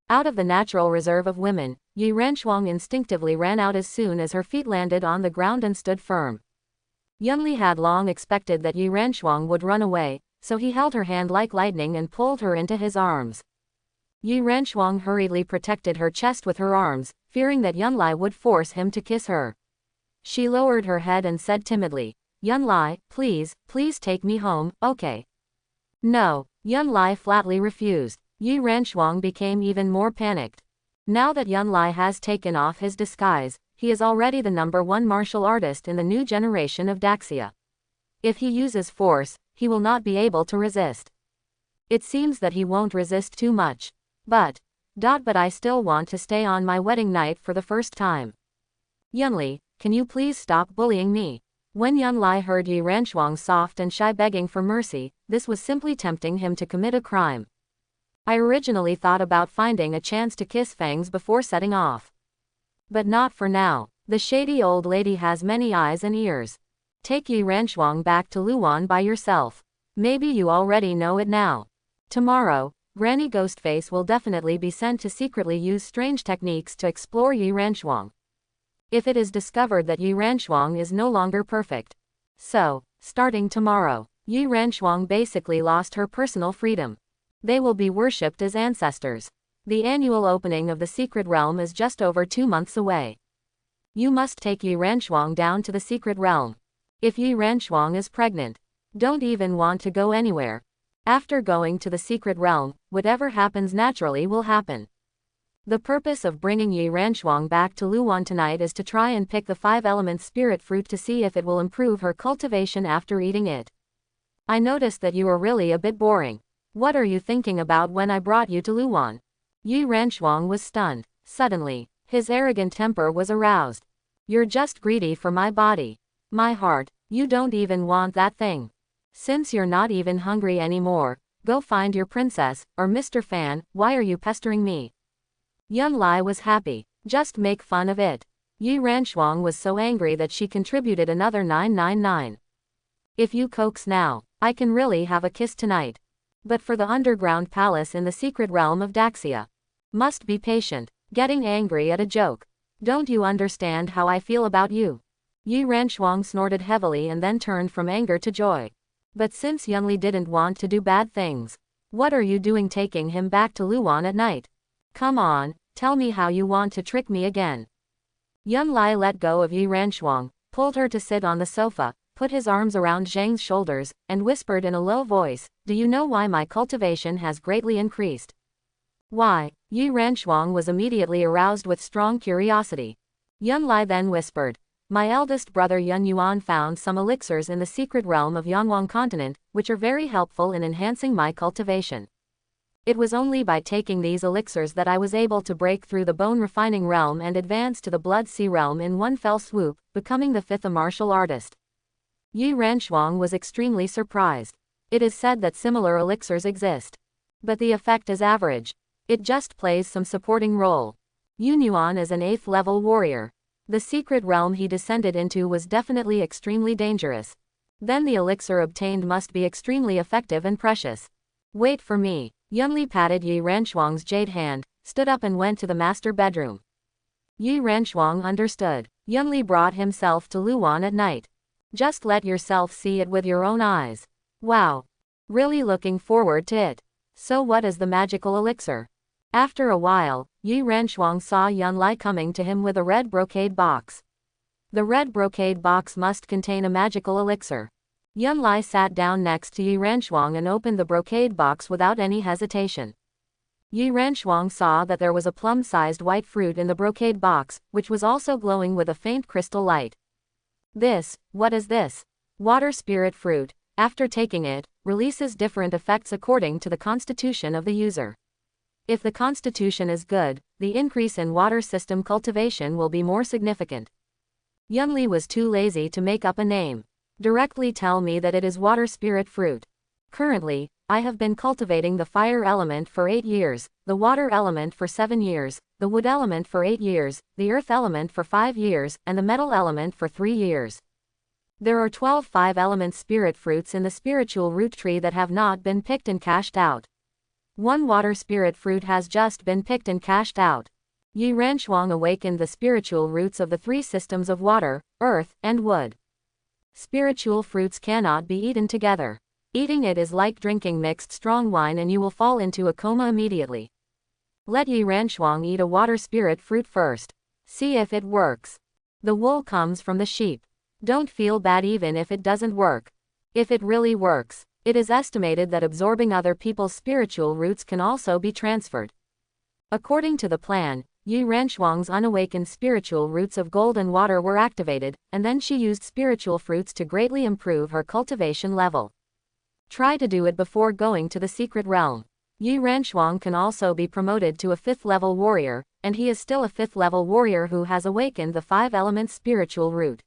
Out of the natural reserve of women, Yi Ranshuang instinctively ran out as soon as her feet landed on the ground and stood firm. Yunli had long expected that Yi Ranshuang would run away, so he held her hand like lightning and pulled her into his arms. Yi Ranshuang hurriedly protected her chest with her arms, fearing that Yun Lai would force him to kiss her. She lowered her head and said timidly, "Yun Lai, please take me home, okay?" No, Yun Lai flatly refused. Yi Ranshuang became even more panicked. Now that Yun Lai has taken off his disguise, he is already the #1 martial artist in the new generation of Daxia. If he uses force, he will not be able to resist. It seems that he won't resist too much. But I still want to stay on my wedding night for the first time. Yunli, can you please stop bullying me? When Yun Lai heard Yi Ranshuang's soft and shy begging for mercy, this was simply tempting him to commit a crime. I originally thought about finding a chance to kiss Fangs before setting off. But not for now. The shady old lady has many eyes and ears. Take Yi Ranshuang back to Luoan by yourself. Maybe you already know it now. Tomorrow, Granny Ghostface will definitely be sent to secretly use strange techniques to explore Yi Ranshuang. If it is discovered that Yi Ranshuang is no longer perfect. So, starting tomorrow, Yi Ranshuang basically lost her personal freedom. They will be worshipped as ancestors. The annual opening of the secret realm is just over 2 months away. You must take Yi Ranshuang down to the secret realm. If Yi Ranshuang is pregnant, don't even want to go anywhere. After going to the secret realm, whatever happens naturally will happen. The purpose of bringing Yi Ranshuang back to Luoan tonight is to try and pick the 5-element spirit fruit to see if it will improve her cultivation after eating it. I noticed that you are really a bit boring. What are you thinking about when I brought you to Luoan? Yi Ranshuang was stunned. Suddenly, his arrogant temper was aroused. You're just greedy for my body. My heart, you don't even want that thing. Since you're not even hungry anymore, go find your princess, or Mr. Fan, why are you pestering me? Yun Lai was happy. Just make fun of it. Yi Ranshuang was so angry that she contributed another 999. If you coax now, I can really have a kiss tonight. But for the underground palace in the secret realm of Daxia. Must be patient. Getting angry at a joke. Don't you understand how I feel about you? Yi Ranchuang snorted heavily and then turned from anger to joy. But since Yunli didn't want to do bad things, what are you doing taking him back to Luan at night? Come on, tell me how you want to trick me again. Yunli let go of Yi Ranchuang, pulled her to sit on the sofa, put his arms around Zhang's shoulders, and whispered in a low voice, "Do you know why my cultivation has greatly increased?" Why? Yi Ranchuang was immediately aroused with strong curiosity. Yunli then whispered, "My eldest brother Yun Yuan found some elixirs in the secret realm of Yangwang continent, which are very helpful in enhancing my cultivation. It was only by taking these elixirs that I was able to break through the bone refining realm and advance to the blood sea realm in one fell swoop, becoming the fifth martial artist." Yi Ranchuang was extremely surprised. It is said that similar elixirs exist. But the effect is average. It just plays some supporting role. Yun Yuan is an 8th level warrior. The secret realm he descended into was definitely extremely dangerous. Then the elixir obtained must be extremely effective and precious. Wait for me. Yunli patted Yi Ranchuang's jade hand, stood up and went to the master bedroom. Yi Ranchuang understood. Yunli brought himself to Luan at night. Just let yourself see it with your own eyes. Wow. Really looking forward to it. So what is the magical elixir? After a while, Yi Ranchuang saw Yunli coming to him with a red brocade box. The red brocade box must contain a magical elixir. Yunli sat down next to Yi Ranchuang and opened the brocade box without any hesitation. Yi Ranchuang saw that there was a plum-sized white fruit in the brocade box, which was also glowing with a faint crystal light. What is this? Water spirit fruit. After taking it, releases different effects according to the constitution of the user. If the constitution is good, the increase in water system cultivation will be more significant. Yunli was too lazy to make up a name. Directly tell me that it is water spirit fruit. Currently, I have been cultivating the fire element for 8 years, the water element for 7 years, the wood element for 8 years, the earth element for 5 years, and the metal element for 3 years. There are 12 5-element spirit fruits in the spiritual root tree that have not been picked and cashed out. One water spirit fruit has just been picked and cashed out. Yi Ranchuang awakened the spiritual roots of the 3 systems of water, earth, and wood. Spiritual fruits cannot be eaten together. Eating it is like drinking mixed strong wine and you will fall into a coma immediately. Let Yi Ranchuang eat a water spirit fruit first. See if it works. The wool comes from the sheep. Don't feel bad even if it doesn't work. If it really works, it is estimated that absorbing other people's spiritual roots can also be transferred. According to the plan, Yi Ranchuang's unawakened spiritual roots of gold and water were activated, and then she used spiritual fruits to greatly improve her cultivation level. Try to do it before going to the secret realm. Yi Ranchuang can also be promoted to a 5th level warrior, and he is still a 5th level warrior who has awakened the 5-element spiritual root.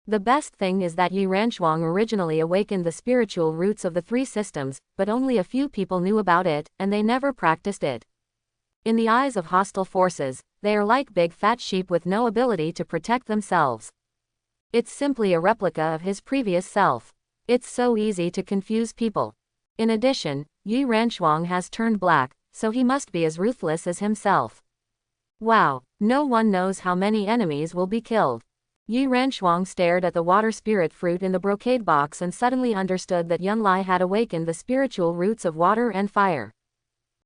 The best thing is that Yi Ranchuang originally awakened the spiritual roots of the 3 systems, but only a few people knew about it, and they never practiced it. In the eyes of hostile forces, they are like big fat sheep with no ability to protect themselves. It's simply a replica of his previous self. It's so easy to confuse people. In addition, Yi Ranchuang has turned black, so he must be as ruthless as himself. Wow, no one knows how many enemies will be killed. Yi Ranchuang stared at the water spirit fruit in the brocade box and suddenly understood that Yunli had awakened the spiritual roots of water and fire.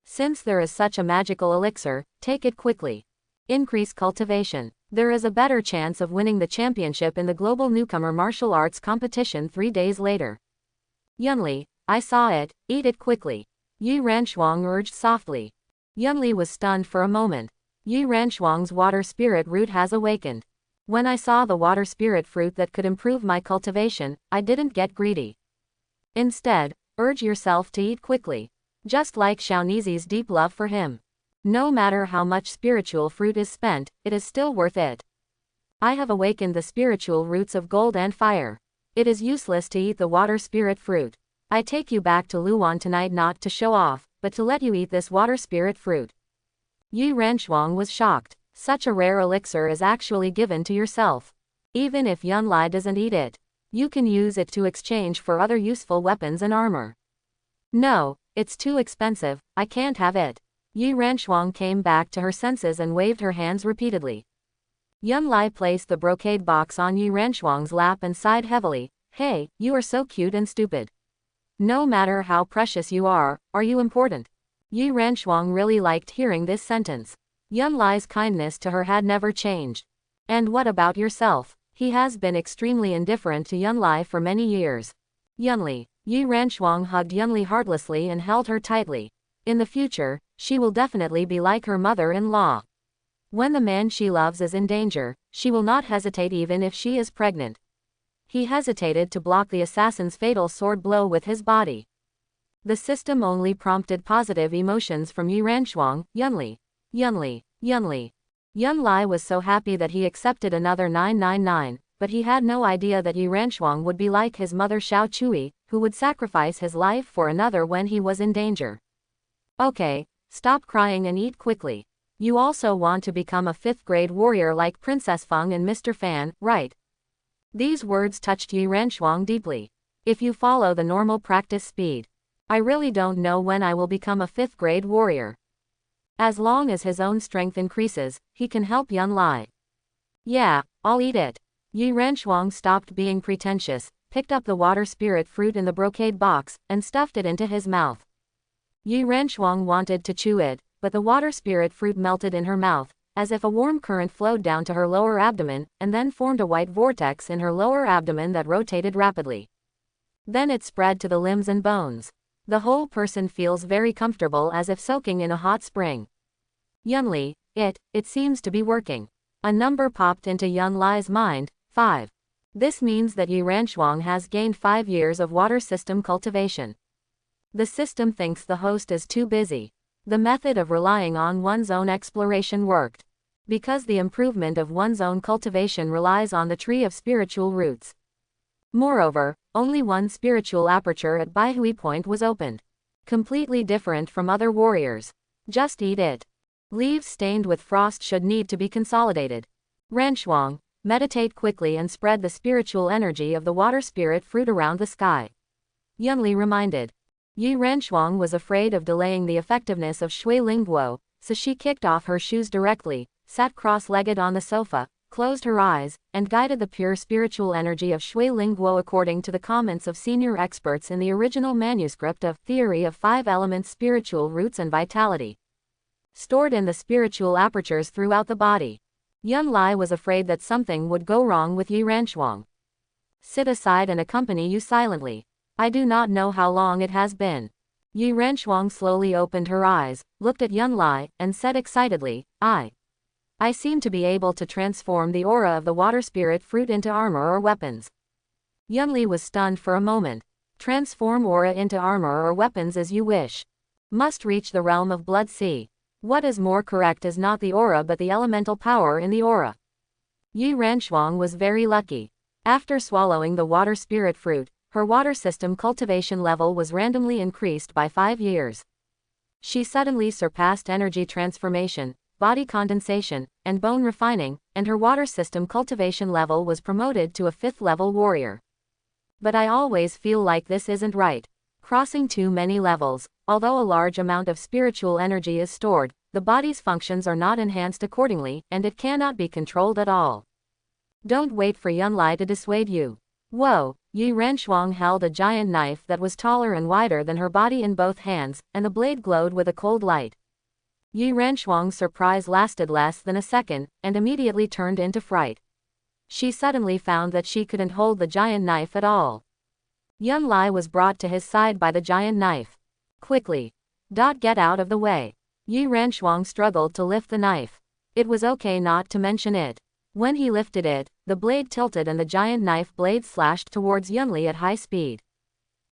Since there is such a magical elixir, take it quickly. Increase cultivation. There is a better chance of winning the championship in the global newcomer martial arts competition 3 days later. Yunli, I saw it, eat it quickly. Yi Ranchuang urged softly. Yunli was stunned for a moment. Yi Ranchuang's water spirit root has awakened. When I saw the water spirit fruit that could improve my cultivation, I didn't get greedy. Instead, urge yourself to eat quickly. Just like Xiaonizi's deep love for him. No matter how much spiritual fruit is spent, it is still worth it. I have awakened the spiritual roots of gold and fire. It is useless to eat the water spirit fruit. I take you back to Luan tonight not to show off, but to let you eat this water spirit fruit. Yi Ranchuang was shocked. Such a rare elixir is actually given to yourself. Even if Yunli doesn't eat it, you can use it to exchange for other useful weapons and armor. No, it's too expensive, I can't have it. Yi Ranchuang came back to her senses and waved her hands repeatedly. Yun Lai placed the brocade box on Yi Renchuang's lap and sighed heavily. Hey, you are so cute and stupid. No matter how precious you are you important? Yi Renchuang really liked hearing this sentence. Yun Lai's kindness to her had never changed. And what about yourself? He has been extremely indifferent to Yun Lai for many years. Yunli. Yi Renchuang hugged Yunli heartlessly and held her tightly. In the future, she will definitely be like her mother-in-law. When the man she loves is in danger, she will not hesitate even if she is pregnant. He hesitated to block the assassin's fatal sword blow with his body. The system only prompted positive emotions from Yi Renchuang. Yunli. Yunli. Yunli. Yun Lai was so happy that he accepted another 999, but he had no idea that Yi Renchuang would be like his mother Xiao Chui, who would sacrifice his life for another when he was in danger. Okay, stop crying and eat quickly. You also want to become a 5th-grade warrior like Princess Feng and Mr. Fan, right? These words touched Yi Renchuang deeply. If you follow the normal practice speed, I really don't know when I will become a 5th-grade warrior. As long as his own strength increases, he can help Yun Lai. Yeah, I'll eat it. Yi Renchuang stopped being pretentious, picked up the water spirit fruit in the brocade box, and stuffed it into his mouth. Yi Renchuang wanted to chew it, but the water spirit fruit melted in her mouth, as if a warm current flowed down to her lower abdomen, and then formed a white vortex in her lower abdomen that rotated rapidly. Then it spread to the limbs and bones. The whole person feels very comfortable as if soaking in a hot spring. Yunli, it seems to be working. A number popped into Yun Lai's mind, 5. This means that Yi Renchuang has gained 5 years of water system cultivation. The system thinks the host is too busy. The method of relying on one's own exploration worked. Because the improvement of one's own cultivation relies on the tree of spiritual roots. Moreover, only one spiritual aperture at Baihui Point was opened. Completely different from other warriors. Just eat it. Leaves stained with frost should need to be consolidated. Renchuang, meditate quickly and spread the spiritual energy of the water spirit fruit around the sky. Yunli reminded. Yi Renchuang was afraid of delaying the effectiveness of Shui Lingguo, so she kicked off her shoes directly, sat cross-legged on the sofa, closed her eyes, and guided the pure spiritual energy of Shui Lingguo according to the comments of senior experts in the original manuscript of Theory of 5 Elements Spiritual Roots and Vitality. Stored in the spiritual apertures throughout the body. Yun Lai was afraid that something would go wrong with Yi Renchuang. Sit aside and accompany you silently. I do not know how long it has been. Yi Renchuang slowly opened her eyes, looked at Yun Lai, and said excitedly, I seem to be able to transform the aura of the water spirit fruit into armor or weapons. Yunli was stunned for a moment. Transform aura into armor or weapons as you wish. Must reach the realm of Blood Sea. What is more correct is not the aura but the elemental power in the aura. Yi Renchuang was very lucky. After swallowing the water spirit fruit, her water system cultivation level was randomly increased by 5 years. She suddenly surpassed energy transformation, body condensation, and bone refining, and her water system cultivation level was promoted to a 5th level warrior. But I always feel like this isn't right. Crossing too many levels, although a large amount of spiritual energy is stored, the body's functions are not enhanced accordingly, and it cannot be controlled at all. Don't wait for Yun Lai to dissuade you. Whoa! Yi Renchuang held a giant knife that was taller and wider than her body in both hands, and the blade glowed with a cold light. Yi Renchuang's surprise lasted less than a second, and immediately turned into fright. She suddenly found that she couldn't hold the giant knife at all. Yun Lai was brought to his side by the giant knife. Quickly! Get out of the way. Yi Renchuang struggled to lift the knife. It was okay not to mention it. When he lifted it, the blade tilted and the giant knife blade slashed towards Yunli at high speed.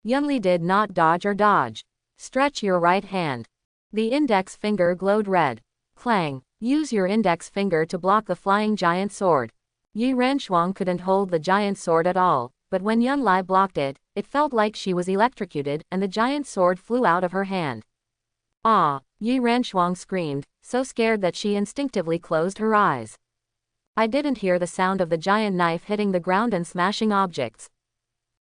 Yunli did not dodge or dodge. Stretch your right hand. The index finger glowed red. Clang. Use your index finger to block the flying giant sword. Yi Renchuang couldn't hold the giant sword at all, but when Yun Lai blocked it, it felt like she was electrocuted and the giant sword flew out of her hand. Ah! Yi Renchuang screamed, so scared that she instinctively closed her eyes. I didn't hear the sound of the giant knife hitting the ground and smashing objects.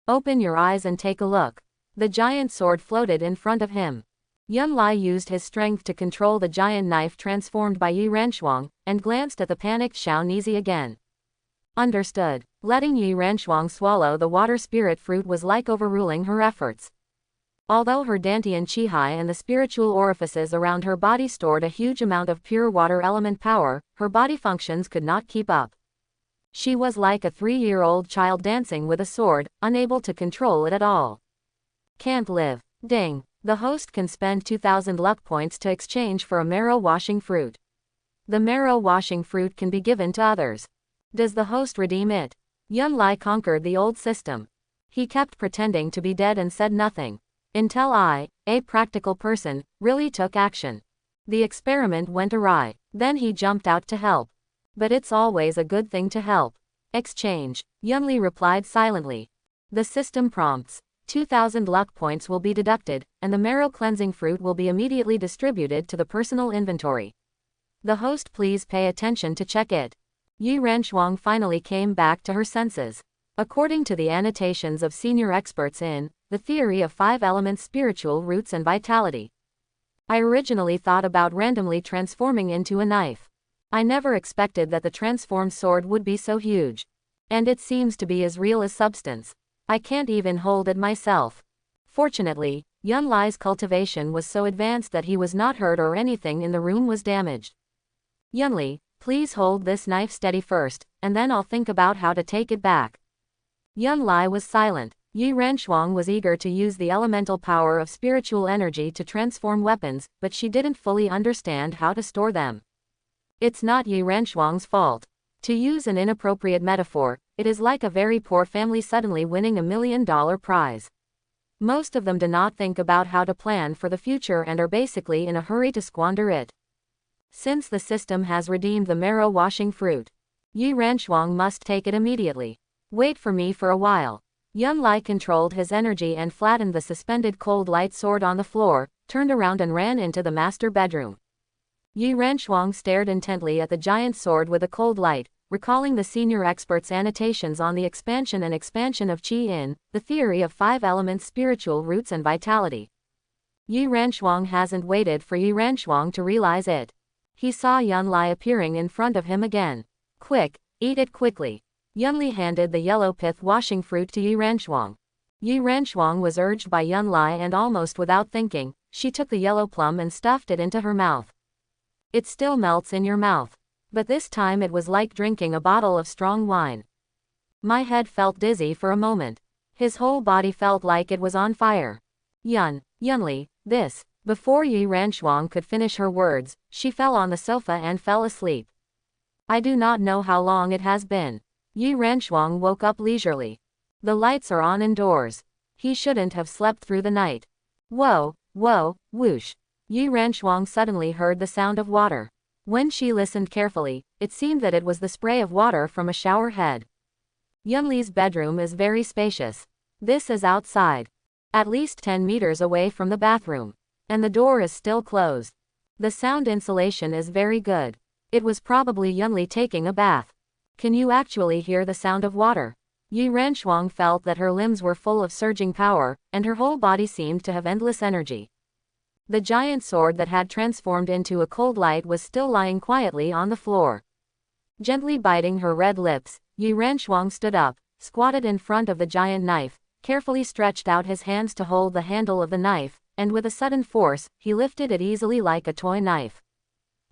Open your eyes and take a look. The giant sword floated in front of him. Yunlai used his strength to control the giant knife transformed by Yi Renshuang, and glanced at the panicked Xiao Nizi again. Understood. Letting Yi Renshuang swallow the water spirit fruit was like overruling her efforts. Although her Dantian Qihai and the spiritual orifices around her body stored a huge amount of pure water element power, her body functions could not keep up. She was like a 3-year-old child dancing with a sword, unable to control it at all. Can't live. Ding. The host can spend 2,000 luck points to exchange for a marrow washing fruit. The marrow washing fruit can be given to others. Does the host redeem it? Yunlai conquered the old system. He kept pretending to be dead and said nothing. Until I, a practical person, really took action. The experiment went awry. Then he jumped out to help. But it's always a good thing to help. Exchange. Yunli replied silently. The system prompts. 2,000 luck points will be deducted, and the marrow cleansing fruit will be immediately distributed to the personal inventory. The host, please pay attention to check it. Yi Renshuang finally came back to her senses. According to the annotations of senior experts in the theory of 5 elements spiritual roots and vitality, I originally thought about randomly transforming into a knife. I never expected that the transformed sword would be so huge. And it seems to be as real as substance. I can't even hold it myself. Fortunately, Yunlai's cultivation was so advanced that he was not hurt or anything in the room was damaged. Yunli, please hold this knife steady first, and then I'll think about how to take it back. Yunlai was silent. Yi Renshuang was eager to use the elemental power of spiritual energy to transform weapons, but she didn't fully understand how to store them. It's not Yi Renshuang's fault. To use an inappropriate metaphor, it is like a very poor family suddenly winning $1 million prize. Most of them do not think about how to plan for the future and are basically in a hurry to squander it. Since the system has redeemed the marrow washing fruit, Yi Renshuang must take it immediately. Wait for me for a while. Yunlai controlled his energy and flattened the suspended cold light sword on the floor, turned around and ran into the master bedroom. Yi Renshuang stared intently at the giant sword with a cold light, recalling the senior expert's annotations on the expansion and expansion of Qi in the theory of 5 elements spiritual roots and vitality. Yi Renshuang hasn't waited for Yi Renshuang to realize it. He saw Yunlai appearing in front of him again. Quick, eat it quickly. Yunli handed the yellow pith washing fruit to Yi Renshuang. Yi Renshuang was urged by Yunlai and almost without thinking, she took the yellow plum and stuffed it into her mouth. It still melts in your mouth. But this time it was like drinking a bottle of strong wine. My head felt dizzy for a moment. His whole body felt like it was on fire. Yunli, this. Before Yi Renshuang could finish her words, she fell on the sofa and fell asleep. I do not know how long it has been. Yi Renshuang woke up leisurely. The lights are on indoors. He shouldn't have slept through the night. Whoa, whoosh. Yi Renshuang suddenly heard the sound of water. When she listened carefully, it seemed that it was the spray of water from a shower head. Yunli's bedroom is very spacious. This is outside. At least 10 meters away from the bathroom. And the door is still closed. The sound insulation is very good. It was probably Yunli taking a bath. Can you actually hear the sound of water? Yi Renshuang felt that her limbs were full of surging power, and her whole body seemed to have endless energy. The giant sword that had transformed into a cold light was still lying quietly on the floor. Gently biting her red lips, Yi Renshuang stood up, squatted in front of the giant knife, carefully stretched out his hands to hold the handle of the knife, and with a sudden force, he lifted it easily like a toy knife.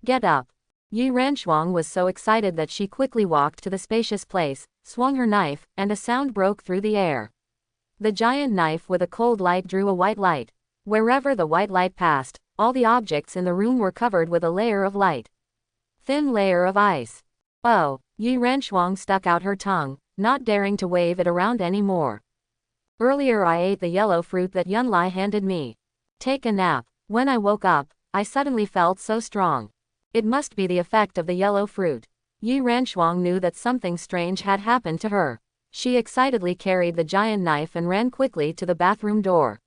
Get up. Yi Renshuang was so excited that she quickly walked to the spacious place, swung her knife, and a sound broke through the air. The giant knife with a cold light drew a white light. Wherever the white light passed, all the objects in the room were covered with a layer of light. Thin layer of ice. Oh, Yi Renshuang stuck out her tongue, not daring to wave it around anymore. Earlier I ate the yellow fruit that Yunlai handed me. Take a nap. When I woke up, I suddenly felt so strong. It must be the effect of the yellow fruit. Yi Renshuang knew that something strange had happened to her. She excitedly carried the giant knife and ran quickly to the bathroom door.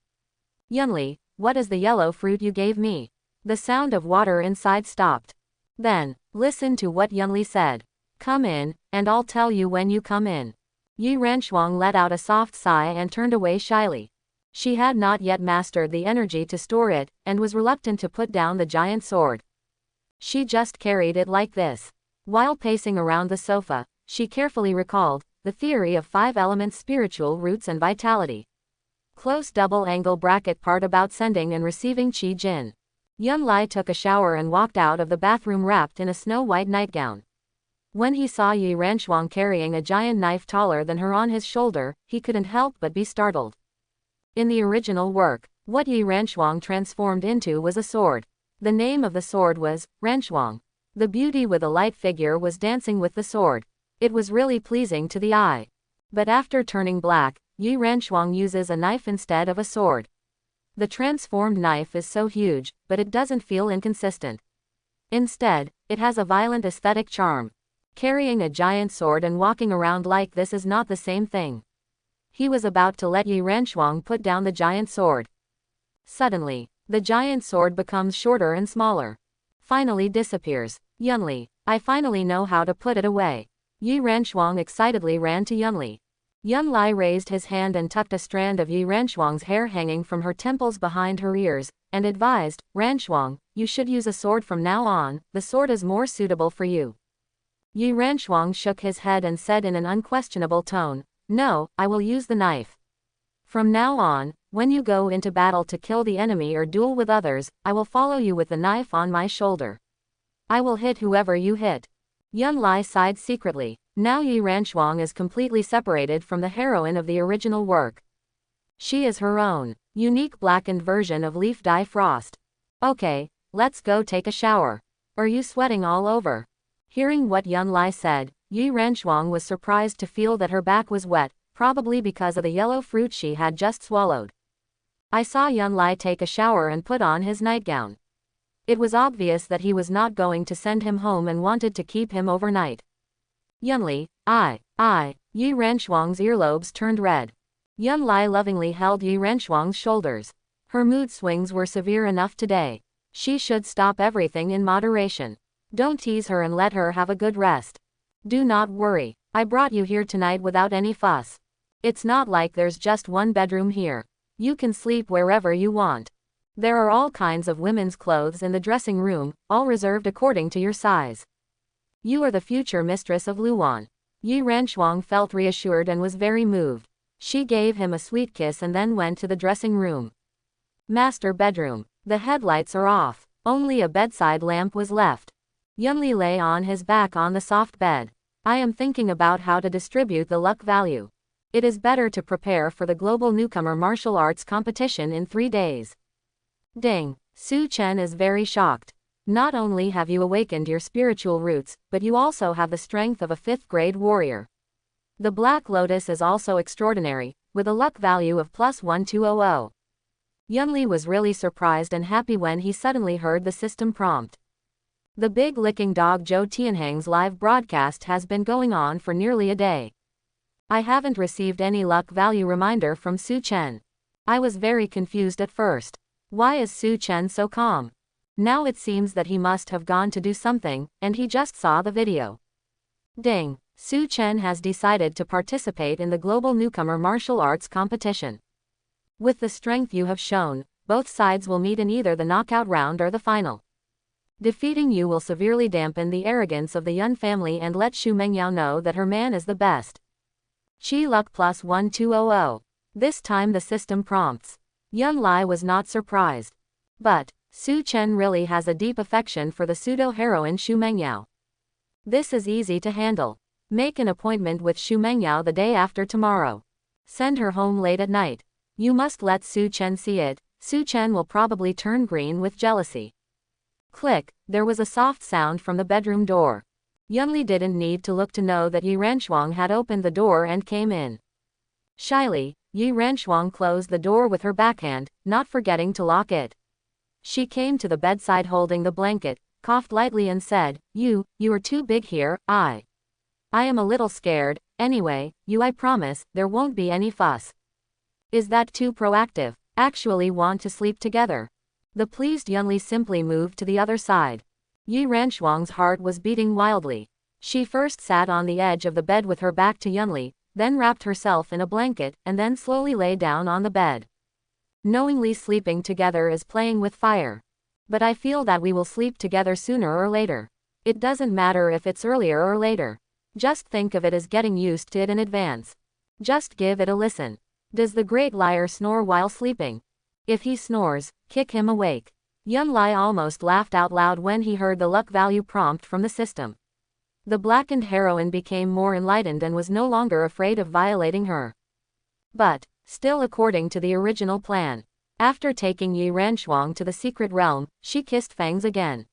Yunli, what is the yellow fruit you gave me? The sound of water inside stopped. Then, listen to what Yunli said. Come in, and I'll tell you when you come in. Yi Renshuang let out a soft sigh and turned away shyly. She had not yet mastered the energy to store it, and was reluctant to put down the giant sword. She just carried it like this. While pacing around the sofa, she carefully recalled the theory of 5 elements: spiritual roots and vitality. Close double-angle bracket part about sending and receiving Qi Jin. Yunlai took a shower and walked out of the bathroom wrapped in a snow-white nightgown. When he saw Yi Renshuang carrying a giant knife taller than her on his shoulder, he couldn't help but be startled. In the original work, what Yi Renshuang transformed into was a sword. The name of the sword was Renshuang. The beauty with a light figure was dancing with the sword. It was really pleasing to the eye. But after turning black, Yi Renshuang uses a knife instead of a sword. The transformed knife is so huge, but it doesn't feel inconsistent. Instead, it has a violent aesthetic charm. Carrying a giant sword and walking around like this is not the same thing. He was about to let Yi Renshuang put down the giant sword. Suddenly, the giant sword becomes shorter and smaller. Finally disappears. Yunli, I finally know how to put it away. Yi Renshuang excitedly ran to Yunli. Yunli raised his hand and tucked a strand of Yi Renshuang's hair hanging from her temples behind her ears, and advised, Renshuang, you should use a sword from now on, the sword is more suitable for you. Yi Renshuang shook his head and said in an unquestionable tone, no, I will use the knife. From now on, when you go into battle to kill the enemy or duel with others, I will follow you with the knife on my shoulder. I will hit whoever you hit. Yunlai sighed secretly. Now Yi Renshuang is completely separated from the heroine of the original work. She is her own, unique blackened version of Leaf Dye Frost. Okay, let's go take a shower. Are you sweating all over? Hearing what Yunlai said, Yi Renshuang was surprised to feel that her back was wet, probably because of the yellow fruit she had just swallowed. I saw Yunlai take a shower and put on his nightgown. It was obvious that he was not going to send him home and wanted to keep him overnight. Yunli, Yi Renshuang's earlobes turned red. Yunlai lovingly held Yi Renshuang's shoulders. Her mood swings were severe enough today. She should stop everything in moderation. Don't tease her and let her have a good rest. Do not worry, I brought you here tonight without any fuss. It's not like there's just one bedroom here. You can sleep wherever you want. There are all kinds of women's clothes in the dressing room, all reserved according to your size. You are the future mistress of Luan. Yi Renshuang felt reassured and was very moved. She gave him a sweet kiss and then went to the dressing room. Master bedroom. The headlights are off. Only a bedside lamp was left. Yunli lay on his back on the soft bed. I am thinking about how to distribute the luck value. It is better to prepare for the global newcomer martial arts competition in 3 days. Ding. Su Chen is very shocked. Not only have you awakened your spiritual roots, but you also have the strength of a 5th-grade warrior. The Black Lotus is also extraordinary, with a luck value of +1200. Yunli was really surprised and happy when he suddenly heard the system prompt. The Big Licking Dog Zhou Tianhang's live broadcast has been going on for nearly a day. I haven't received any luck value reminder from Su Chen. I was very confused at first. Why is Su Chen so calm? Now it seems that he must have gone to do something, and he just saw the video. Ding. Su Chen has decided to participate in the global newcomer martial arts competition. With the strength you have shown, both sides will meet in either the knockout round or the final. Defeating you will severely dampen the arrogance of the Yun family and let Xu Mengyao know that her man is the best. Qi luck +1200. This time the system prompts. Yunlai was not surprised. But Su Chen really has a deep affection for the pseudo-heroine Xu Mengyao. This is easy to handle. Make an appointment with Xu Mengyao the day after tomorrow. Send her home late at night. You must let Su Chen see it. Su Chen will probably turn green with jealousy. Click, there was a soft sound from the bedroom door. Yunli didn't need to look to know that Yi Renshuang had opened the door and came in. Shyly, Yi Renshuang closed the door with her backhand, not forgetting to lock it. She came to the bedside holding the blanket, coughed lightly and said, You are too big here, I am a little scared. Anyway, I promise, there won't be any fuss. Is that too proactive? Actually want to sleep together? The pleased Yunli simply moved to the other side. Yi Renshuang's heart was beating wildly. She first sat on the edge of the bed with her back to Yunli, then wrapped herself in a blanket, and then slowly lay down on the bed. Knowingly sleeping together is playing with fire. But I feel that we will sleep together sooner or later. It doesn't matter if it's earlier or later. Just think of it as getting used to it in advance. Just give it a listen. Does the great liar snore while sleeping? If he snores, kick him awake. Yun Lai almost laughed out loud when he heard the luck value prompt from the system. The blackened heroine became more enlightened and was no longer afraid of violating her. But, still according to the original plan, after taking Yi Ranshuang to the secret realm, she kissed Fangs again.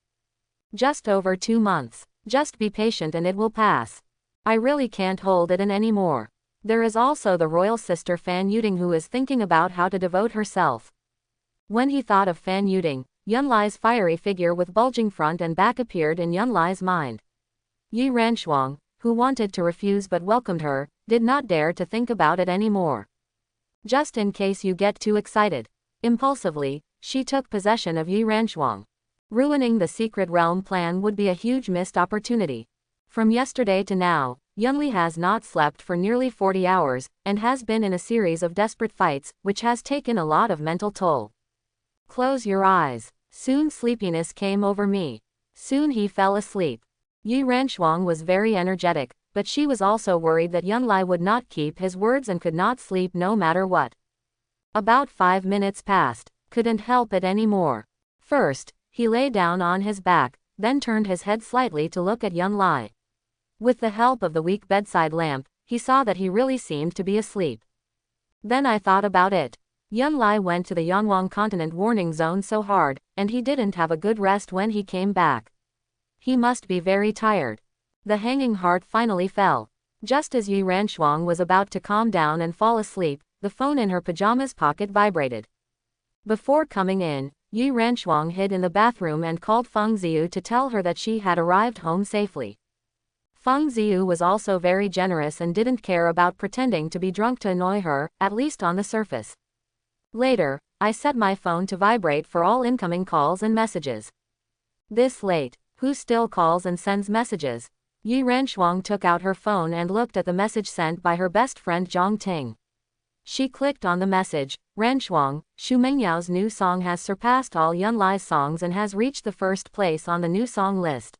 Just over 2 months. Just be patient and it will pass. I really can't hold it in anymore. There is also the royal sister Fan Yuding who is thinking about how to devote herself. When he thought of Fan Yuding, Yun Lai's fiery figure with bulging front and back appeared in Yun Lai's mind. Yi Ranshuang, who wanted to refuse but welcomed her, did not dare to think about it anymore. Just in case you get too excited. Impulsively, she took possession of Yi Ranshuang. Ruining the secret realm plan would be a huge missed opportunity. From yesterday to now, Yunli has not slept for nearly 40 hours, and has been in a series of desperate fights, which has taken a lot of mental toll. Close your eyes. Soon sleepiness came over me. Soon he fell asleep. Yi Ranshuang was very energetic, but she was also worried that Yun Lai would not keep his words and could not sleep no matter what. About 5 minutes passed. Couldn't help it anymore. First, he lay down on his back, then turned his head slightly to look at Yun Lai. With the help of the weak bedside lamp, he saw that he really seemed to be asleep. Then I thought about it. Yun Lai went to the Yangwang continent warning zone so hard, and he didn't have a good rest when he came back. He must be very tired. The hanging heart finally fell. Just as Yi Ranshuang was about to calm down and fall asleep, the phone in her pajamas pocket vibrated. Before coming in, Yi Ranshuang hid in the bathroom and called Feng Ziyu to tell her that she had arrived home safely. Feng Ziyu was also very generous and didn't care about pretending to be drunk to annoy her, at least on the surface. Later, I set my phone to vibrate for all incoming calls and messages. This late, who still calls and sends messages? Yi Ranshuang took out her phone and looked at the message sent by her best friend Zhang Ting. She clicked on the message. Ranshuang, Xu Mengyao's new song has surpassed all Yun Lai's songs and has reached the first place on the new song list.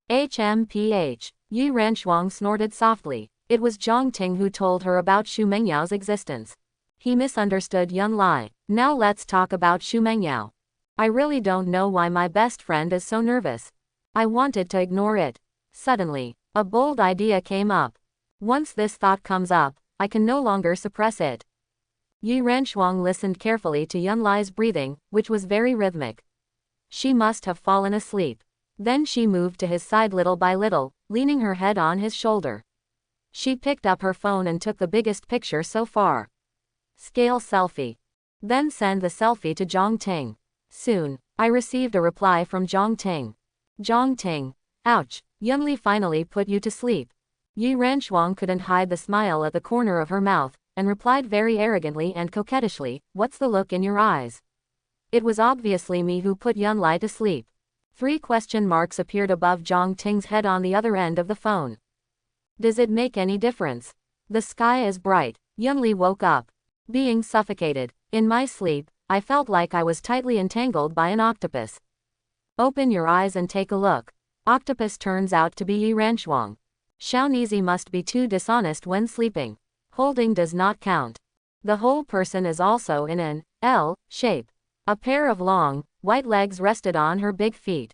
HMPH. Yi Ranshuang snorted softly. It was Zhang Ting who told her about Xu Mengyao's existence. He misunderstood Yun Lai. Now let's talk about Xu Mengyao. I really don't know why my best friend is so nervous. I wanted to ignore it. Suddenly, a bold idea came up. Once this thought comes up, I can no longer suppress it. Yi Ranshuang listened carefully to Yun Lai's breathing, which was very rhythmic. She must have fallen asleep. Then she moved to his side little by little, leaning her head on his shoulder. She picked up her phone and took the biggest picture so far. Scale selfie. Then send the selfie to Zhang Ting. Soon, I received a reply from Zhang Ting. Zhang Ting. Ouch, Yunli finally put you to sleep. Yi Ranshuang couldn't hide the smile at the corner of her mouth, and replied very arrogantly and coquettishly, what's the look in your eyes? It was obviously me who put Yun Lai to sleep. 3 question marks appeared above Zhang Ting's head on the other end of the phone. Does it make any difference? The sky is bright. Yunli woke up. Being suffocated. In my sleep, I felt like I was tightly entangled by an octopus. Open your eyes and take a look. Octopus turns out to be Yi Ranshuang. Shaonizi must be too dishonest when sleeping. Holding does not count. The whole person is also in an L shape. A pair of long, white legs rested on her big feet.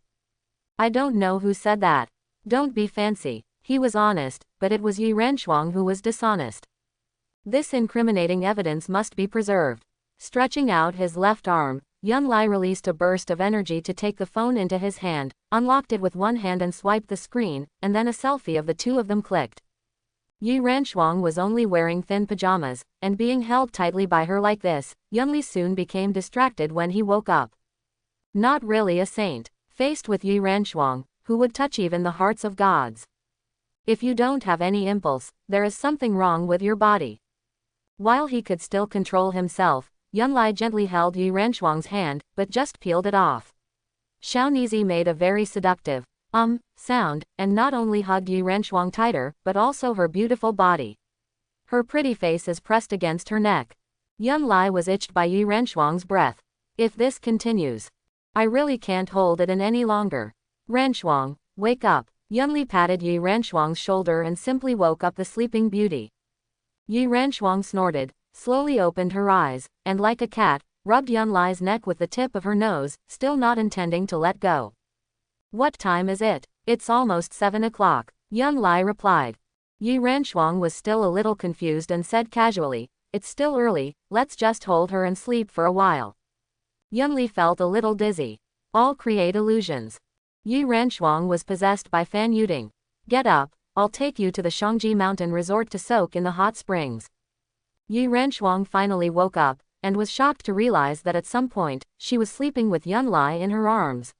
I don't know who said that. Don't be fancy. He was honest, but it was Yi Ranshuang who was dishonest. This incriminating evidence must be preserved. Stretching out his left arm, Yun Lai released a burst of energy to take the phone into his hand, unlocked it with one hand and swiped the screen, and then a selfie of the two of them clicked. Yi Ranshuang was only wearing thin pajamas, and being held tightly by her like this, Yunli soon became distracted when he woke up. Not really a saint, faced with Yi Ranshuang, who would touch even the hearts of gods. If you don't have any impulse, there is something wrong with your body. While he could still control himself, Yun Lai gently held Yi Ranshuang's hand, but just peeled it off. Shaonizi made a very seductive, sound, and not only hugged Yi Ranshuang tighter, but also her beautiful body. Her pretty face is pressed against her neck. Yun Lai was itched by Yi Renshuang's breath. If this continues, I really can't hold it in any longer. Renshuang, wake up. Yunli patted Yi Renshuang's shoulder and simply woke up the sleeping beauty. Yi Renshuang snorted, slowly opened her eyes, and like a cat, rubbed Yun Lai's neck with the tip of her nose, still not intending to let go. What time is it? It's almost 7 o'clock, Yun Lai replied. Yi Renshuang was still a little confused and said casually, it's still early, let's just hold her and sleep for a while. Yunli felt a little dizzy. All create illusions. Yi Renshuang was possessed by Fan Yuding. Get up, I'll take you to the Shangji Mountain Resort to soak in the hot springs. Yi Renshuang finally woke up, and was shocked to realize that at some point, she was sleeping with Yun Lai in her arms.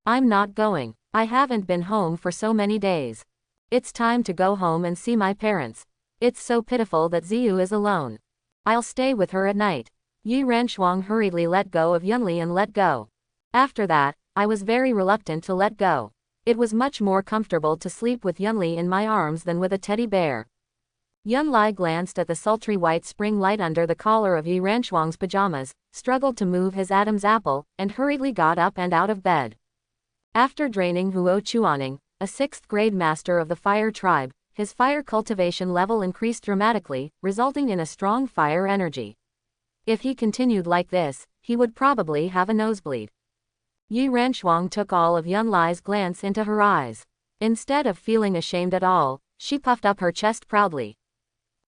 I'm not going. I haven't been home for so many days. It's time to go home and see my parents. It's so pitiful that Ziyu is alone. I'll stay with her at night. Yi Renshuang hurriedly let go of Yunli and let go. After that, I was very reluctant to let go. It was much more comfortable to sleep with Yunli in my arms than with a teddy bear. Yun Lai glanced at the sultry white spring light under the collar of Yi Renshuang's pajamas, struggled to move his Adam's apple, and hurriedly got up and out of bed. After draining Huo Chuaning, a 6th grade master of the fire tribe, his fire cultivation level increased dramatically, resulting in a strong fire energy. If he continued like this, he would probably have a nosebleed. Yi Renshuang took all of Yun Lai's glance into her eyes. Instead of feeling ashamed at all, she puffed up her chest proudly.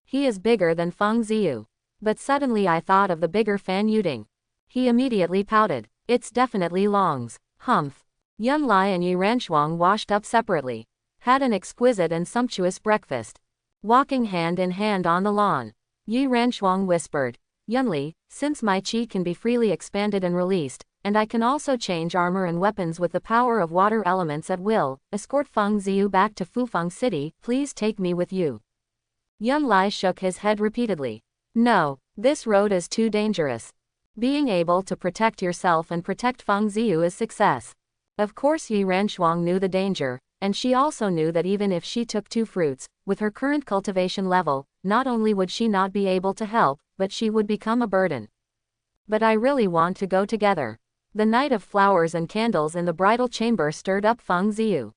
He is bigger than Feng Ziyu. But suddenly I thought of the bigger Fan Yuding. He immediately pouted. It's definitely Long's. Humph. Yun Lai and Yi Renshuang washed up separately. Had an exquisite and sumptuous breakfast. Walking hand in hand on the lawn. Yi Renshuang whispered, Yunli, since my qi can be freely expanded and released, and I can also change armor and weapons with the power of water elements at will, escort Feng Ziyu back to Fufeng City, please take me with you. Yun Lai shook his head repeatedly. No, this road is too dangerous. Being able to protect yourself and protect Feng Ziyu is success. Of course Yi Renshuang knew the danger, and she also knew that even if she took 2 fruits, with her current cultivation level, not only would she not be able to help, but she would become a burden. But I really want to go together. The night of flowers and candles in the bridal chamber stirred up Feng Ziyu.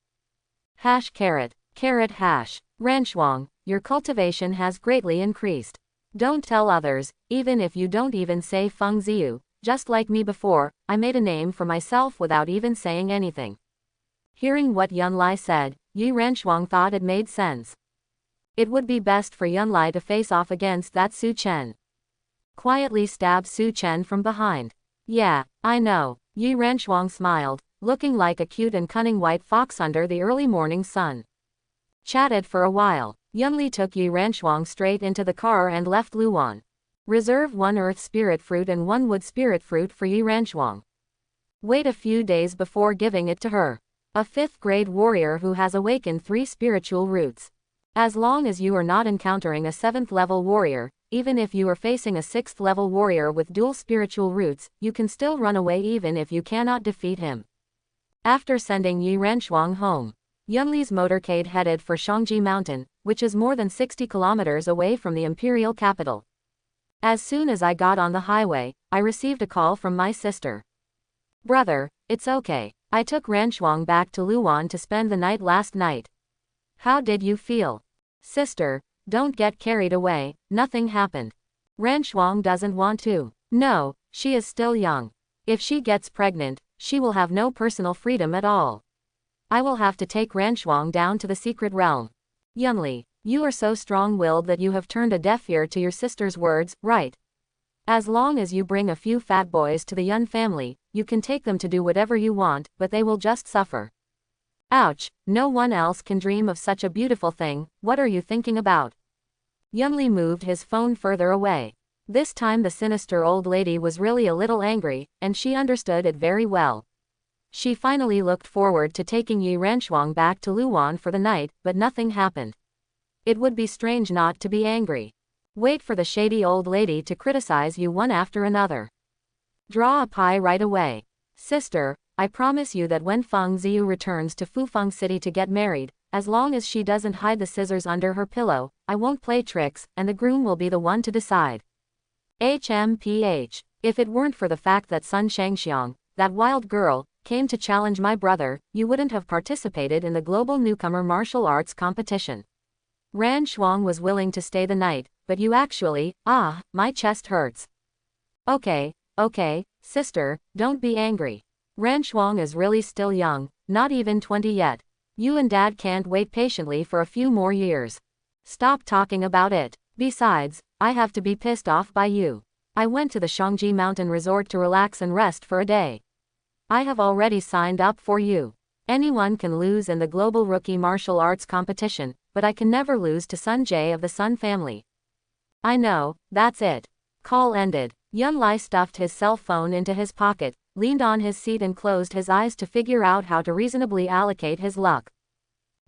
Carrot hash. Renshuang, your cultivation has greatly increased. Don't tell others, even if you don't even say Feng Ziyu, just like me before, I made a name for myself without even saying anything. Hearing what Yun Lai said, Yi Renshuang thought it made sense. It would be best for Yun Lai to face off against that Su Chen. Quietly stab Su Chen from behind. Yeah, I know, Yi Renshuang smiled, looking like a cute and cunning white fox under the early morning sun. Chatted for a while, Yunli took Yi Renshuang straight into the car and left Luan. Reserve 1 earth spirit fruit and 1 wood spirit fruit for Yi Renshuang. Wait a few days before giving it to her. A 5th grade warrior who has awakened 3 spiritual roots. As long as you are not encountering a 7th level warrior, even if you are facing a 6th level warrior with dual spiritual roots, you can still run away even if you cannot defeat him. After sending Yi Renshuang home, Yunli's motorcade headed for Shangji Mountain, which is more than 60 kilometers away from the imperial capital. As soon as I got on the highway, I received a call from my sister. Brother, it's okay. I took Renshuang back to Luan to spend the night last night. How did you feel? Sister, don't get carried away, nothing happened. Renshuang doesn't want to. No, she is still young. If she gets pregnant, she will have no personal freedom at all. I will have to take Renshuang down to the secret realm. Yunli, you are so strong-willed that you have turned a deaf ear to your sister's words, right? As long as you bring a few fat boys to the Yun family, you can take them to do whatever you want, but they will just suffer. Ouch, no one else can dream of such a beautiful thing, what are you thinking about? Yunli moved his phone further away. This time the sinister old lady was really a little angry, and she understood it very well. She finally looked forward to taking Yi Renshuang back to Luan for the night, but nothing happened. It would be strange not to be angry. Wait for the shady old lady to criticize you one after another. Draw a pie right away. Sister, I promise you that when Feng Ziyu returns to Fufeng City to get married, as long as she doesn't hide the scissors under her pillow, I won't play tricks, and the groom will be the one to decide. HMPH. If it weren't for the fact that Sun Shangxiang, that wild girl, came to challenge my brother, you wouldn't have participated in the global newcomer martial arts competition. Ran Shuang was willing to stay the night, but you actually, my chest hurts. Okay, sister, don't be angry. Ran Shuang is really still young, not even 20 yet. You and dad can't wait patiently for a few more years. Stop talking about it. Besides, I have to be pissed off by you. I went to the Shangji Mountain Resort to relax and rest for a day. I have already signed up for you. Anyone can lose in the global rookie martial arts competition, but I can never lose to Sun Jie of the Sun family. I know, that's it. Call ended. Yun Lai stuffed his cell phone into his pocket, leaned on his seat and closed his eyes to figure out how to reasonably allocate his luck.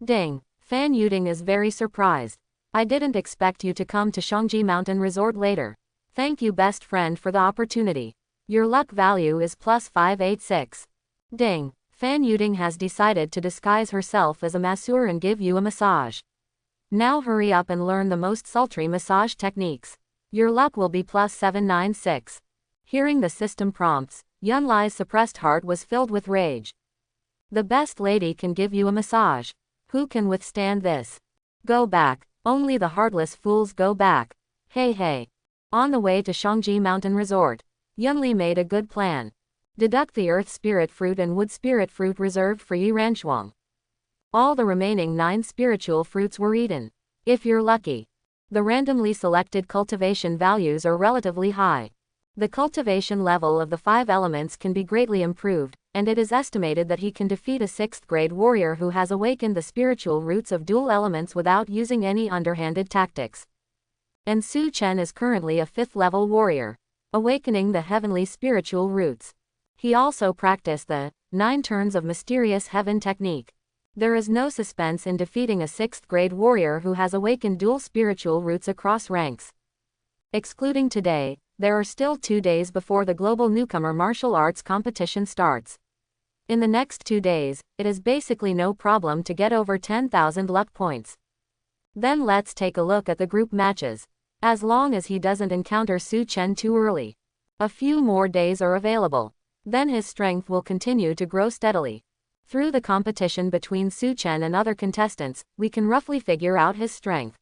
Ding. Fan Yuding is very surprised. I didn't expect you to come to Shangji Mountain Resort later. Thank you best friend for the opportunity. Your luck value is plus 586. Ding. Fan Yuding has decided to disguise herself as a masseur and give you a massage. Now hurry up and learn the most sultry massage techniques. Your luck will be plus 796. Hearing the system prompts, Yun Lai's suppressed heart was filled with rage. The best lady can give you a massage. Who can withstand this? Go back. Only the heartless fools go back. Hey. On the way to Shangji Mountain Resort, Yunli made a good plan. Deduct the earth spirit fruit and wood spirit fruit reserved for Yi Ranshuang. All the remaining 9 spiritual fruits were eaten. If you're lucky. The randomly selected cultivation values are relatively high. The cultivation level of the 5 elements can be greatly improved, and it is estimated that he can defeat a 6th grade warrior who has awakened the spiritual roots of dual elements without using any underhanded tactics. And Su Chen is currently a 5th level warrior, awakening the heavenly spiritual roots. He also practiced the 9 turns of mysterious heaven technique. There is no suspense in defeating a 6th grade warrior who has awakened dual spiritual roots across ranks. Excluding today, there are still 2 days before the global newcomer martial arts competition starts. In the next 2 days, it is basically no problem to get over 10,000 luck points. Then let's take a look at the group matches. As long as he doesn't encounter Su Chen too early. A few more days are available. Then his strength will continue to grow steadily. Through the competition between Su Chen and other contestants, we can roughly figure out his strength.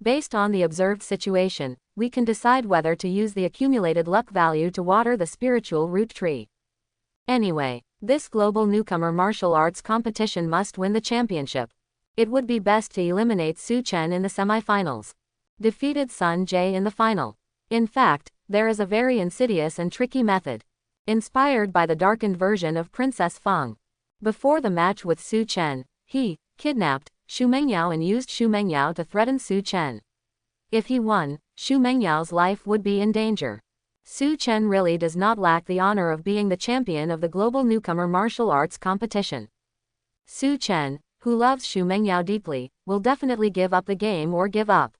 Based on the observed situation, we can decide whether to use the accumulated luck value to water the spiritual root tree. Anyway, this global newcomer martial arts competition must win the championship. It would be best to eliminate Su Chen in the semifinals. Defeated Sun Jie in the final. In fact, there is a very insidious and tricky method. Inspired by the darkened version of Princess Feng. Before the match with Su Chen, he kidnapped Xu Mengyao and used Xu Mengyao to threaten Su Chen. If he won, Xu Mengyao's life would be in danger. Su Chen really does not lack the honor of being the champion of the global newcomer martial arts competition. Su Chen, who loves Xu Mengyao deeply, will definitely give up the game or give up.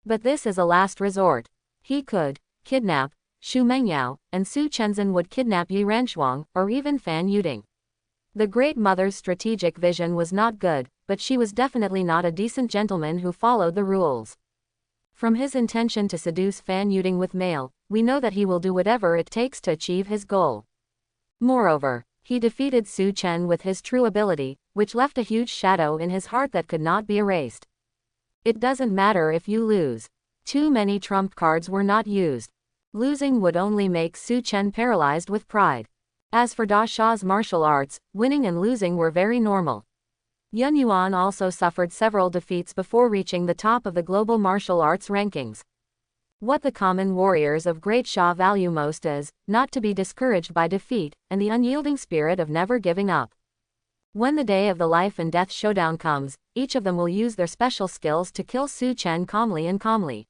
But this is a last resort. He could kidnap Xu Mengyao, and Su Chenzhen would kidnap Yi Ranshuang, or even Fan Yuding. The Great Mother's strategic vision was not good, but she was definitely not a decent gentleman who followed the rules. From his intention to seduce Fan Yuding with mail, we know that he will do whatever it takes to achieve his goal. Moreover, he defeated Su Chen with his true ability, which left a huge shadow in his heart that could not be erased. It doesn't matter if you lose. Too many trump cards were not used. Losing would only make Su Chen paralyzed with pride. As for Da Sha's martial arts, winning and losing were very normal. Yun Yuan also suffered several defeats before reaching the top of the global martial arts rankings. What the common warriors of Great Sha value most is, not to be discouraged by defeat, and the unyielding spirit of never giving up. When the day of the life and death showdown comes, each of them will use their special skills to kill Su Chen calmly.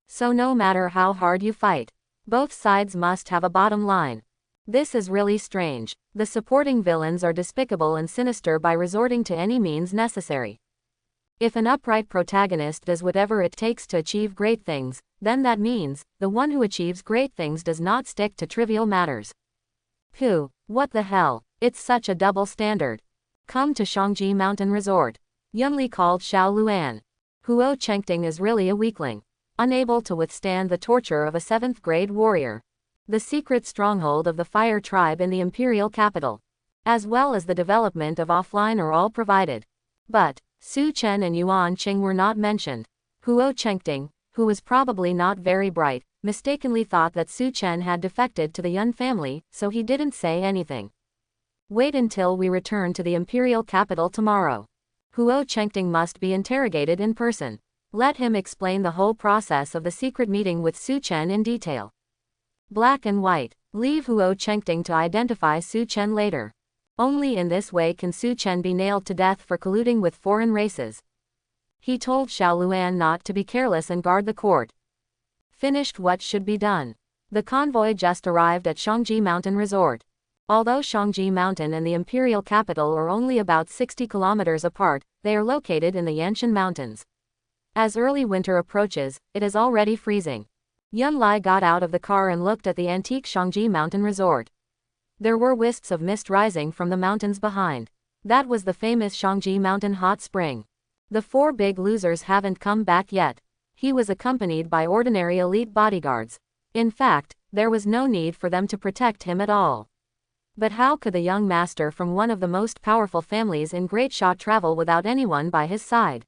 So no matter how hard you fight, both sides must have a bottom line. This is really strange. The supporting villains are despicable and sinister by resorting to any means necessary. If an upright protagonist does whatever it takes to achieve great things, then that means, the one who achieves great things does not stick to trivial matters. Phew, what the hell, it's such a double standard. Come to Shangji Mountain Resort. Yunli called Xiao Luan. Huo Chengting is really a weakling. unable to withstand the torture of a 7th-grade warrior. The secret stronghold of the Fire Tribe in the imperial capital, as well as the development of offline are all provided. But Su Chen and Yuan Qing were not mentioned. Huo Chengting, who was probably not very bright, mistakenly thought that Su Chen had defected to the Yun family, so he didn't say anything. Wait until we return to the imperial capital tomorrow. Huo Chengting must be interrogated in person. Let him explain the whole process of the secret meeting with Su Chen in detail. Black and white. Leave Huo Chengting to identify Su Chen later. Only in this way can Su Chen be nailed to death for colluding with foreign races. He told Xiao Luan not to be careless and guard the court. Finished what should be done. The convoy just arrived at Shangji Mountain Resort. Although Shangji Mountain and the imperial capital are only about 60 kilometers apart, they are located in the Yanshan Mountains. As early winter approaches, it is already freezing. Yun Lai got out of the car and looked at the antique Shangji Mountain Resort. There were wisps of mist rising from the mountains behind. That was the famous Shangji Mountain hot spring. The 4 big losers haven't come back yet. He was accompanied by ordinary elite bodyguards. In fact, there was no need for them to protect him at all. But how could the young master from one of the most powerful families in Great Sha travel without anyone by his side?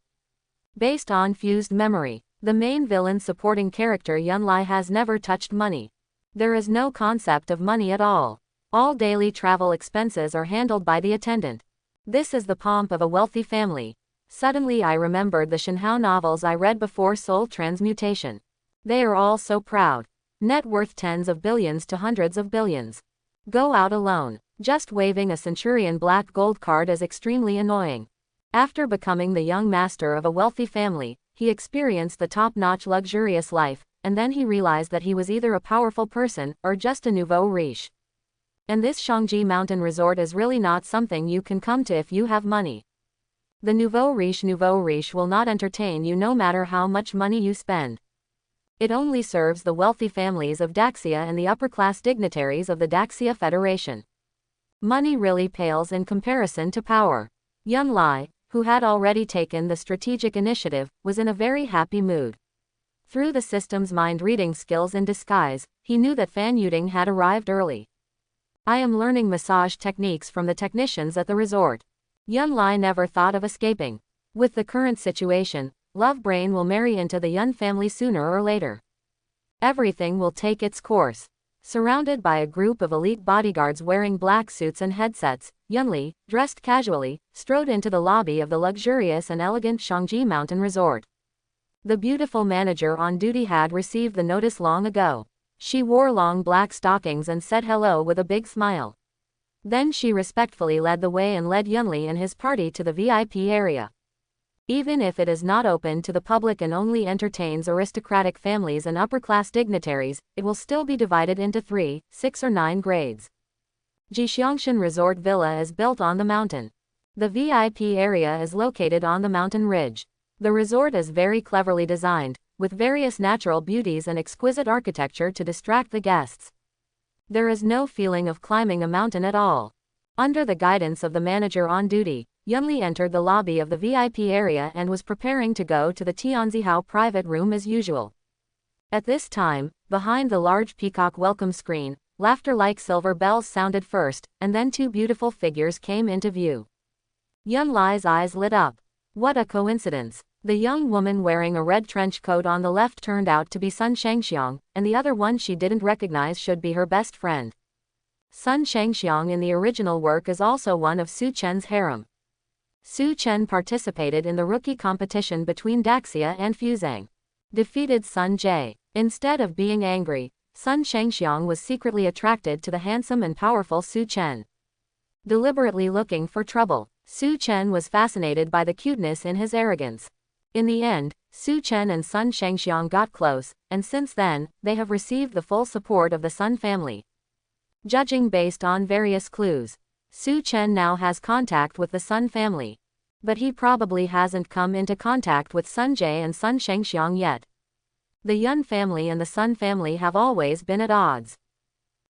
Based on fused memory, the main villain supporting character Yun Lai has never touched money. There is no concept of money at all. All daily travel expenses are handled by the attendant. This is the pomp of a wealthy family. Suddenly I remembered the Shenhao novels I read before soul transmutation. They are all so proud. Net worth tens of billions to hundreds of billions. Go out alone. Just waving a Centurion black gold card is extremely annoying. After becoming the young master of a wealthy family, he experienced the top-notch luxurious life, and then he realized that he was either a powerful person, or just a nouveau riche. And this Shangji Mountain Resort is really not something you can come to if you have money. The nouveau riche will not entertain you no matter how much money you spend. It only serves the wealthy families of Daxia and the upper-class dignitaries of the Daxia Federation. Money really pales in comparison to power. Yun Lai, who had already taken the strategic initiative, was in a very happy mood. Through the system's mind-reading skills in disguise, he knew that Fan Yuding had arrived early. I am learning massage techniques from the technicians at the resort. Yun Lai never thought of escaping. With the current situation, Love Brain will marry into the Yun family sooner or later. Everything will take its course. Surrounded by a group of elite bodyguards wearing black suits and headsets, Yun Li, dressed casually, strode into the lobby of the luxurious and elegant Shangji Mountain Resort. The beautiful manager on duty had received the notice long ago. She wore long black stockings and said hello with a big smile. Then she respectfully led the way and led Yun Li and his party to the VIP area. Even if it is not open to the public and only entertains aristocratic families and upper-class dignitaries, it will still be divided into 3, 6 or 9 grades. Jixiangshan Resort Villa is built on the mountain. The VIP area is located on the mountain ridge. The resort is very cleverly designed, with various natural beauties and exquisite architecture to distract the guests. There is no feeling of climbing a mountain at all. Under the guidance of the manager on duty, Yun Li entered the lobby of the VIP area and was preparing to go to the Tianzihao private room as usual. At this time, behind the large peacock welcome screen, laughter-like silver bells sounded first, and then 2 beautiful figures came into view. Yun Lai's eyes lit up. What a coincidence! The young woman wearing a red trench coat on the left turned out to be Sun Shangxiang, and the other one she didn't recognize should be her best friend. Sun Shangxiang in the original work is also one of Su Chen's harem. Su Chen participated in the rookie competition between Daxia and Fuzang. Defeated Sun Jie. Instead of being angry, Sun Shangxiang was secretly attracted to the handsome and powerful Su Chen. Deliberately looking for trouble, Su Chen was fascinated by the cuteness in his arrogance. In the end, Su Chen and Sun Shangxiang got close, and since then, they have received the full support of the Sun family. Judging based on various clues, Su Chen now has contact with the Sun family. But he probably hasn't come into contact with Sun Jie and Sun Shangxiang yet. The Yun family and the Sun family have always been at odds.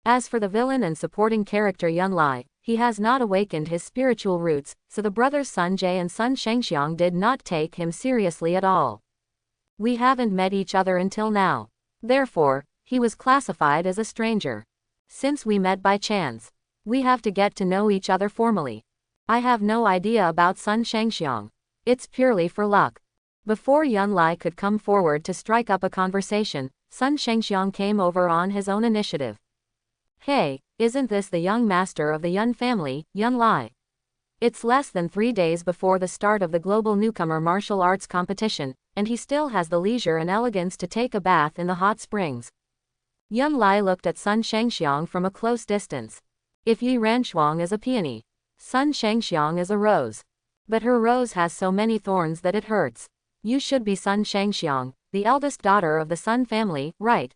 As for the villain and supporting character Yun Lai, he has not awakened his spiritual roots, so the brothers Sun Jie and Sun Shangxiang did not take him seriously at all. We haven't met each other until now. Therefore, he was classified as a stranger. Since we met by chance, we have to get to know each other formally. I have no idea about Sun Shangxiang. It's purely for luck. Before Yun Lai could come forward to strike up a conversation, Sun Shangxiang came over on his own initiative. Hey, isn't this the young master of the Yun family, Yun Lai? It's less than 3 days before the start of the global newcomer martial arts competition, and he still has the leisure and elegance to take a bath in the hot springs. Yun Lai looked at Sun Shangxiang from a close distance. If Yi Ranshuang is a peony, Sun Shangxiang is a rose. But her rose has so many thorns that it hurts. You should be Sun Shangxiang, the eldest daughter of the Sun family, right?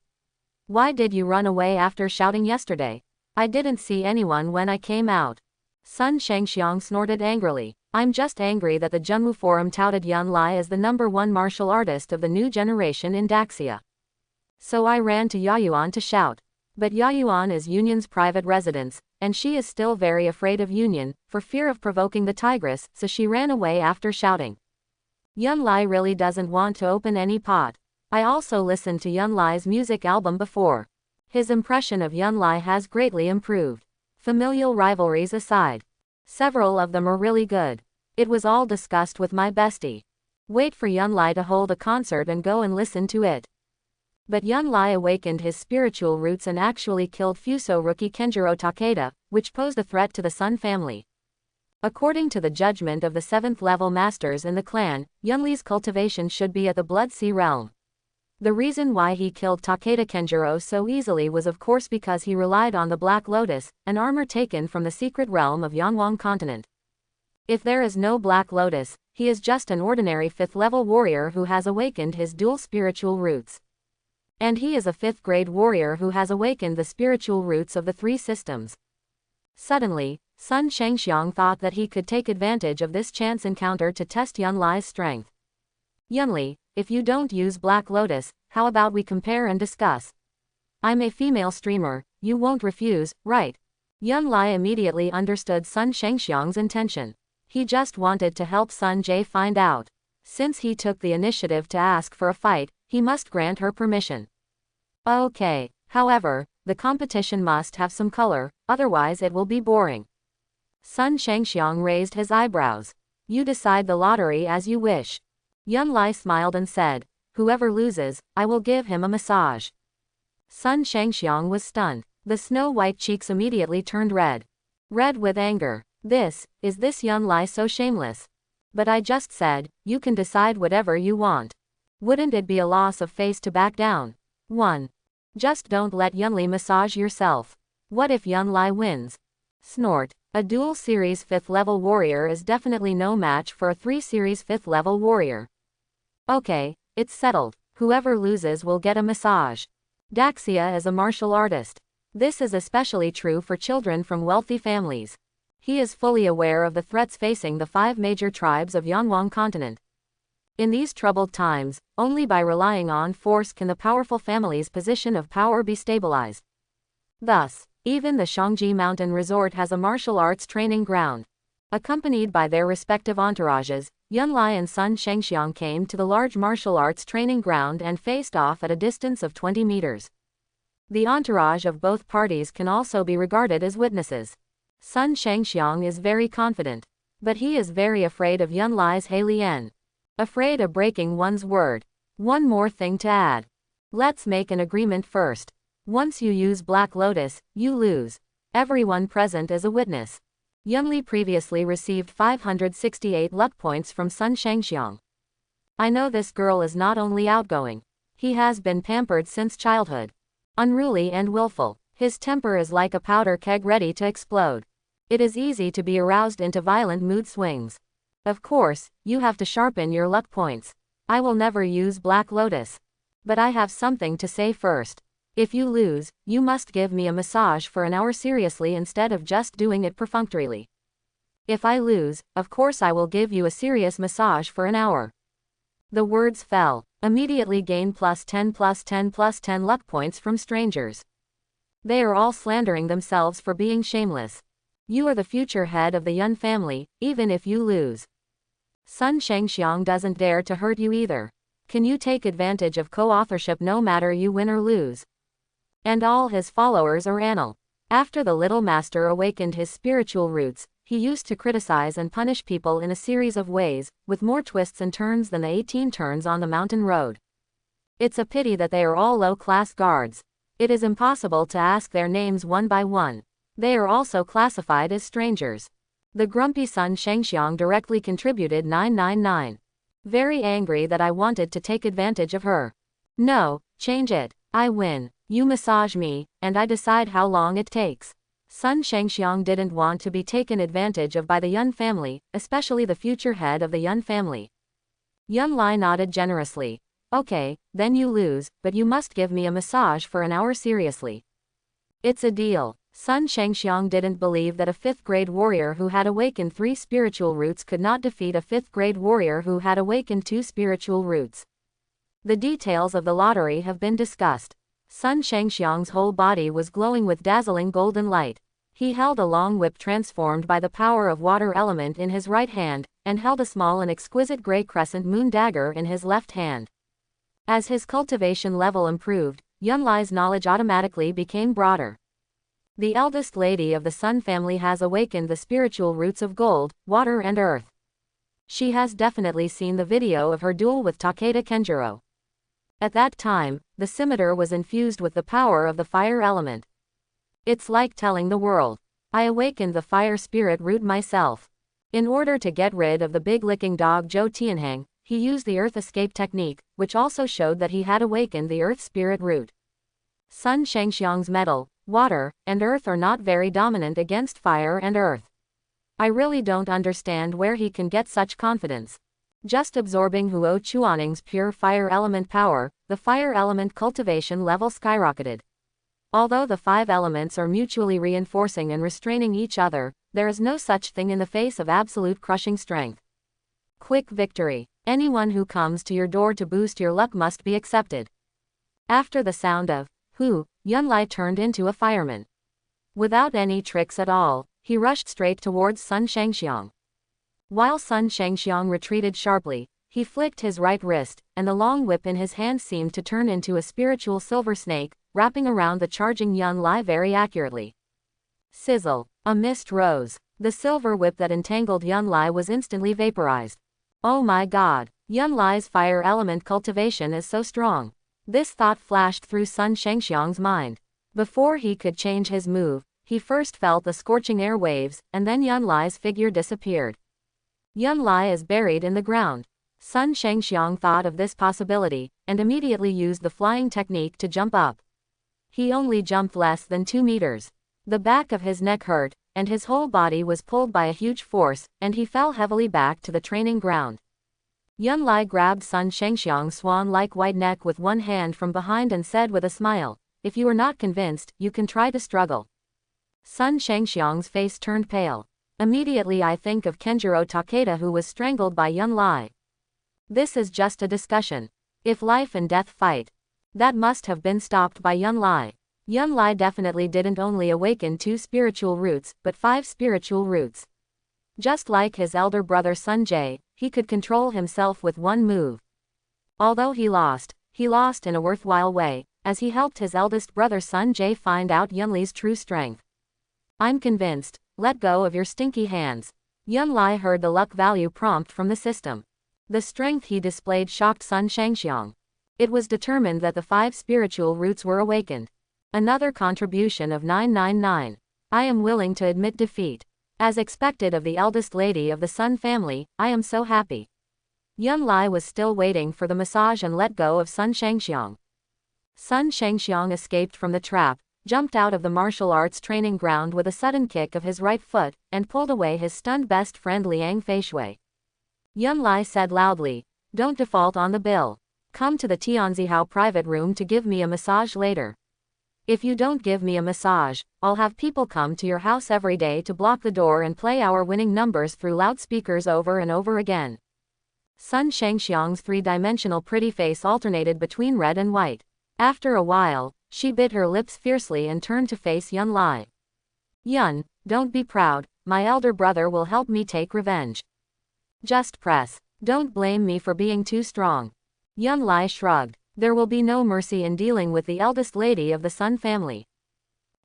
Why did you run away after shouting yesterday? I didn't see anyone when I came out. Sun Shangxiang snorted angrily. I'm just angry that the Junmu Forum touted Yun Lai as the #1 martial artist of the new generation in Daxia. So I ran to Yaoyuan to shout. But Yaoyuan is Yunyan's private residence, and she is still very afraid of Yunyan, for fear of provoking the tigress, so she ran away after shouting. Yun Lai really doesn't want to open any pot. I also listened to Yun Lai's music album before. His impression of Yun Lai has greatly improved. Familial rivalries aside, several of them are really good. It was all discussed with my bestie. Wait for Yun Lai to hold a concert and go and listen to it. But Yun Lai awakened his spiritual roots and actually killed Fuso rookie Kenjiro Takeda, which posed a threat to the Sun family. According to the judgment of the 7th level masters in the clan, Yun Lai's cultivation should be at the Blood Sea realm. The reason why he killed Takeda Kenjiro so easily was of course because he relied on the Black Lotus, an armor taken from the secret realm of Yanwang continent. If there is no Black Lotus, he is just an ordinary 5th level warrior who has awakened his dual spiritual roots. And he is a 5th grade warrior who has awakened the spiritual roots of the 3 systems. Suddenly, Sun Shangxiang thought that he could take advantage of this chance encounter to test Yun Lai's strength. Yun Lai, if you don't use Black Lotus, how about we compare and discuss? I'm a female streamer, you won't refuse, right? Yun Lai immediately understood Sun Shangxiang's intention. He just wanted to help Sun Jie find out. Since he took the initiative to ask for a fight, he must grant her permission. Okay, however, the competition must have some color, otherwise it will be boring. Sun Shangxiang raised his eyebrows. You decide the lottery as you wish. Yun Lai smiled and said, whoever loses, I will give him a massage. Sun Shangxiang was stunned. The snow-white cheeks immediately turned red. Red with anger. Is this Yun Lai so shameless? But I just said, you can decide whatever you want. Wouldn't it be a loss of face to back down? 1. Just don't let Yun Lai massage yourself. What if Yun Lai wins? Snort. A dual series 5th level warrior is definitely no match for a 3 series 5th level warrior. Okay, it's settled. Whoever loses will get a massage. Daxia is a martial artist. This is especially true for children from wealthy families. He is fully aware of the threats facing the 5 major tribes of Yanwang continent. In these troubled times, only by relying on force can the powerful family's position of power be stabilized. Thus, even the Shangji Mountain Resort has a martial arts training ground. Accompanied by their respective entourages, Yun Lai and Sun Shangxiang came to the large martial arts training ground and faced off at a distance of 20 meters. The entourage of both parties can also be regarded as witnesses. Sun Shangxiang is very confident. But he is very afraid of Yun Lai's He Lian. Afraid of breaking one's word. One more thing to add. Let's make an agreement first. Once you use Black Lotus, you lose. Everyone present is a witness. Yun Lai previously received 568 luck points from Sun Shangxiang. I know this girl is not only outgoing. He has been pampered since childhood. Unruly and willful, his temper is like a powder keg ready to explode. It is easy to be aroused into violent mood swings. Of course, you have to sharpen your luck points. I will never use Black Lotus. But I have something to say first. If you lose, you must give me a massage for an hour seriously instead of just doing it perfunctorily. If I lose, of course I will give you a serious massage for an hour. The words fell. Immediately gain +10 +10 +10 luck points from strangers. They are all slandering themselves for being shameless. You are the future head of the Yun family, even if you lose. Sun Shangxiang doesn't dare to hurt you either. Can you take advantage of co-authorship no matter you win or lose? And all his followers are anal. After the little master awakened his spiritual roots, he used to criticize and punish people in a series of ways, with more twists and turns than the 18 turns on the mountain road. It's a pity that they are all low-class guards. It is impossible to ask their names one by one. They are also classified as strangers. The grumpy Sun Shengxiang directly contributed 999. Very angry that I wanted to take advantage of her. No, change it. I win. You massage me, and I decide how long it takes. Sun Shengxiang didn't want to be taken advantage of by the Yun family, especially the future head of the Yun family. Yun Lai nodded generously. Okay, then you lose, but you must give me a massage for an hour seriously. It's a deal. Sun Shengxiang didn't believe that a 5th-grade warrior who had awakened 3 spiritual roots could not defeat a 5th-grade warrior who had awakened 2 spiritual roots. The details of the lottery have been discussed. Sun Shengxiang's whole body was glowing with dazzling golden light. He held a long whip transformed by the power of water element in his right hand, and held a small and exquisite gray crescent moon dagger in his left hand. As his cultivation level improved, Yun Lai's knowledge automatically became broader. The eldest lady of the Sun family has awakened the spiritual roots of gold, water and earth. She has definitely seen the video of her duel with Takeda Kenjiro. At that time, the scimitar was infused with the power of the fire element. It's like telling the world, I awakened the fire spirit root myself. In order to get rid of the big licking dog Zhou Tianheng, he used the earth escape technique, which also showed that he had awakened the earth spirit root. Sun Shengxiang's metal, water, and earth are not very dominant against fire and earth. I really don't understand where he can get such confidence. Just absorbing Huo Chuaning's pure fire element power, the fire element cultivation level skyrocketed. Although the 5 elements are mutually reinforcing and restraining each other, there is no such thing in the face of absolute crushing strength. Quick victory. Anyone who comes to your door to boost your luck must be accepted. After the sound of Hu, Yun Lai turned into a fireman. Without any tricks at all, he rushed straight towards Sun Shengxiang. While Sun Shengxiang retreated sharply, he flicked his right wrist, and the long whip in his hand seemed to turn into a spiritual silver snake, wrapping around the charging Yun Lai very accurately. Sizzle. A mist rose. The silver whip that entangled Yun Lai was instantly vaporized. Oh my god, Yun Lai's fire element cultivation is so strong. This thought flashed through Sun Shengxiang's mind. Before he could change his move, he first felt the scorching air waves, and then Yun Lai's figure disappeared. Yun Lai is buried in the ground. Sun Shengxiang thought of this possibility, and immediately used the flying technique to jump up. He only jumped less than 2 meters. The back of his neck hurt, and his whole body was pulled by a huge force, and he fell heavily back to the training ground. Yun Lai grabbed Sun Shengxiang's swan-like white neck with one hand from behind and said with a smile, if you are not convinced, you can try to struggle. Sun Shengxiang's face turned pale. Immediately I think of Kenjiro Takeda who was strangled by Yun Lai. This is just a discussion. If life and death fight. That must have been stopped by Yun Lai. Yun Lai definitely didn't only awaken 2 spiritual roots, but 5 spiritual roots. Just like his elder brother Sun Jie, he could control himself with one move. Although he lost in a worthwhile way, as he helped his eldest brother Sun Jie find out Yun Lai's true strength. I'm convinced, let go of your stinky hands. Yun Lai heard the luck value prompt from the system. The strength he displayed shocked Sun Shengxiang. It was determined that the 5 spiritual roots were awakened. Another contribution of 999. I am willing to admit defeat. As expected of the eldest lady of the Sun family, I am so happy. Yun Lai was still waiting for the massage and let go of Sun Shengxiang. Sun Shengxiang escaped from the trap, jumped out of the martial arts training ground with a sudden kick of his right foot, and pulled away his stunned best friend Liang Feishui. Yun Lai said loudly, don't default on the bill. Come to the Tianzihao private room to give me a massage later. If you don't give me a massage, I'll have people come to your house every day to block the door and play our winning numbers through loudspeakers over and over again. Sun Shengxiang's 3-dimensional pretty face alternated between red and white. After a while, she bit her lips fiercely and turned to face Yun Lai. Yun, don't be proud, my elder brother will help me take revenge. Just press. Don't blame me for being too strong. Yun Lai shrugged. There will be no mercy in dealing with the eldest lady of the Sun family.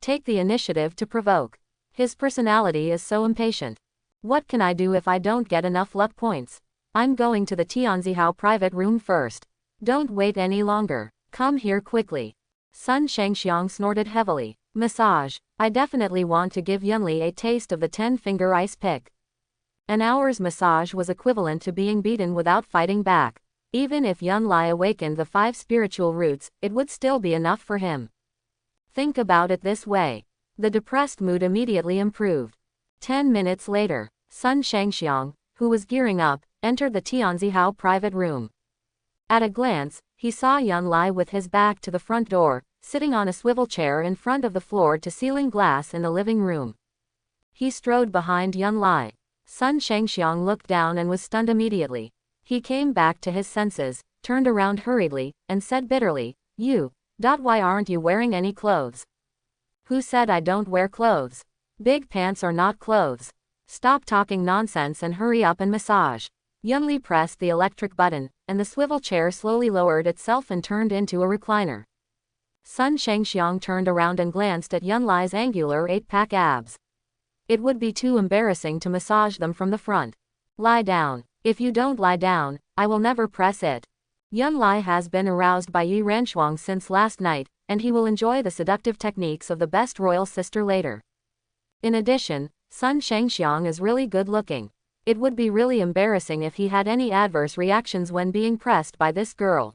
Take the initiative to provoke. His personality is so impatient. What can I do if I don't get enough luck points? I'm going to the Tianzihao private room first. Don't wait any longer. Come here quickly. Sun Shangxiang snorted heavily. Massage. I definitely want to give Yunli a taste of the 10-finger ice pick. An hour's massage was equivalent to being beaten without fighting back. Even if Yun Lai awakened the 5 spiritual roots, it would still be enough for him. Think about it this way. The depressed mood immediately improved. 10 minutes later, Sun Shangxiang, who was gearing up, entered the Tianzihao private room. At a glance, he saw Yun Lai with his back to the front door, sitting on a swivel chair in front of the floor-to-ceiling glass in the living room. He strode behind Yun Lai. Sun Shangxiang looked down and was stunned immediately. He came back to his senses, turned around hurriedly, and said bitterly, Why aren't you wearing any clothes? Who said I don't wear clothes? Big pants are not clothes. Stop talking nonsense and hurry up and massage. Yunli pressed the electric button, and the swivel chair slowly lowered itself and turned into a recliner. Sun Shangxiang turned around and glanced at Yun Lai's angular 8-pack abs. It would be too embarrassing to massage them from the front. Lie down. If you don't lie down, I will never press it. Yun Lai has been aroused by Yi Renshuang since last night, and he will enjoy the seductive techniques of the best royal sister later. In addition, Sun Shangxiang is really good looking. It would be really embarrassing if he had any adverse reactions when being pressed by this girl.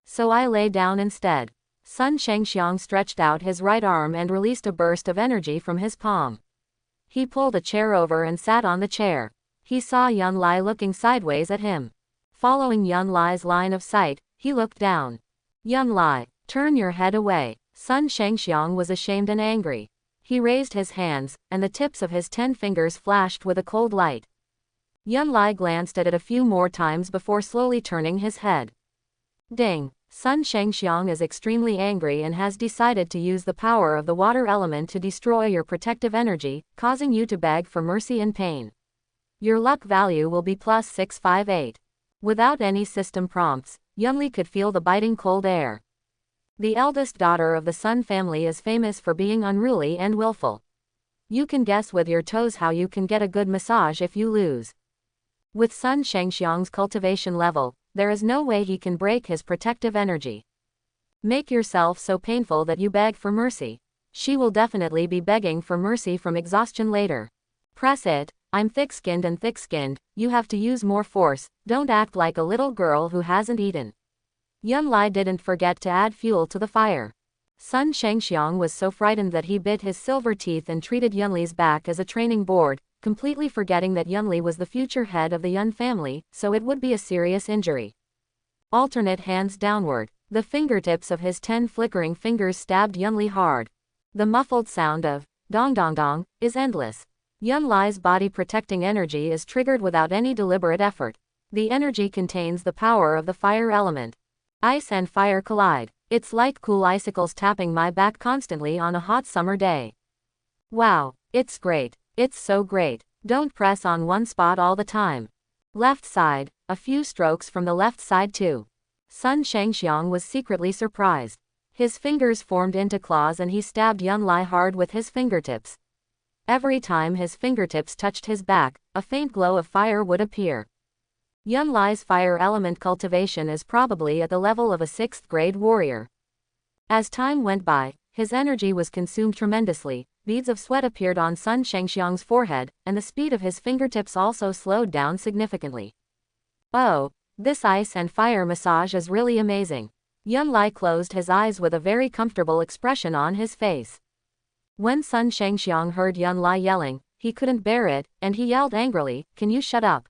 So I lay down instead. Sun Shangxiang stretched out his right arm and released a burst of energy from his palm. He pulled a chair over and sat on the chair. He saw Yun Lai looking sideways at him. Following Yun Lai's line of sight, he looked down. Yun Lai, turn your head away. Sun Shangxiang was ashamed and angry. He raised his hands, and the tips of his 10 fingers flashed with a cold light. Yun Lai glanced at it a few more times before slowly turning his head. Ding! Sun Shangxiang is extremely angry and has decided to use the power of the water element to destroy your protective energy, causing you to beg for mercy and pain. Your luck value will be plus 658. Without any system prompts, Yunli could feel the biting cold air. The eldest daughter of the Sun family is famous for being unruly and willful. You can guess with your toes how you can get a good massage if you lose. With Sun Shangxiang's cultivation level, there is no way he can break his protective energy. Make yourself so painful that you beg for mercy. She will definitely be begging for mercy from exhaustion later. Press it. I'm thick-skinned and thick-skinned, you have to use more force, don't act like a little girl who hasn't eaten. Yun Lai didn't forget to add fuel to the fire. Sun Shangxiang was so frightened that he bit his silver teeth and treated Yunli's back as a training board, completely forgetting that Yunli was the future head of the Yun family, so it would be a serious injury. Alternate hands downward, the fingertips of his 10 flickering fingers stabbed Yunli hard. The muffled sound of dong dong dong is endless. Yun Lai's body protecting energy is triggered without any deliberate effort. The energy contains the power of the fire element. Ice and fire collide. It's like cool icicles tapping my back constantly on a hot summer day. Wow, it's great. It's so great. Don't press on one spot all the time. Left side, a few strokes from the left side too. Sun Shangxiang was secretly surprised. His fingers formed into claws and he stabbed Yun Lai hard with his fingertips. Every time his fingertips touched his back, a faint glow of fire would appear. Yun Lai's fire element cultivation is probably at the level of a 6th grade warrior. As time went by, his energy was consumed tremendously, beads of sweat appeared on Sun Shangxiang's forehead, and the speed of his fingertips also slowed down significantly. Oh, this ice and fire massage is really amazing. Yun Lai closed his eyes with a very comfortable expression on his face. When Sun Shangxiang heard Yun Lai yelling, he couldn't bear it, and he yelled angrily, "Can you shut up?"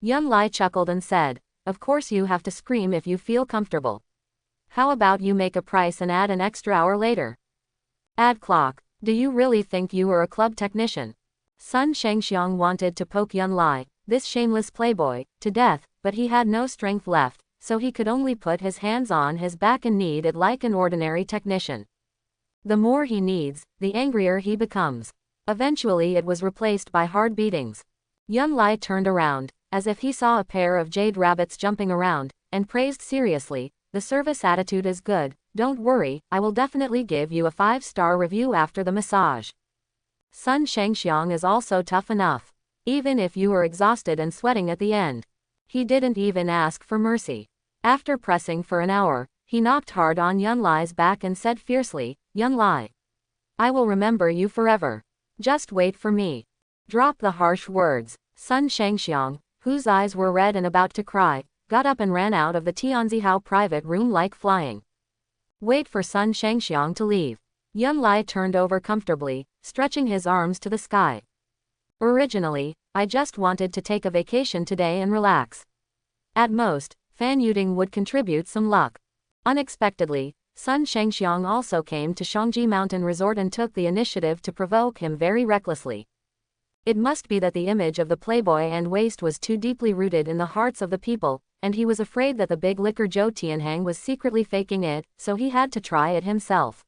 Yun Lai chuckled and said, "Of course you have to scream if you feel comfortable. How about you make a price and add an extra hour later? Add clock. Do you really think you are a club technician?" Sun Shangxiang wanted to poke Yun Lai, this shameless playboy, to death, but he had no strength left, so he could only put his hands on his back and knead it like an ordinary technician. The more he kneads, the angrier he becomes. Eventually it was replaced by hard beatings. Yun Lai turned around, as if he saw a pair of jade rabbits jumping around, and praised seriously, "The service attitude is good, don't worry, I will definitely give you a 5-star review after the massage." Sun Shengxiang is also tough enough. Even if you are exhausted and sweating at the end. He didn't even ask for mercy. After pressing for an hour, he knocked hard on Yun Lai's back and said fiercely, "Yun Lai, I will remember you forever. Just wait for me." Drop the harsh words. Sun Shengxiang, whose eyes were red and about to cry, got up and ran out of the Tianzihao private room like flying. Wait for Sun Shengxiang to leave. Yun Lai turned over comfortably, stretching his arms to the sky. "Originally, I just wanted to take a vacation today and relax. At most, Fan Yuding would contribute some luck." Unexpectedly, Sun Shengxiang also came to Shangji Mountain Resort and took the initiative to provoke him very recklessly. It must be that the image of the playboy and waste was too deeply rooted in the hearts of the people, and he was afraid that the big liquor Zhou Tianhang was secretly faking it, so he had to try it himself.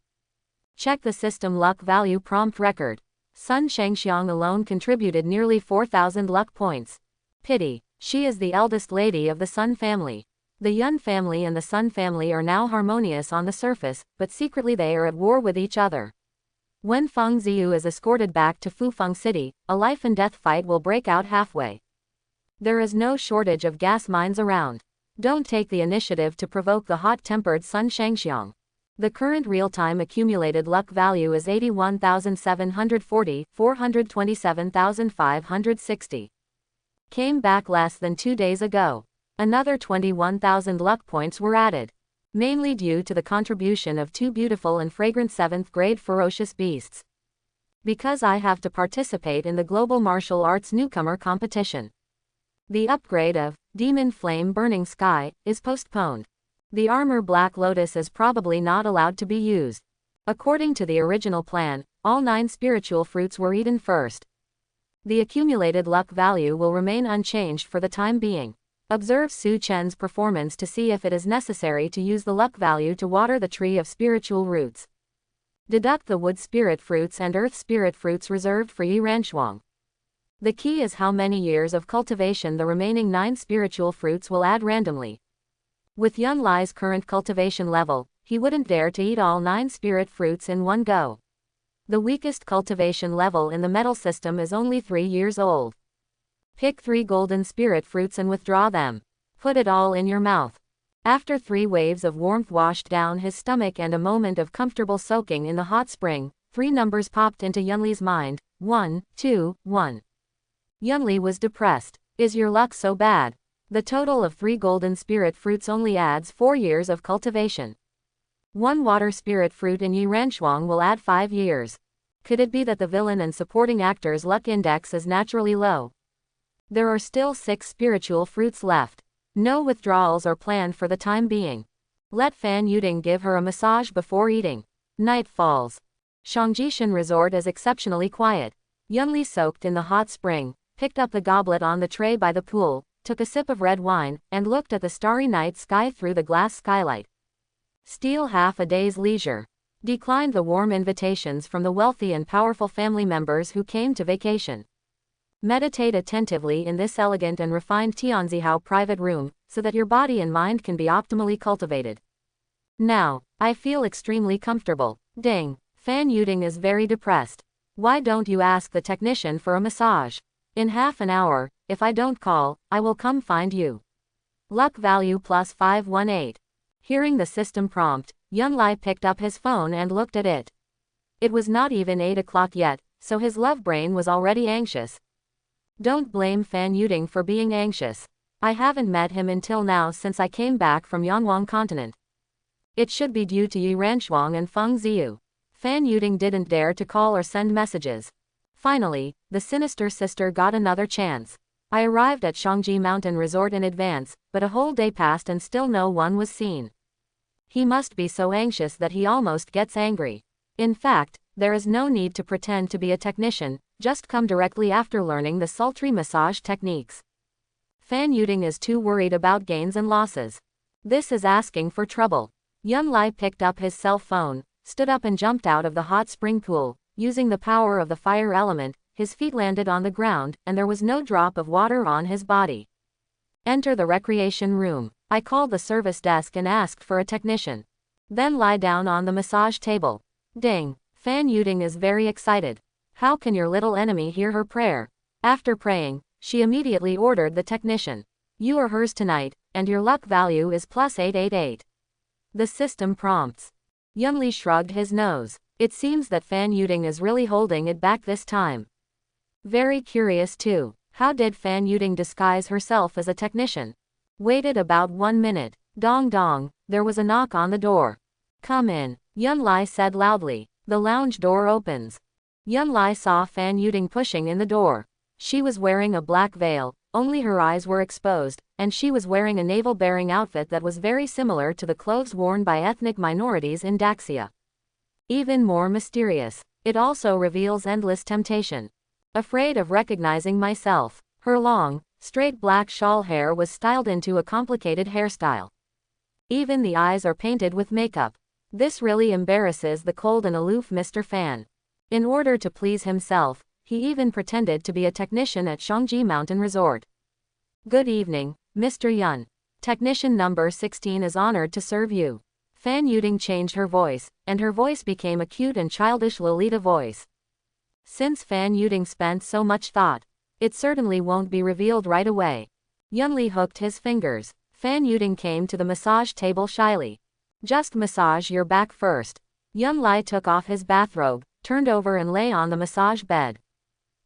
Check the system luck value prompt record. Sun Shengxiang alone contributed nearly 4,000 luck points. Pity, she is the eldest lady of the Sun family. The Yun family and the Sun family are now harmonious on the surface, but secretly they are at war with each other. When Feng Ziyu is escorted back to Fufeng City, a life and death fight will break out halfway. There is no shortage of gas mines around. Don't take the initiative to provoke the hot-tempered Sun Shengxiang. The current real-time accumulated luck value is 81,740, 427,560. Came back less than 2 days ago. Another 21,000 luck points were added. Mainly due to the contribution of 2 beautiful and fragrant 7th-grade ferocious beasts. Because I have to participate in the Global Martial Arts Newcomer Competition. The upgrade of Demon Flame Burning Sky is postponed. The armor Black Lotus is probably not allowed to be used. According to the original plan, all 9 spiritual fruits were eaten first. The accumulated luck value will remain unchanged for the time being. Observe Su Chen's performance to see if it is necessary to use the luck value to water the tree of spiritual roots. Deduct the wood spirit fruits and earth spirit fruits reserved for Yi Ranshuang. The key is how many years of cultivation the remaining 9 spiritual fruits will add randomly. With Yun Lai's current cultivation level, he wouldn't dare to eat all 9 spirit fruits in one go. The weakest cultivation level in the metal system is only 3 years old. Pick 3 golden spirit fruits and withdraw them. Put it all in your mouth. After 3 waves of warmth washed down his stomach and a moment of comfortable soaking in the hot spring, 3 numbers popped into Yunli's mind, 1, 2, 1. Yunli was depressed. Is your luck so bad? The total of 3 golden spirit fruits only adds 4 years of cultivation. 1 water spirit fruit in Yi Ranshuang will add 5 years. Could it be that the villain and supporting actor's luck index is naturally low? There are still 6 spiritual fruits left. No withdrawals are planned for the time being. Let Fan Yuding give her a massage before eating. Night falls. Shangjishan Resort is exceptionally quiet. Yunli soaked in the hot spring, picked up the goblet on the tray by the pool, took a sip of red wine, and looked at the starry night sky through the glass skylight. Steal half a day's leisure. Declined the warm invitations from the wealthy and powerful family members who came to vacation. Meditate attentively in this elegant and refined Tianzihao private room, so that your body and mind can be optimally cultivated. Now, I feel extremely comfortable. Ding. Fan Yuding is very depressed. Why don't you ask the technician for a massage? In half an hour, if I don't call, I will come find you. Luck value plus 518. Hearing the system prompt, Yun Lai picked up his phone and looked at it. It was not even 8 o'clock yet, so his love brain was already anxious. Don't blame Fan Yuding for being anxious. I haven't met him until now since I came back from Yanwang continent. It should be due to Yi Ranshuang and Feng Ziyu. Fan Yuding didn't dare to call or send messages. Finally, the sinister sister got another chance. I arrived at Shangji Mountain Resort in advance, but a whole day passed and still no one was seen. He must be so anxious that he almost gets angry. In fact, there is no need to pretend to be a technician, just come directly after learning the sultry massage techniques. Fan Yuding is too worried about gains and losses. This is asking for trouble. Yun Lai picked up his cell phone, stood up and jumped out of the hot spring pool. Using the power of the fire element, his feet landed on the ground, and there was no drop of water on his body. Enter the recreation room. I called the service desk and asked for a technician. Then lie down on the massage table. Ding. Fan Yuding is very excited. How can your little enemy hear her prayer? After praying, she immediately ordered the technician. You are hers tonight, and your luck value is plus 888. The system prompts. Yunli shrugged his nose. It seems that Fan Yuding is really holding it back this time. Very curious too. How did Fan Yuding disguise herself as a technician? Waited about 1 minute. Dong dong, there was a knock on the door. Come in, Yunli said loudly. The lounge door opens. Yunli saw Fan Yuding pushing in the door. She was wearing a black veil, only her eyes were exposed, and she was wearing a navel-bearing outfit that was very similar to the clothes worn by ethnic minorities in Daxia. Even more mysterious, it also reveals endless temptation. Afraid of recognizing myself, her long, straight black shawl hair was styled into a complicated hairstyle. Even the eyes are painted with makeup. This really embarrasses the cold and aloof Mr. Fan. In order to please himself, he even pretended to be a technician at Shangji Mountain Resort. Good evening, Mr. Yun. Technician number 16 is honored to serve you. Fan Yuding changed her voice, and her voice became a cute and childish Lolita voice. Since Fan Yuding spent so much thought, it certainly won't be revealed right away. Yunli hooked his fingers. Fan Yuding came to the massage table shyly. Just massage your back first. Yunli took off his bathrobe, turned over and lay on the massage bed.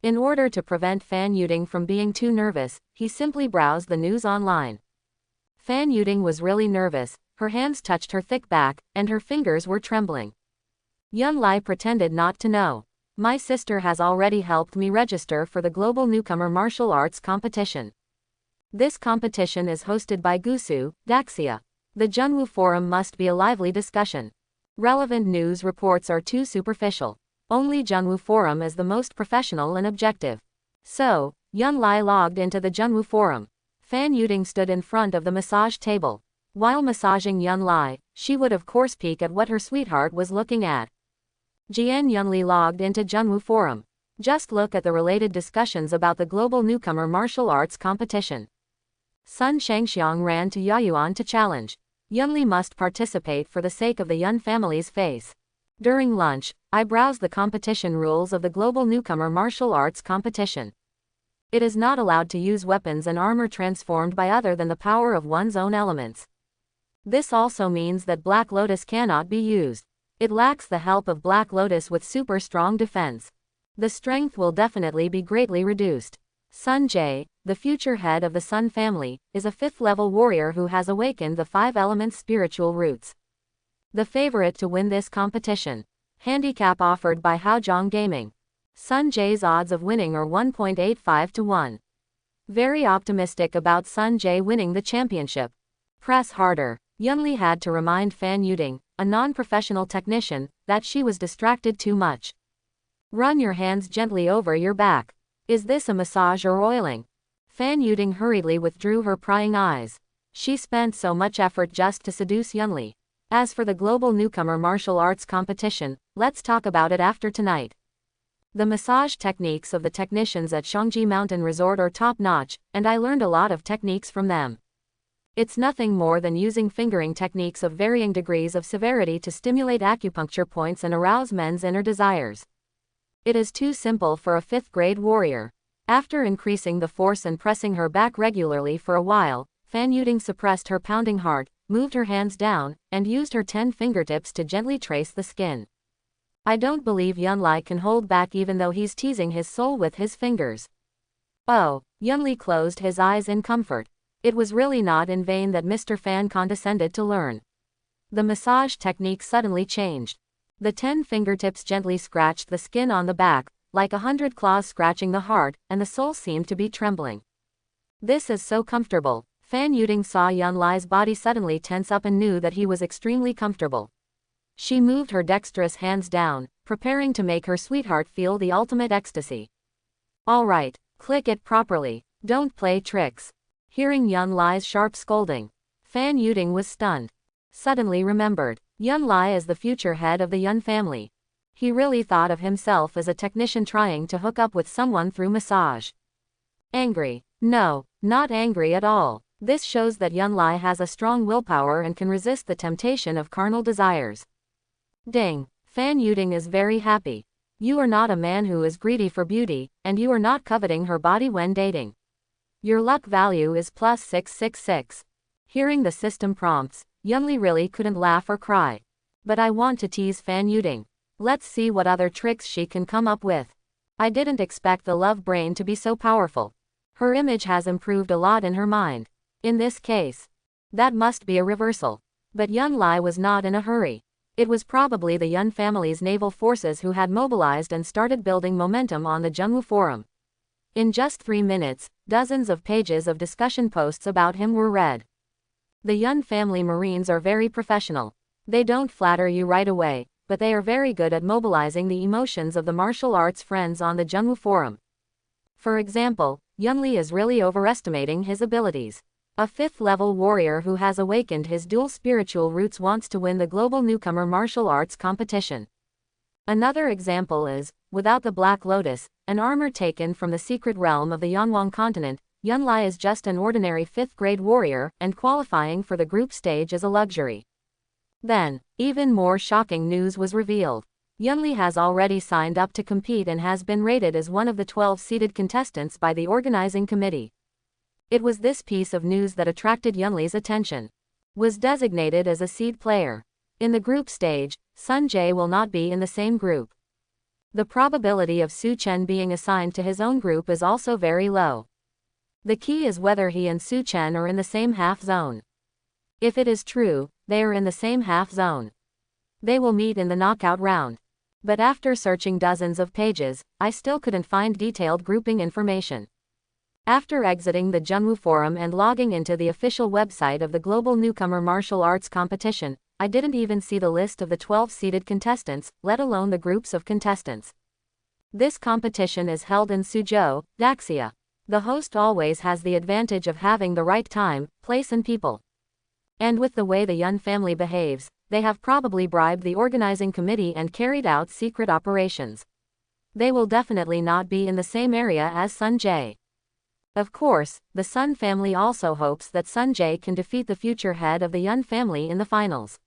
In order to prevent Fan Yuding from being too nervous, he simply browsed the news online. Fan Yuding was really nervous, her hands touched her thick back, and her fingers were trembling. Yunli pretended not to know. My sister has already helped me register for the Global Newcomer Martial Arts Competition. This competition is hosted by Gusu, Daxia. The Junwoo Forum must be a lively discussion. Relevant news reports are too superficial. Only Junwoo Forum is the most professional and objective. So, Yunli logged into the Junwoo Forum. Fan Yuding stood in front of the massage table. While massaging Yunli, she would of course peek at what her sweetheart was looking at. Jian Yunli logged into Junwoo Forum. Just look at the related discussions about the Global Newcomer Martial Arts Competition. Sun Shangxiang ran to Yayuan to challenge. Yunli must participate for the sake of the Yun family's face. During lunch, I browsed the competition rules of the Global Newcomer Martial Arts Competition. It is not allowed to use weapons and armor transformed by other than the power of one's own elements. This also means that Black Lotus cannot be used. It lacks the help of Black Lotus with super strong defense. The strength will definitely be greatly reduced. Sun Jae, the future head of the Sun family, is a 5th-level warrior who has awakened the 5 elements spiritual roots. The favorite to win this competition. Handicap offered by Haozhong Gaming. Sun Jae's odds of winning are 1.85 to 1. Very optimistic about Sun Jae winning the championship. Press harder. Yunli had to remind Fan Yuding, a non-professional technician, that she was distracted too much. Run your hands gently over your back. Is this a massage or oiling? Fan Yuding hurriedly withdrew her prying eyes. She spent so much effort just to seduce Yunli. As for the Global Newcomer Martial Arts Competition, let's talk about it after tonight. The massage techniques of the technicians at Shangji Mountain Resort are top-notch, and I learned a lot of techniques from them. It's nothing more than using fingering techniques of varying degrees of severity to stimulate acupuncture points and arouse men's inner desires. It is too simple for a 5th-grade warrior. After increasing the force and pressing her back regularly for a while, Fan Yuding suppressed her pounding heart, moved her hands down, and used her 10 fingertips to gently trace the skin. I don't believe Yunli can hold back even though he's teasing his soul with his fingers. Oh, Yunli closed his eyes in comfort. It was really not in vain that Mr. Fan condescended to learn. The massage technique suddenly changed. The 10 fingertips gently scratched the skin on the back, like 100 claws scratching the heart, and the soul seemed to be trembling. This is so comfortable. Fan Yuding saw Yunli's body suddenly tense up and knew that he was extremely comfortable. She moved her dexterous hands down, preparing to make her sweetheart feel the ultimate ecstasy. All right, click it properly. Don't play tricks. Hearing Yunli's sharp scolding, Fan Yuding was stunned. Suddenly remembered, Yunli is the future head of the Yun family. He really thought of himself as a technician trying to hook up with someone through massage. Angry. No, not angry at all. This shows that Yunlai has a strong willpower and can resist the temptation of carnal desires. Ding. Fan Yuding is very happy. You are not a man who is greedy for beauty, and you are not coveting her body when dating. Your luck value is plus 666. Hearing the system prompts, Yunli really couldn't laugh or cry. But I want to tease Fan Yuding. Let's see what other tricks she can come up with. I didn't expect the love brain to be so powerful. Her image has improved a lot in her mind. In this case, that must be a reversal. But Yunlai was not in a hurry. It was probably the Yun family's naval forces who had mobilized and started building momentum on the Zhengwu Forum. In just 3 minutes, dozens of pages of discussion posts about him were read. The Yun family Marines are very professional. They don't flatter you right away, but they are very good at mobilizing the emotions of the martial arts friends on the Zhengwu Forum. For example, Yunli is really overestimating his abilities. A 5th-level warrior who has awakened his dual spiritual roots wants to win the global newcomer martial arts competition. Another example is, without the Black Lotus, an armor taken from the secret realm of the Yangwang continent, Yunlai is just an ordinary 5th-grade warrior, and qualifying for the group stage is a luxury. Then, even more shocking news was revealed. Yunli has already signed up to compete and has been rated as one of the 12 seeded contestants by the organizing committee. It was this piece of news that attracted Yunli's attention. Was designated as a seed player. In the group stage, Sun Jae will not be in the same group. The probability of Su Chen being assigned to his own group is also very low. The key is whether he and Su Chen are in the same half zone. If it is true, they are in the same half zone. They will meet in the knockout round. But after searching dozens of pages, I still couldn't find detailed grouping information. After exiting the Zhengwu Forum and logging into the official website of the Global Newcomer Martial Arts Competition, I didn't even see the list of the 12 seeded contestants, let alone the groups of contestants. This competition is held in Suzhou, Daxia. The host always has the advantage of having the right time, place and people. And with the way the Yun family behaves, they have probably bribed the organizing committee and carried out secret operations. They will definitely not be in the same area as Sun Jae. Of course, the Sun family also hopes that Sun Jae can defeat the future head of the Yun family in the finals.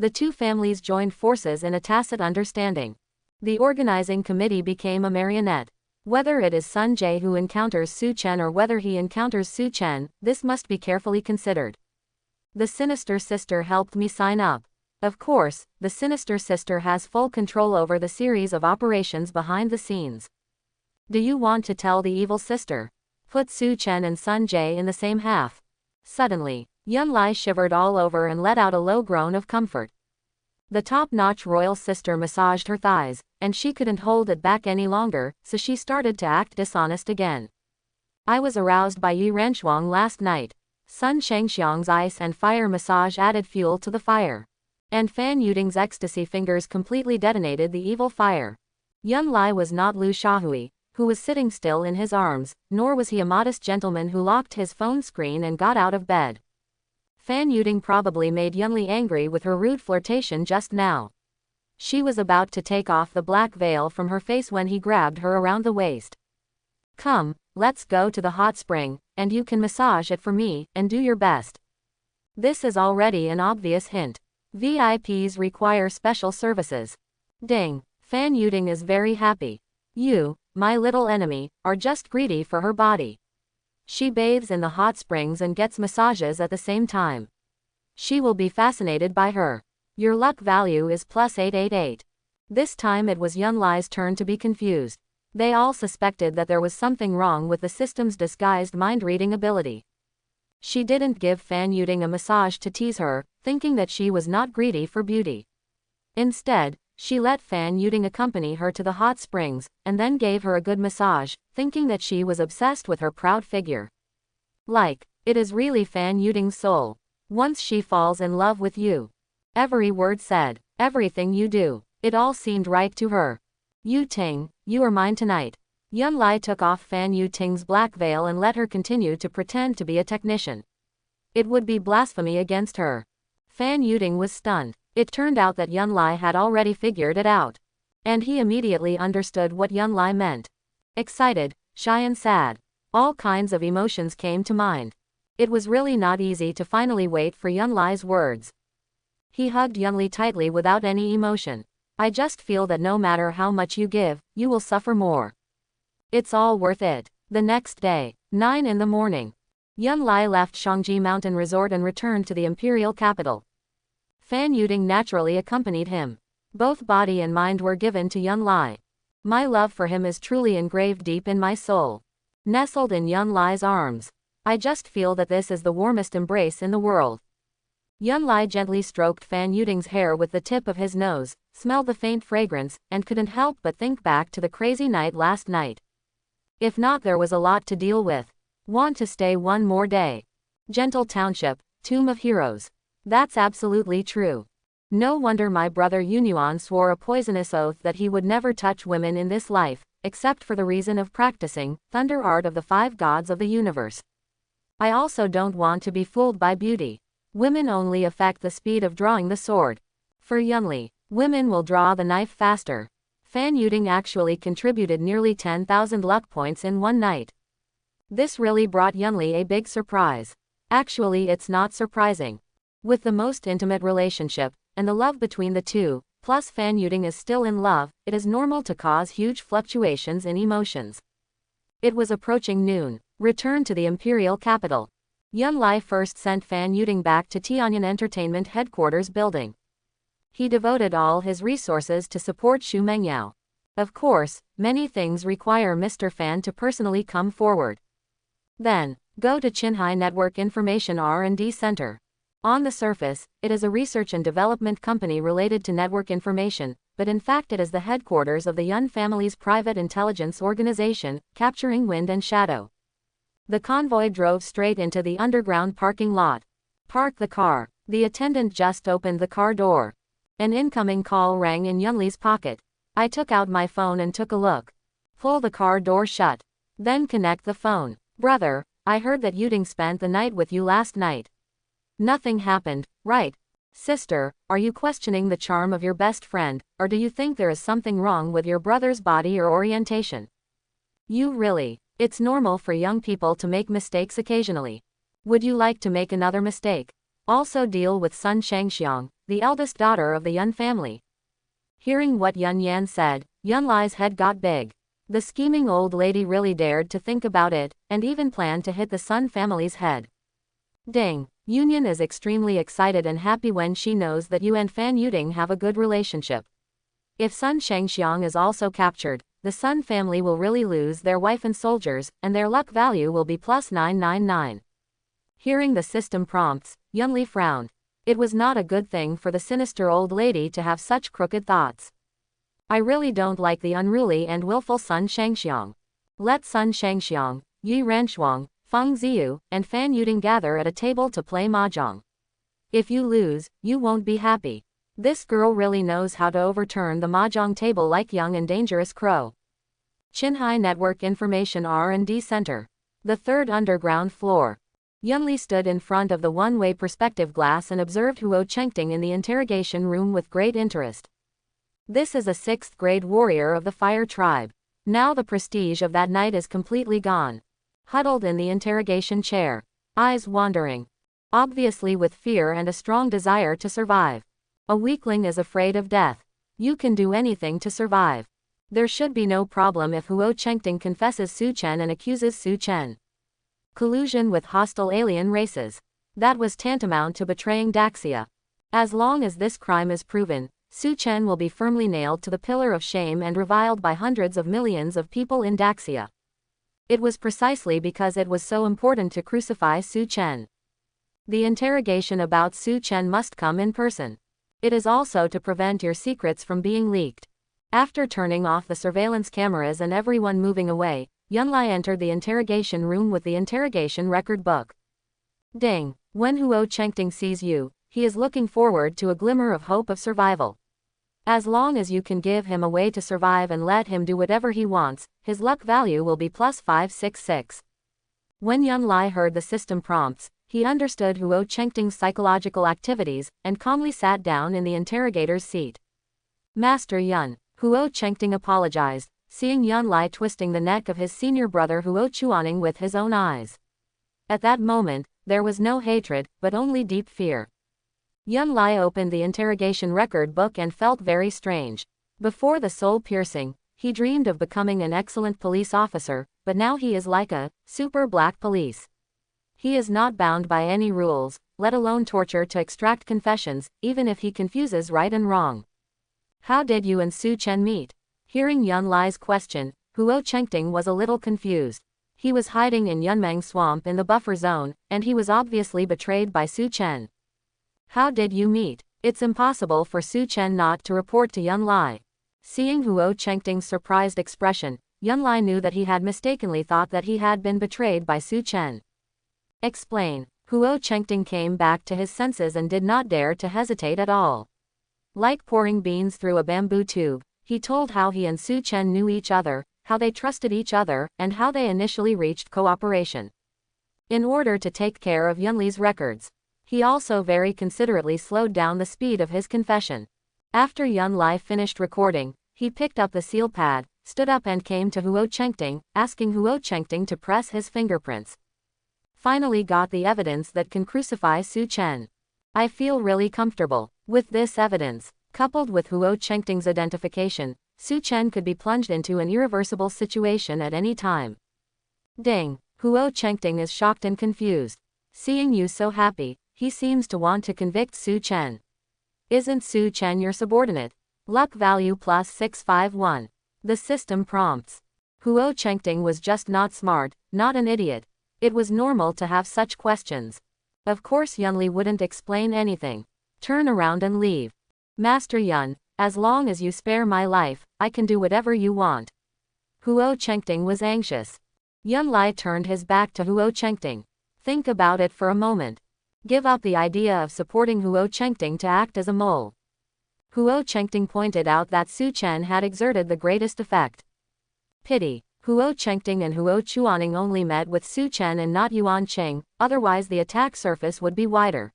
The two families joined forces in a tacit understanding. The organizing committee became a marionette. Whether it is Sun Jae who encounters Su Chen or whether he encounters Su Chen, this must be carefully considered. The Sinister Sister helped me sign up. Of course, the Sinister Sister has full control over the series of operations behind the scenes. Do you want to tell the evil sister? Put Su Chen and Sun Jae in the same half. Suddenly, Yunlai shivered all over and let out a low groan of comfort. The top-notch royal sister massaged her thighs, and she couldn't hold it back any longer, so she started to act dishonest again. I was aroused by Yi Ranchuang last night. Sun Shengxiang's ice and fire massage added fuel to the fire. And Fan Yuding's ecstasy fingers completely detonated the evil fire. Yunlai was not Lu Shahui, who was sitting still in his arms, nor was he a modest gentleman who locked his phone screen and got out of bed. Fan Yuding probably made Yunli angry with her rude flirtation just now. She was about to take off the black veil from her face when he grabbed her around the waist. Come, let's go to the hot spring, and you can massage it for me, and do your best. This is already an obvious hint. VIPs require special services. Ding. Fan Yuding is very happy. You, my little enemy, are just greedy for her body. She bathes in the hot springs and gets massages at the same time. She will be fascinated by her. Your luck value is plus 888. This time it was Yunlai's turn to be confused. They all suspected that there was something wrong with the system's disguised mind-reading ability. She didn't give Fan Yuding a massage to tease her, thinking that she was not greedy for beauty. Instead, she let Fan Yuding accompany her to the hot springs, and then gave her a good massage, thinking that she was obsessed with her proud figure. It is really Fan Yuding's soul. Once she falls in love with you. Every word said, everything you do, it all seemed right to her. Yu Ting, you are mine tonight. Yunlai took off Fan Yu Ting's black veil and let her continue to pretend to be a technician. It would be blasphemy against her. Fan Yuding was stunned. It turned out that Yunlai had already figured it out. And he immediately understood what Yunlai meant. Excited, shy and sad. All kinds of emotions came to mind. It was really not easy to finally wait for Yunlai's words. He hugged Yunli tightly without any emotion. I just feel that no matter how much you give, you will suffer more. It's all worth it. The next day, 9 in the morning, Yunlai left Shangji Mountain Resort and returned to the imperial capital. Fan Yuding naturally accompanied him. Both body and mind were given to Yunlai. My love for him is truly engraved deep in my soul. Nestled in Yunlai's arms, I just feel that this is the warmest embrace in the world. Yunlai gently stroked Fan Yuding's hair with the tip of his nose, smelled the faint fragrance, and couldn't help but think back to the crazy night last night. If not, there was a lot to deal with. Want to stay one more day. Gentle Township, Tomb of Heroes. That's absolutely true. No wonder my brother Yunyuan swore a poisonous oath that he would never touch women in this life, except for the reason of practicing thunder art of the 5 gods of the universe. I also don't want to be fooled by beauty. Women only affect the speed of drawing the sword. For Yunli, women will draw the knife faster. Fan Yuding actually contributed nearly 10,000 luck points in one night. This really brought Yunli a big surprise. Actually, it's not surprising. With the most intimate relationship, and the love between the two, plus Fan Yuding is still in love, it is normal to cause huge fluctuations in emotions. It was approaching noon. Return to the imperial capital. Yunlai first sent Fan Yuding back to Tianyan Entertainment headquarters building. He devoted all his resources to support Xu Mengyao. Of course, many things require Mr. Fan to personally come forward. Then, go to Qinghai Network Information R&D Center. On the surface, it is a research and development company related to network information, but in fact it is the headquarters of the Yun family's private intelligence organization, capturing Wind and Shadow. The convoy drove straight into the underground parking lot. Park the car. The attendant just opened the car door. An incoming call rang in Yunli's pocket. I took out my phone and took a look. Pull the car door shut. Then connect the phone. Brother, I heard that Yuding spent the night with you last night. Nothing happened, right? Sister, are you questioning the charm of your best friend, or do you think there is something wrong with your brother's body or orientation? You really. It's normal for young people to make mistakes occasionally. Would you like to make another mistake? Also deal with Sun Shangxiang, the eldest daughter of the Yun family. Hearing what Yun Yan said, Yunlai's head got big. The scheming old lady really dared to think about it, and even planned to hit the Sun family's head. Ding. Yunyan is extremely excited and happy when she knows that you and Fan Yuding have a good relationship. If Sun Shangxiang is also captured, the Sun family will really lose their wife and soldiers, and their luck value will be plus 999. Hearing the system prompts, Yunli frowned. It was not a good thing for the sinister old lady to have such crooked thoughts. I really don't like the unruly and willful Sun Shangxiang. Let Sun Shangxiang, Yi Renshuang, Feng Ziyu, and Fan Yuding gather at a table to play mahjong. If you lose, you won't be happy. This girl really knows how to overturn the mahjong table like young and dangerous crow. Qinghai Network Information R&D Center. The 3rd underground floor. Yunli stood in front of the one-way perspective glass and observed Huo Chengting in the interrogation room with great interest. This is a 6th-grade warrior of the Fire Tribe. Now the prestige of that night is completely gone. Huddled in the interrogation chair, eyes wandering. Obviously with fear and a strong desire to survive. A weakling is afraid of death. You can do anything to survive. There should be no problem if Huo Chengting confesses Su Chen and accuses Su Chen. Collusion with hostile alien races. That was tantamount to betraying Daxia. As long as this crime is proven, Su Chen will be firmly nailed to the pillar of shame and reviled by hundreds of millions of people in Daxia. It was precisely because it was so important to crucify Su Chen. The interrogation about Su Chen must come in person. It is also to prevent your secrets from being leaked. After turning off the surveillance cameras and everyone moving away, Yunlai entered the interrogation room with the interrogation record book. Ding. When Huo Chengting sees you, he is looking forward to a glimmer of hope of survival. As long as you can give him a way to survive and let him do whatever he wants, his luck value will be plus 566. When Yunlai heard the system prompts, he understood Huo Chengting's psychological activities, and calmly sat down in the interrogator's seat. Master Yun. Huo Chengting apologized, seeing Yunlai twisting the neck of his senior brother Huo Chuaning with his own eyes. At that moment, there was no hatred, but only deep fear. Yun Lai opened the interrogation record book and felt very strange. Before the soul-piercing, he dreamed of becoming an excellent police officer, but now he is like a super black police. He is not bound by any rules, let alone torture to extract confessions, even if he confuses right and wrong. How did you and Su Chen meet? Hearing Yun Lai's question, Huo Chengting was a little confused. He was hiding in Yunmeng Swamp in the buffer zone, and he was obviously betrayed by Su Chen. How did you meet? It's impossible for Su Chen not to report to Yun Lai. Seeing Huo Chengting's surprised expression, Yun Lai knew that he had mistakenly thought that he had been betrayed by Su Chen. Explain. Huo Chengting came back to his senses and did not dare to hesitate at all. Like pouring beans through a bamboo tube, he told how he and Su Chen knew each other, how they trusted each other, and how they initially reached cooperation. In order to take care of Yun Li's records, he also very considerately slowed down the speed of his confession. After Yun Lai finished recording, he picked up the seal pad, stood up and came to Huo Chengting, asking Huo Chengting to press his fingerprints. Finally got the evidence that can crucify Su Chen. I feel really comfortable. With this evidence, coupled with Huo Chengting's identification, Su Chen could be plunged into an irreversible situation at any time. Ding. Huo Chengting is shocked and confused. Seeing you so happy, he seems to want to convict Su Chen. Isn't Su Chen your subordinate? Luck value plus 651. The system prompts. Huo Chengting was just not smart, not an idiot. It was normal to have such questions. Of course Yun Li wouldn't explain anything. Turn around and leave. Master Yun, as long as you spare my life, I can do whatever you want. Huo Chengting was anxious. Yun Lai turned his back to Huo Chengting. Think about it for a moment. Give up the idea of supporting Huo Chengting to act as a mole. Huo Chengting pointed out that Su Chen had exerted the greatest effect. Pity. Huo Chengting and Huo Chuaning only met with Su Chen and not Yuan Cheng, otherwise the attack surface would be wider.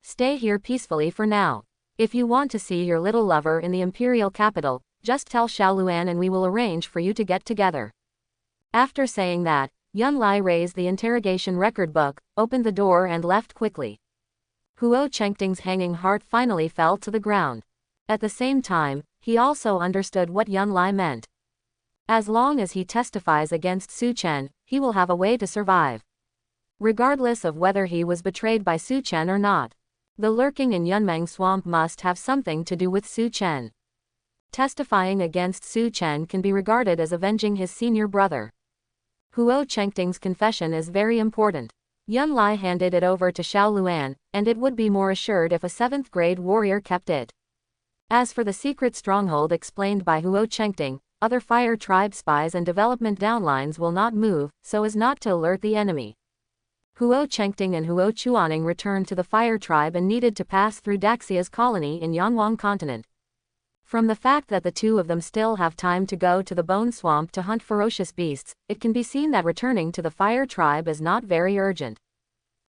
Stay here peacefully for now. If you want to see your little lover in the imperial capital, just tell Xiao Luan and we will arrange for you to get together. After saying that, Yun Lai raised the interrogation record book, opened the door and left quickly. Huo Chengting's hanging heart finally fell to the ground. At the same time, he also understood what Yun Lai meant. As long as he testifies against Su Chen, he will have a way to survive. Regardless of whether he was betrayed by Su Chen or not. The lurking in Yunmeng Swamp must have something to do with Su Chen. Testifying against Su Chen can be regarded as avenging his senior brother. Huo Chengting's confession is very important. Yun Lai handed it over to Xiao Luan, and it would be more assured if a 7th grade warrior kept it. As for the secret stronghold explained by Huo Chengting, other Fire Tribe spies and development downlines will not move, so as not to alert the enemy. Huo Chengting and Huo Chuaning returned to the Fire Tribe and needed to pass through Daxia's colony in Yanwang continent. From the fact that the two of them still have time to go to the Bone Swamp to hunt ferocious beasts, it can be seen that returning to the Fire Tribe is not very urgent.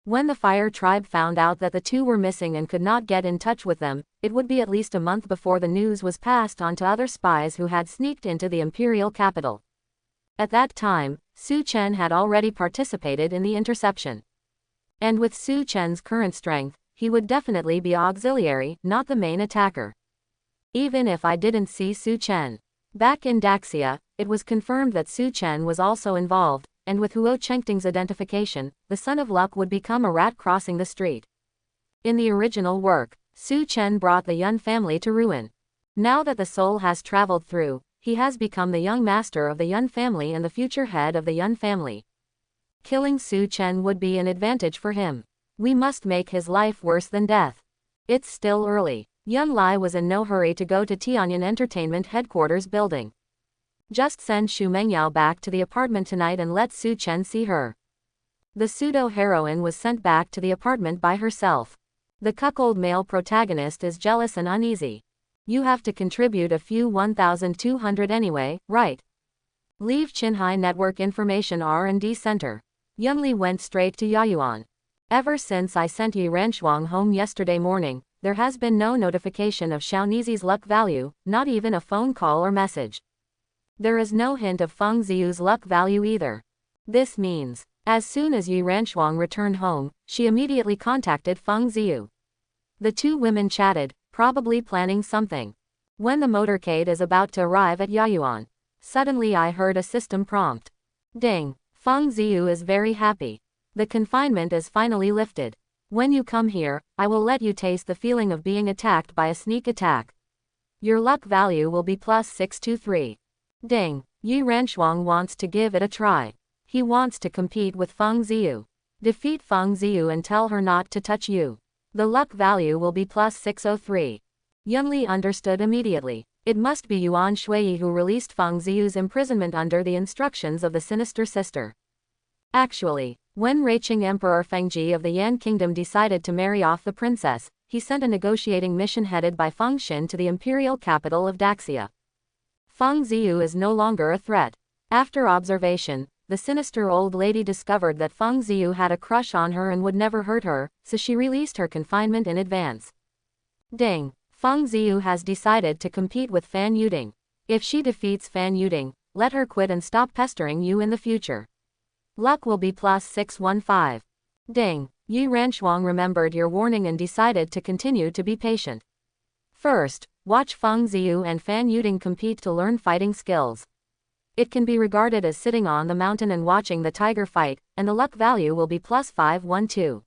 When the Fire Tribe found out that the two were missing and could not get in touch with them, it would be at least a month before the news was passed on to other spies who had sneaked into the imperial capital. At that time, Su Chen had already participated in the interception. And with Su Chen's current strength, he would definitely be auxiliary, not the main attacker. Even if I didn't see Su Chen back in Daxia, it was confirmed that Su Chen was also involved, and with Huo Chengting's identification, the Son of Luck would become a rat crossing the street. In the original work, Su Chen brought the Yun family to ruin. Now that the soul has traveled through, he has become the young master of the Yun family and the future head of the Yun family. Killing Su Chen would be an advantage for him. We must make his life worse than death. It's still early. Yun Lai was in no hurry to go to Tianyan Entertainment headquarters building. Just send Xu Mengyao back to the apartment tonight and let Su Chen see her. The pseudo-heroine was sent back to the apartment by herself. The cuckold male protagonist is jealous and uneasy. You have to contribute a few 1,200 anyway, right? Leave Qinghai Network Information R&D Center. Yun Li went straight to Yayuan. Ever since I sent Yi Renshuang home yesterday morning, there has been no notification of Xiaonizi's luck value, not even a phone call or message. There is no hint of Feng Ziyu's luck value either. This means As soon as Yi Ranshuang returned home, she immediately contacted Feng Ziyu. The two women chatted, probably planning something. When the motorcade is about to arrive at Yayuan, suddenly I heard a system prompt. Ding! Feng Ziyu is very happy. The confinement is finally lifted. When you come here, I will let you taste the feeling of being attacked by a sneak attack. Your luck value will be plus 623. Ding! Yi Ranshuang wants to give it a try. He wants to compete with Feng Ziyu. Defeat Feng Ziyu and tell her not to touch you. The luck value will be plus 603. Yunli understood immediately. It must be Yuan Shui who released Feng Ziyu's imprisonment under the instructions of the sinister sister. Actually, when Reiqing Emperor Fengji of the Yan Kingdom decided to marry off the princess, he sent a negotiating mission headed by Feng Xin to the imperial capital of Daxia. Feng Ziyu is no longer a threat. After observation, the sinister old lady discovered that Feng Ziyu had a crush on her and would never hurt her, so she released her confinement in advance. Ding! Feng Ziyu has decided to compete with Fan Yuding. If she defeats Fan Yuding, let her quit and stop pestering you in the future. Luck will be plus 615. Ding! Yi Ranshuang remembered your warning and decided to continue to be patient. First, watch Feng Ziyu and Fan Yuding compete to learn fighting skills. It can be regarded as sitting on the mountain and watching the tiger fight, and the luck value will be plus 512.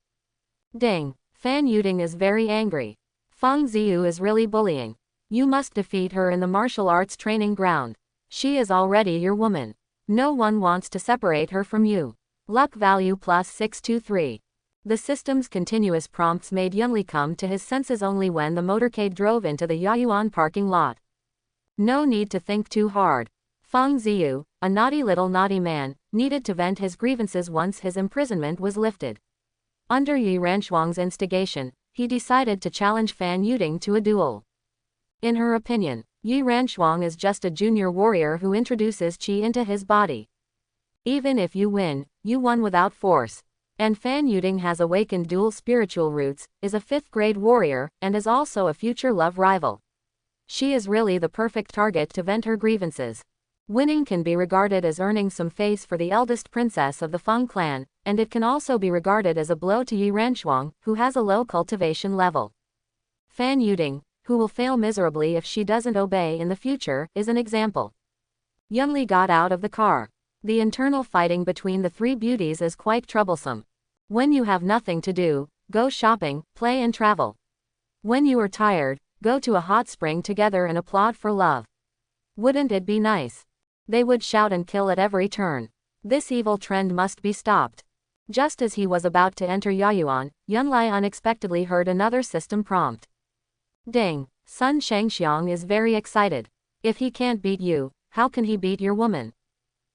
Ding! Fan Yuding is very angry. Feng Ziyu is really bullying. You must defeat her in the martial arts training ground. She is already your woman. No one wants to separate her from you. Luck value plus 623. The system's continuous prompts made Yunli come to his senses only when the motorcade drove into the Yayuan parking lot. No need to think too hard. Feng Ziyu, a naughty man, needed to vent his grievances once his imprisonment was lifted. Under Yi Ranshuang's instigation, he decided to challenge Fan Yuding to a duel. In her opinion, Yi Ranshuang is just a junior warrior who introduces qi into his body. Even if you win, you won without force. And Fan Yuding has awakened dual spiritual roots, is a 5th-grade warrior, and is also a future love rival. She is really the perfect target to vent her grievances. Winning can be regarded as earning some face for the eldest princess of the Feng clan, and it can also be regarded as a blow to Yi Ranshuang, who has a low cultivation level. Fan Yuding, who will fail miserably if she doesn't obey in the future, is an example. Yunli got out of the car. The internal fighting between the three beauties is quite troublesome. When you have nothing to do, go shopping, play and travel. When you are tired, go to a hot spring together and applaud for love. Wouldn't it be nice? They would shout and kill at every turn. This evil trend must be stopped. Just as he was about to enter Yayuan, Yunli unexpectedly heard another system prompt. Ding! Sun Shangxiang is very excited. If he can't beat you, how can he beat your woman?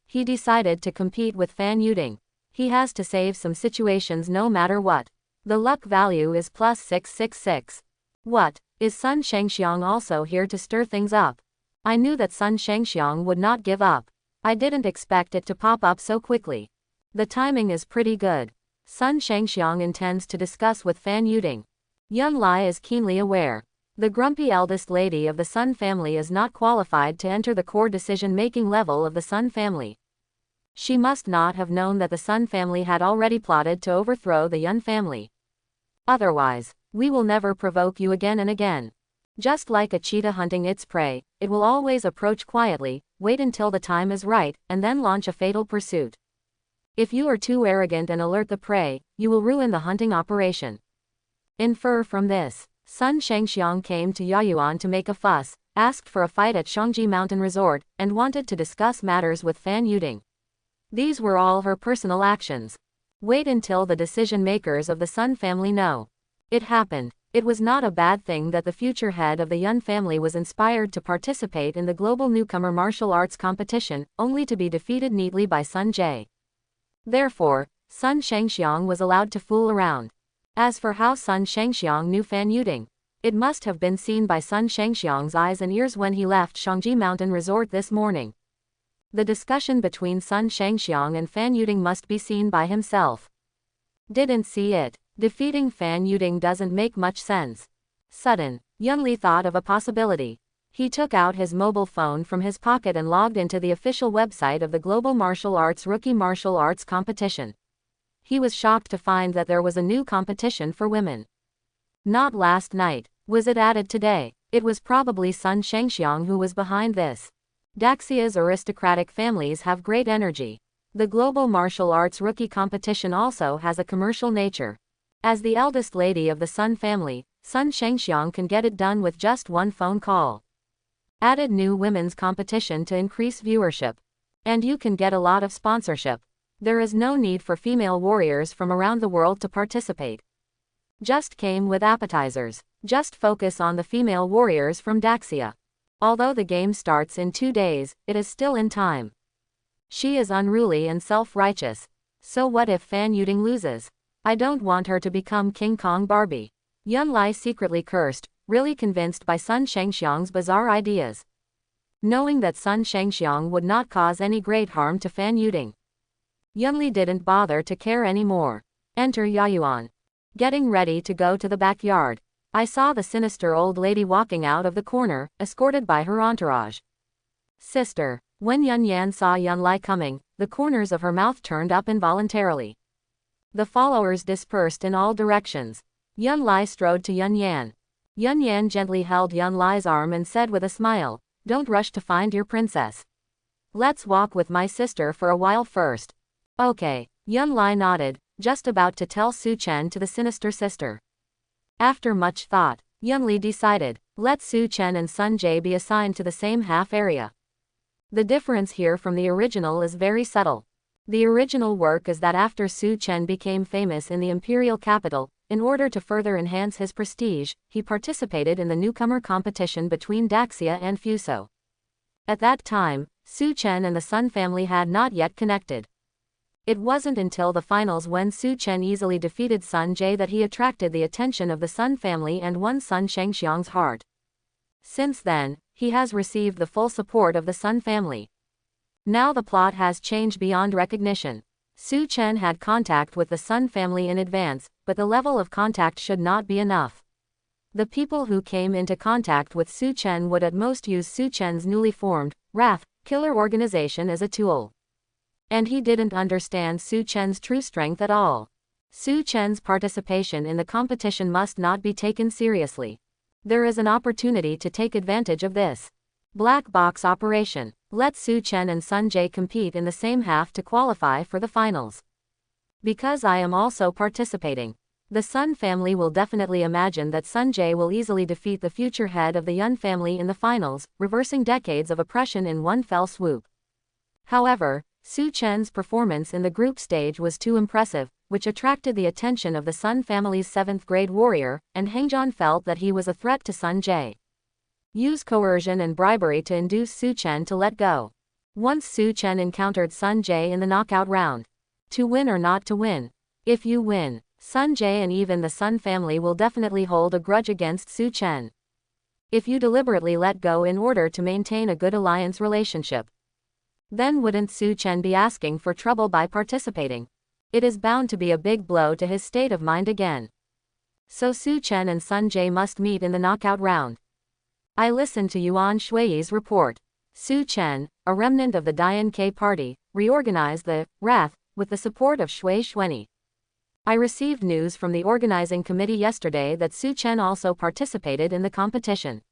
He decided to compete with Fan Yuding. He has to save some situations no matter what. The luck value is plus 666. What? Is Sun Shangxiang also here to stir things up? I knew that Sun Shangxiang would not give up. I didn't expect it to pop up so quickly. The timing is pretty good. Sun Shangxiang intends to discuss with Fan Yuding. Yunli is keenly aware. The grumpy eldest lady of the Sun family is not qualified to enter the core decision-making level of the Sun family. She must not have known that the Sun family had already plotted to overthrow the Yun family. Otherwise, we will never provoke you again and again. Just like a cheetah hunting its prey, it will always approach quietly, wait until the time is right, and then launch a fatal pursuit. If you are too arrogant and alert the prey, you will ruin the hunting operation. Infer from this. Sun Shangxiang came to Yayuan to make a fuss, asked for a fight at Shangji Mountain Resort, and wanted to discuss matters with Fan Yuding. These were all her personal actions. Wait until the decision-makers of the Sun family know. It happened. It was not a bad thing that the future head of the Yun family was inspired to participate in the global newcomer martial arts competition, only to be defeated neatly by Sun Jie. Therefore, Sun Shangxiang was allowed to fool around. As for how Sun Shangxiang knew Fan Yuding, it must have been seen by Sun Shangxiang's eyes and ears when he left Shangji Mountain Resort this morning. The discussion between Sun Shangxiang and Fan Yuding must be seen by himself. Didn't see it. Defeating Fan Yuding doesn't make much sense. Sudden, Yunli thought of a possibility. He took out his mobile phone from his pocket and logged into the official website of the Global Martial Arts Rookie Martial Arts Competition. He was shocked to find that there was a new competition for women. Not last night. Was it added today? It was probably Sun Shengxiang who was behind this. Daxia's aristocratic families have great energy. The global martial arts rookie competition also has a commercial nature. As the eldest lady of the Sun family, Sun Shengxiang can get it done with just one phone call. Added new women's competition to increase viewership. And you can get a lot of sponsorship. There is no need for female warriors from around the world to participate. Just came with appetizers. Just focus on the female warriors from Daxia. Although the game starts in 2 days, it is still in time. She is unruly and self-righteous. So what if Fan Yuding loses? I don't want her to become King Kong Barbie. Yun Lai secretly cursed, really convinced by Sun Shengxiang's bizarre ideas. Knowing that Sun Shengxiang would not cause any great harm to Fan Yuding, Yunli didn't bother to care anymore. Enter Yayuan. Getting ready to go to the backyard. I saw the sinister old lady walking out of the corner, escorted by her entourage. Sister. When Yun Yan saw Yun Lai coming, the corners of her mouth turned up involuntarily. The followers dispersed in all directions. Yun Lai strode to Yun Yan. Yun Yan gently held Yun Lai's arm and said with a smile, "Don't rush to find your princess. Let's walk with my sister for a while first." Okay. Yun Lai nodded, just about to tell Su Chen to the sinister sister. After much thought, Yun Li decided, let Su Chen and Sun Jie be assigned to the same half area. The difference here from the original is very subtle. The original work is that after Su Chen became famous in the imperial capital, in order to further enhance his prestige, he participated in the newcomer competition between Daxia and Fuso. At that time, Su Chen and the Sun family had not yet connected. It wasn't until the finals when Su Chen easily defeated Sun Jie that he attracted the attention of the Sun family and won Sun Shengxiang's heart. Since then, he has received the full support of the Sun family. Now the plot has changed beyond recognition. Su Chen had contact with the Sun family in advance, but the level of contact should not be enough. The people who came into contact with Su Chen would at most use Su Chen's newly formed, Wrath, killer organization as a tool. And he didn't understand Su Chen's true strength at all. Su Chen's participation in the competition must not be taken seriously. There is an opportunity to take advantage of this. Black box operation. Let Su Chen and Sun Jie compete in the same half to qualify for the finals. Because I am also participating. The Sun family will definitely imagine that Sun Jie will easily defeat the future head of the Yun family in the finals, reversing decades of oppression in one fell swoop. However, Su Chen's performance in the group stage was too impressive, which attracted the attention of the Sun family's 7th-grade warrior, and Hengzhan felt that he was a threat to Sun Jie. Use coercion and bribery to induce Su Chen to let go. Once Su Chen encountered Sun Jie in the knockout round. To win or not to win? If you win, Sun Jie and even the Sun family will definitely hold a grudge against Su Chen. If you deliberately let go in order to maintain a good alliance relationship, then wouldn't Su Chen be asking for trouble by participating? It is bound to be a big blow to his state of mind again. So Su Chen and Sun Jie must meet in the knockout round. I listened to Yuan Shui's report. Su Chen, a remnant of the Dian Ke party, reorganized the Wrath with the support of Shui Xuanyi. I received news from the organizing committee yesterday that Su Chen also participated in the competition.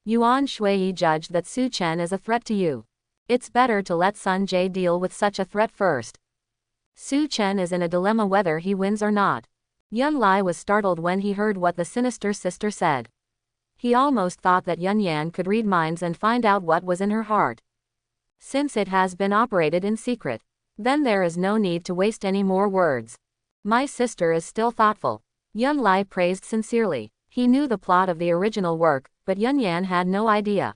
Yuan Shui judged that Su Chen is a threat to you. It's better to let Sun Jie deal with such a threat first. Su Chen is in a dilemma whether he wins or not. Yun Lai was startled when he heard what the sinister sister said. He almost thought that Yun Yan could read minds and find out what was in her heart. Since it has been operated in secret, then there is no need to waste any more words. My sister is still thoughtful. Yun Lai praised sincerely. He knew the plot of the original work, but Yun Yan had no idea.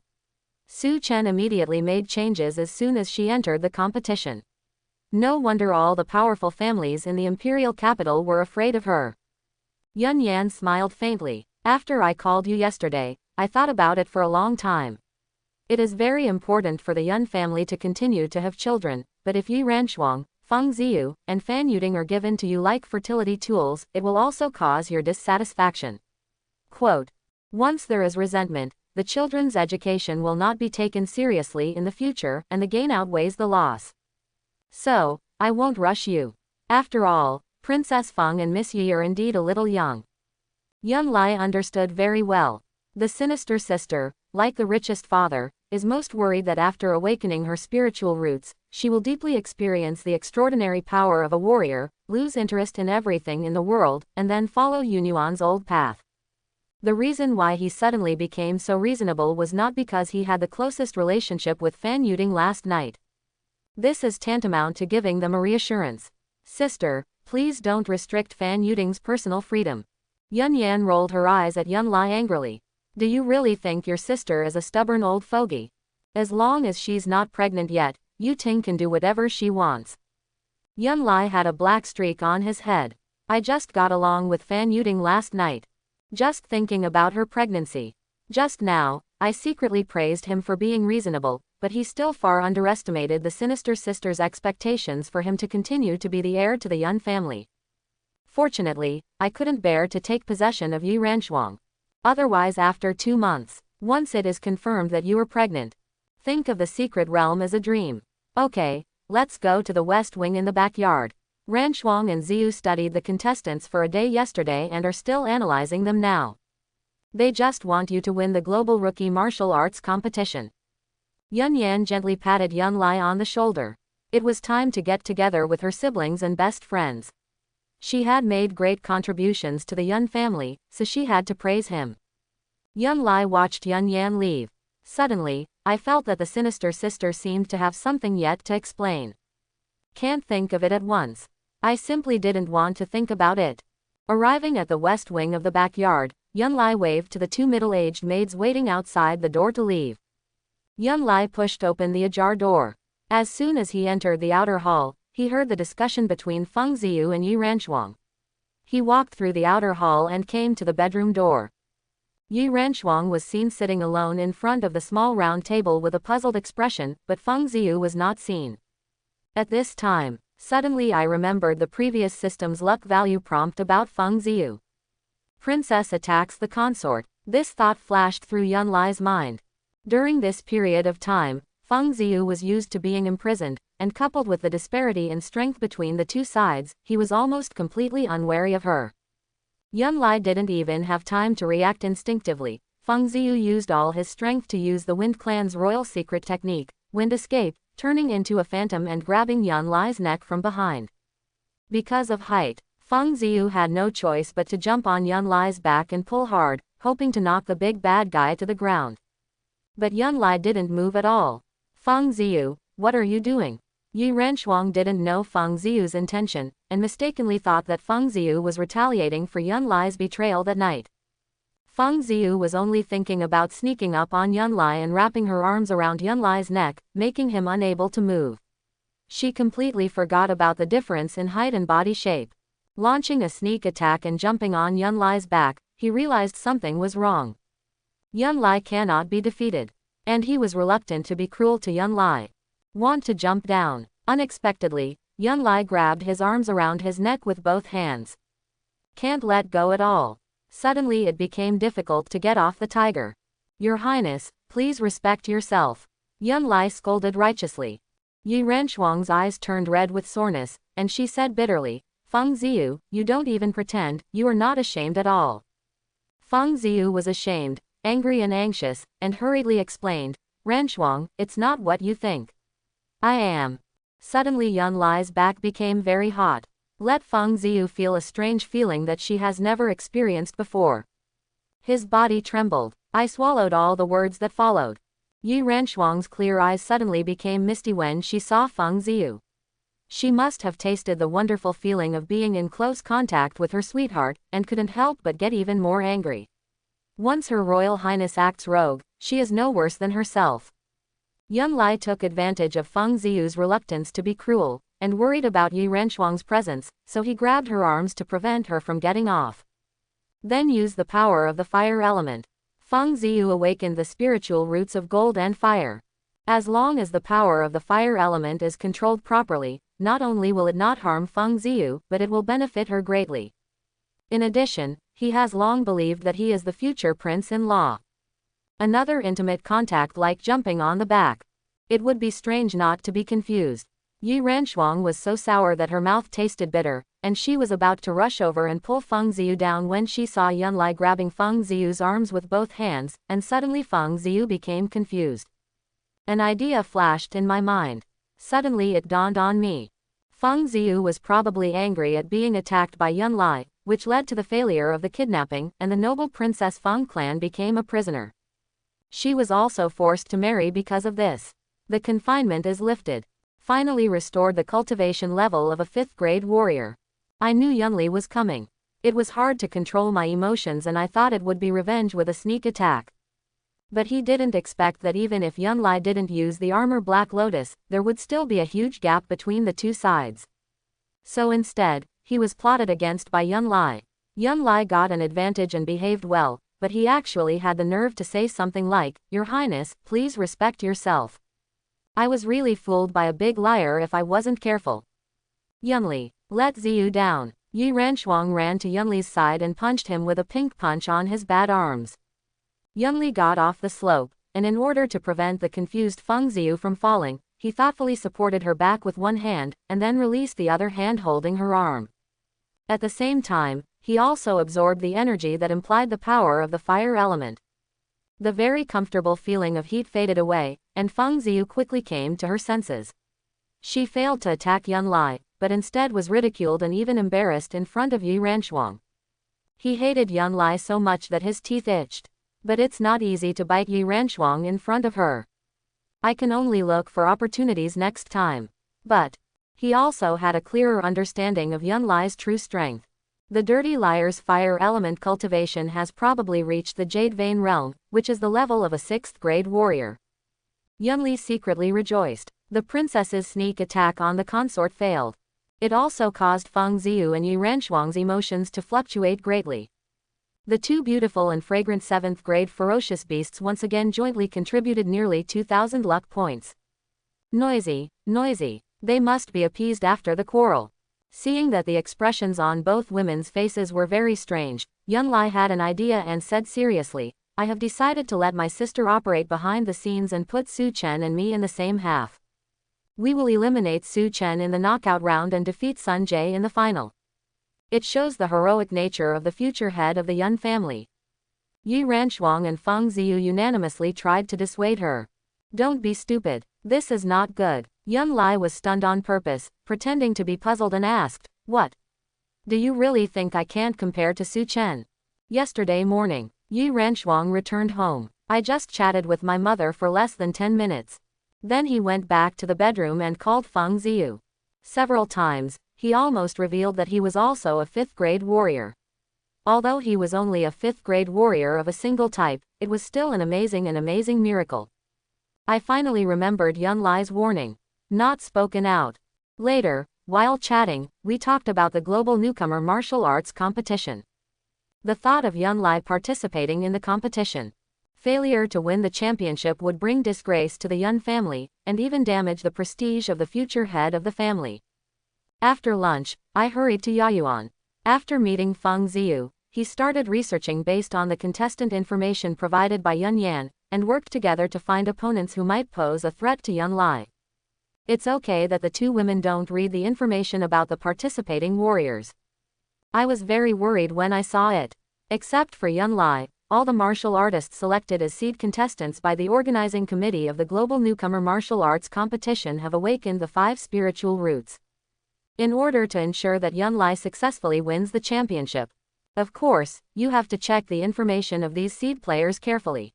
Su Chen immediately made changes as soon as she entered the competition. No wonder all the powerful families in the imperial capital were afraid of her. Yun Yan smiled faintly. After I called you yesterday, I thought about it for a long time. It is very important for the Yun family to continue to have children, but if Yi Ranshuang, Feng Ziyu, and Fan Yuding are given to you like fertility tools, it will also cause your dissatisfaction. Quote, once there is resentment, the children's education will not be taken seriously in the future, and the gain outweighs the loss. So, I won't rush you. After all, Princess Feng and Miss Yi are indeed a little young. Yun Lai understood very well. The sinister sister, like the richest father, is most worried that after awakening her spiritual roots, she will deeply experience the extraordinary power of a warrior, lose interest in everything in the world, and then follow Yunyuan's old path. The reason why he suddenly became so reasonable was not because he had the closest relationship with Fan Yuding last night. This is tantamount to giving them a reassurance. Sister, please don't restrict Fan Yuding's personal freedom. Yun Yan rolled her eyes at Yun Lai angrily. Do you really think your sister is a stubborn old fogey? As long as she's not pregnant yet, Yu Ting can do whatever she wants. Yun Lai had a black streak on his head. I just got along with Fan Yuding last night. Just thinking about her pregnancy. Just now, I secretly praised him for being reasonable, but he still far underestimated the sinister sister's expectations for him to continue to be the heir to the Yun family. Fortunately, I couldn't bear to take possession of Yi Ranshuang. Otherwise after 2 months, once it is confirmed that you are pregnant, think of the secret realm as a dream. Okay, let's go to the west wing in the backyard. Ranshuang and Ziyu studied the contestants for a day yesterday and are still analyzing them now. They just want you to win the global rookie martial arts competition. Yun Yan gently patted Yun Lai on the shoulder. It was time to get together with her siblings and best friends. She had made great contributions to the Yun family, so she had to praise him. Yun Lai watched Yun Yan leave. Suddenly, I felt that the sinister sister seemed to have something yet to explain. Can't think of it at once. I simply didn't want to think about it. Arriving at the west wing of the backyard, Yun Lai waved to the 2 middle-aged maids waiting outside the door to leave. Yun Lai pushed open the ajar door. As soon as he entered the outer hall, he heard the discussion between Feng Ziyu and Yi Ranshuang. He walked through the outer hall and came to the bedroom door. Yi Ranshuang was seen sitting alone in front of the small round table with a puzzled expression, but Feng Ziyu was not seen. At this time, suddenly I remembered the previous system's luck value prompt about Feng Ziyu. Princess attacks the consort. This thought flashed through Yun Lai's mind. During this period of time, Feng Ziyu was used to being imprisoned, and coupled with the disparity in strength between the two sides, he was almost completely unwary of her. Yun Lai didn't even have time to react instinctively. Feng Ziyu used all his strength to use the Wind Clan's royal secret technique, Wind Escape, turning into a phantom and grabbing Yun Lai's neck from behind. Because of height, Feng Ziyu had no choice but to jump on Yun Lai's back and pull hard, hoping to knock the big bad guy to the ground. But Yun Lai didn't move at all. Feng Ziyu, what are you doing? Yi Ranshuang didn't know Feng Ziyu's intention, and mistakenly thought that Feng Ziyu was retaliating for Yun Lai's betrayal that night. Feng Ziyu was only thinking about sneaking up on Yun Lai and wrapping her arms around Yun Lai's neck, making him unable to move. She completely forgot about the difference in height and body shape. Launching a sneak attack and jumping on Yun Lai's back, he realized something was wrong. Yun Lai cannot be defeated. And he was reluctant to be cruel to Yun Lai. Want to jump down. Unexpectedly, Yun Lai grabbed his arms around his neck with both hands. Can't let go at all. Suddenly it became difficult to get off the tiger. Your Highness, please respect yourself. Yun Lai scolded righteously. Yi Ranshuang's eyes turned red with soreness, and she said bitterly, Feng Ziyu, you don't even pretend, you are not ashamed at all. Feng Ziyu was ashamed, angry and anxious, and hurriedly explained, Ranshuang, it's not what you think. I am. Suddenly Yun Lai's back became very hot. Let Feng Ziyu feel a strange feeling that she has never experienced before. His body trembled. I swallowed all the words that followed. Yi Ranshuang's clear eyes suddenly became misty when she saw Feng Ziyu. She must have tasted the wonderful feeling of being in close contact with her sweetheart, and couldn't help but get even more angry. Once Her Royal Highness acts rogue, she is no worse than herself. Yun Lai took advantage of Feng Ziyu's reluctance to be cruel, and worried about Yi Ranshuang's presence, so he grabbed her arms to prevent her from getting off. Then used the power of the fire element. Feng Ziyu awakened the spiritual roots of gold and fire. As long as the power of the fire element is controlled properly, not only will it not harm Feng Ziyu, but it will benefit her greatly. In addition, he has long believed that he is the future prince-in-law. Another intimate contact like jumping on the back. It would be strange not to be confused. Yi Ranshuang was so sour that her mouth tasted bitter, and she was about to rush over and pull Feng Ziyu down when she saw Yunlai grabbing Feng Ziyu's arms with both hands, and suddenly Feng Ziyu became confused. An idea flashed in my mind. Suddenly it dawned on me. Feng Ziyu was probably angry at being attacked by Yunlai, which led to the failure of the kidnapping, and the noble Princess Feng clan became a prisoner. She was also forced to marry because of this. The confinement is lifted. Finally restored the cultivation level of a 5th grade warrior. I knew Yunli was coming. It was hard to control my emotions and I thought it would be revenge with a sneak attack. But he didn't expect that even if Yunlai didn't use the armor Black Lotus, there would still be a huge gap between the two sides. So instead, he was plotted against by Yunlai. Yunlai got an advantage and behaved well, but he actually had the nerve to say something like, "Your Highness, please respect yourself." I was really fooled by a big liar if I wasn't careful. Yunli, let Ziyu down. Yi Ranchuang ran to Yunli's side and punched him with a pink punch on his bad arms. Yunli got off the slope, and in order to prevent the confused Feng Ziyu from falling, he thoughtfully supported her back with one hand, and then released the other hand holding her arm. At the same time, he also absorbed the energy that implied the power of the fire element. The very comfortable feeling of heat faded away, and Feng Ziyu quickly came to her senses. She failed to attack Yunlai, but instead was ridiculed and even embarrassed in front of Yi Ranchuang. He hated Yunlai so much that his teeth itched. But it's not easy to bite Yi Ranchuang in front of her. I can only look for opportunities next time. But he also had a clearer understanding of Yunlai's true strength. The dirty liar's fire element cultivation has probably reached the Jade Vein realm, which is the level of a 6th grade warrior. Yunli secretly rejoiced. The princess's sneak attack on the consort failed. It also caused Feng Ziyu and Yi Ranchuang's emotions to fluctuate greatly. The two beautiful and fragrant 7th grade ferocious beasts once again jointly contributed nearly 2,000 luck points. Noisy, noisy. They must be appeased after the quarrel. Seeing that the expressions on both women's faces were very strange, Yunlai had an idea and said seriously, "I have decided to let my sister operate behind the scenes and put Su Chen and me in the same half. We will eliminate Su Chen in the knockout round and defeat Sun Jie in the final. It shows the heroic nature of the future head of the Yun family." Yi Ranchuang and Feng Ziyu unanimously tried to dissuade her. "Don't be stupid. This is not good." Yunlai was stunned on purpose, pretending to be puzzled and asked, "What? Do you really think I can't compare to Su Chen?" Yesterday morning, Yi Ranchuang returned home. I just chatted with my mother for less than 10 minutes. Then he went back to the bedroom and called Feng Ziyu. Several times, he almost revealed that he was also a 5th grade warrior. Although he was only a 5th grade warrior of a single type, it was still an amazing miracle. I finally remembered Yunlai's warning. Not spoken out. Later, while chatting, we talked about the global newcomer martial arts competition. The thought of Yunlai participating in the competition. Failure to win the championship would bring disgrace to the Yun family, and even damage the prestige of the future head of the family. After lunch, I hurried to Yaoyuan. After meeting Feng Ziyu, he started researching based on the contestant information provided by Yun Yan, and worked together to find opponents who might pose a threat to Yunlai. It's okay that the two women don't read the information about the participating warriors. I was very worried when I saw it. Except for Yunlai, all the martial artists selected as seed contestants by the organizing committee of the Global Newcomer Martial Arts Competition have awakened the 5 spiritual roots. In order to ensure that Yunlai successfully wins the championship, of course, you have to check the information of these seed players carefully.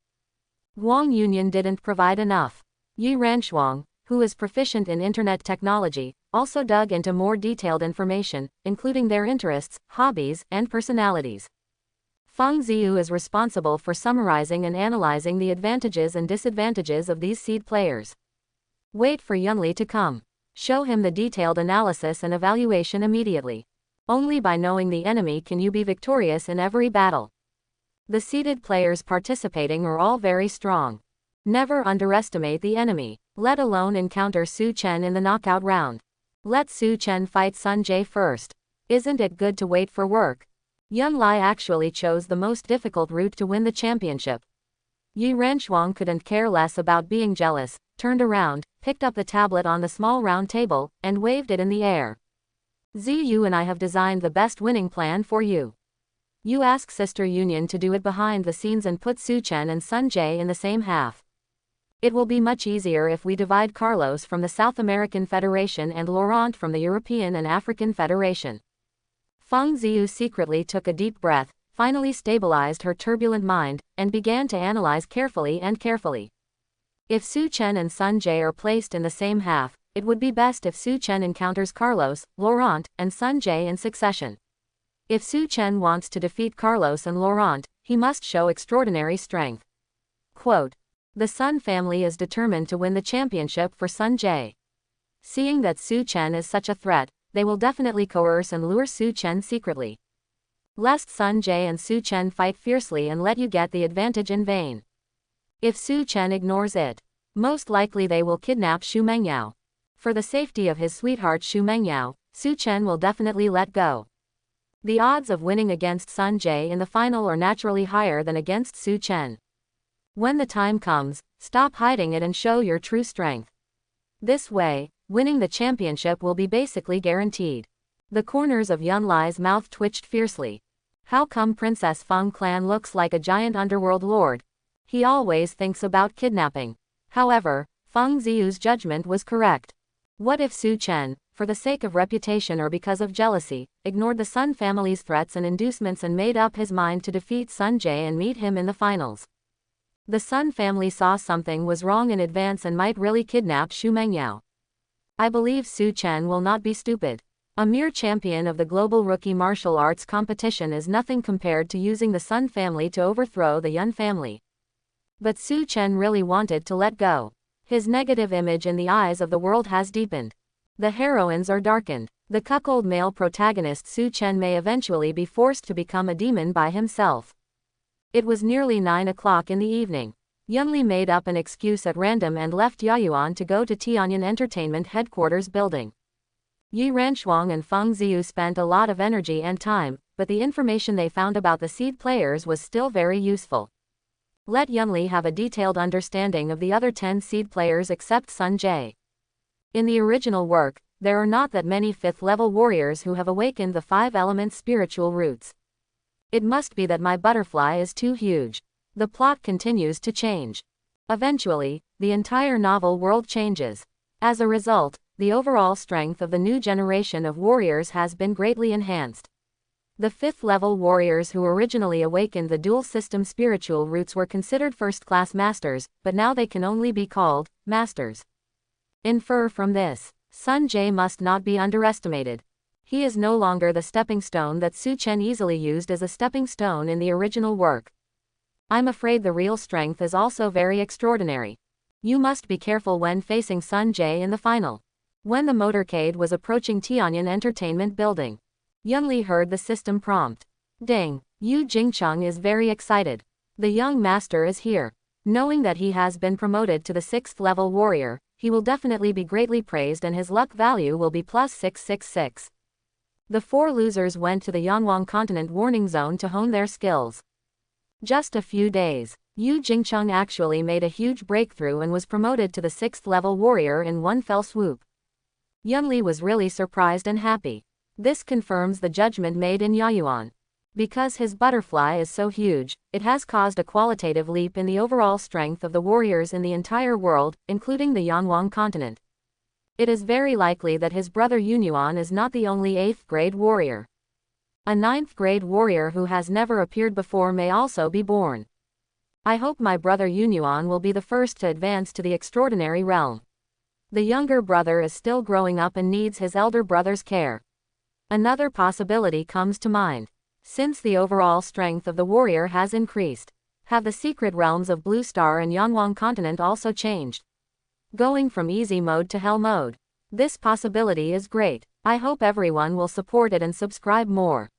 Guang Yunyan didn't provide enough. Yi Ranchuang, who is proficient in internet technology, also dug into more detailed information, including their interests, hobbies, and personalities. Feng Ziyu is responsible for summarizing and analyzing the advantages and disadvantages of these seed players. Wait for Yunli to come. Show him the detailed analysis and evaluation immediately. Only by knowing the enemy can you be victorious in every battle. The seeded players participating are all very strong. Never underestimate the enemy, let alone encounter Su Chen in the knockout round. Let Su Chen fight Sun Jie first. Isn't it good to wait for work? Yunlai actually chose the most difficult route to win the championship. Yi Ranchuang couldn't care less about being jealous, turned around, picked up the tablet on the small round table, and waved it in the air. Ziyu and I have designed the best winning plan for you. You ask Sister Union to do it behind the scenes and put Su Chen and Sun Jie in the same half. It will be much easier if we divide Carlos from the South American Federation and Laurent from the European and African Federation. Feng Ziyu secretly took a deep breath, finally stabilized her turbulent mind, and began to analyze carefully. If Su Chen and Sun Jie are placed in the same half, it would be best if Su Chen encounters Carlos, Laurent, and Sun Jie in succession. If Su Chen wants to defeat Carlos and Laurent, he must show extraordinary strength. Quote, "The Sun family is determined to win the championship for Sun Jie. Seeing that Su Chen is such a threat, they will definitely coerce and lure Su Chen secretly. Lest Sun Jie and Su Chen fight fiercely and let you get the advantage in vain. If Su Chen ignores it, most likely they will kidnap Xu Mengyao. For the safety of his sweetheart Xu Mengyao, Su Chen will definitely let go. The odds of winning against Sun Jie in the final are naturally higher than against Su Chen. When the time comes, stop hiding it and show your true strength. This way, winning the championship will be basically guaranteed." The corners of Yun Lai's mouth twitched fiercely. How come Princess Feng Clan looks like a giant underworld lord? He always thinks about kidnapping. However, Feng Ziyu's judgment was correct. What if Su Chen, for the sake of reputation or because of jealousy, ignored the Sun family's threats and inducements and made up his mind to defeat Sun Jie and meet him in the finals? The Sun family saw something was wrong in advance and might really kidnap Xu Mengyao. I believe Su Chen will not be stupid. A mere champion of the global rookie martial arts competition is nothing compared to using the Sun family to overthrow the Yun family. But Su Chen really wanted to let go. His negative image in the eyes of the world has deepened. The heroines are darkened. The cuckold male protagonist Su Chen may eventually be forced to become a demon by himself. It was nearly 9 o'clock in the evening. Yunli made up an excuse at random and left Yaoyuan to go to Tianyan Entertainment headquarters building. Yi Ranshuang and Feng Ziyu spent a lot of energy and time, but the information they found about the seed players was still very useful. Let Yunli have a detailed understanding of the other 10 seed players except Sun Jie. In the original work, there are not that many 5th-level warriors who have awakened the 5-element spiritual roots. It must be that my butterfly is too huge. The plot continues to change. Eventually, the entire novel world changes. As a result, the overall strength of the new generation of warriors has been greatly enhanced. The 5th-level warriors who originally awakened the dual-system spiritual roots were considered first-class masters, but now they can only be called masters. Infer from this, Sun Jie must not be underestimated. He is no longer the stepping stone that Su Chen easily used as a stepping stone in the original work. I'm afraid the real strength is also very extraordinary. You must be careful when facing Sun Jie in the final. When the motorcade was approaching Tianyan Entertainment building, Yunli heard the system prompt. Ding! Yu Jingcheng is very excited. The young master is here. Knowing that he has been promoted to the 6th-level warrior, he will definitely be greatly praised and his luck value will be plus 666. The 4 losers went to the Yanwang Continent warning zone to hone their skills. Just a few days, Yu Jingcheng actually made a huge breakthrough and was promoted to the 6th-level warrior in one fell swoop. Yunli was really surprised and happy. This confirms the judgment made in Yaoyuan. Because his butterfly is so huge, it has caused a qualitative leap in the overall strength of the warriors in the entire world, including the Yanwang continent. It is very likely that his brother Yunyuan is not the only 8th-grade warrior. A 9th-grade warrior who has never appeared before may also be born. I hope my brother Yunyuan will be the first to advance to the extraordinary realm. The younger brother is still growing up and needs his elder brother's care. Another possibility comes to mind. Since the overall strength of the warrior has increased, have the secret realms of Blue Star and Yanwang continent also changed? Going from easy mode to hell mode. This possibility is great. I hope everyone will support it and subscribe more.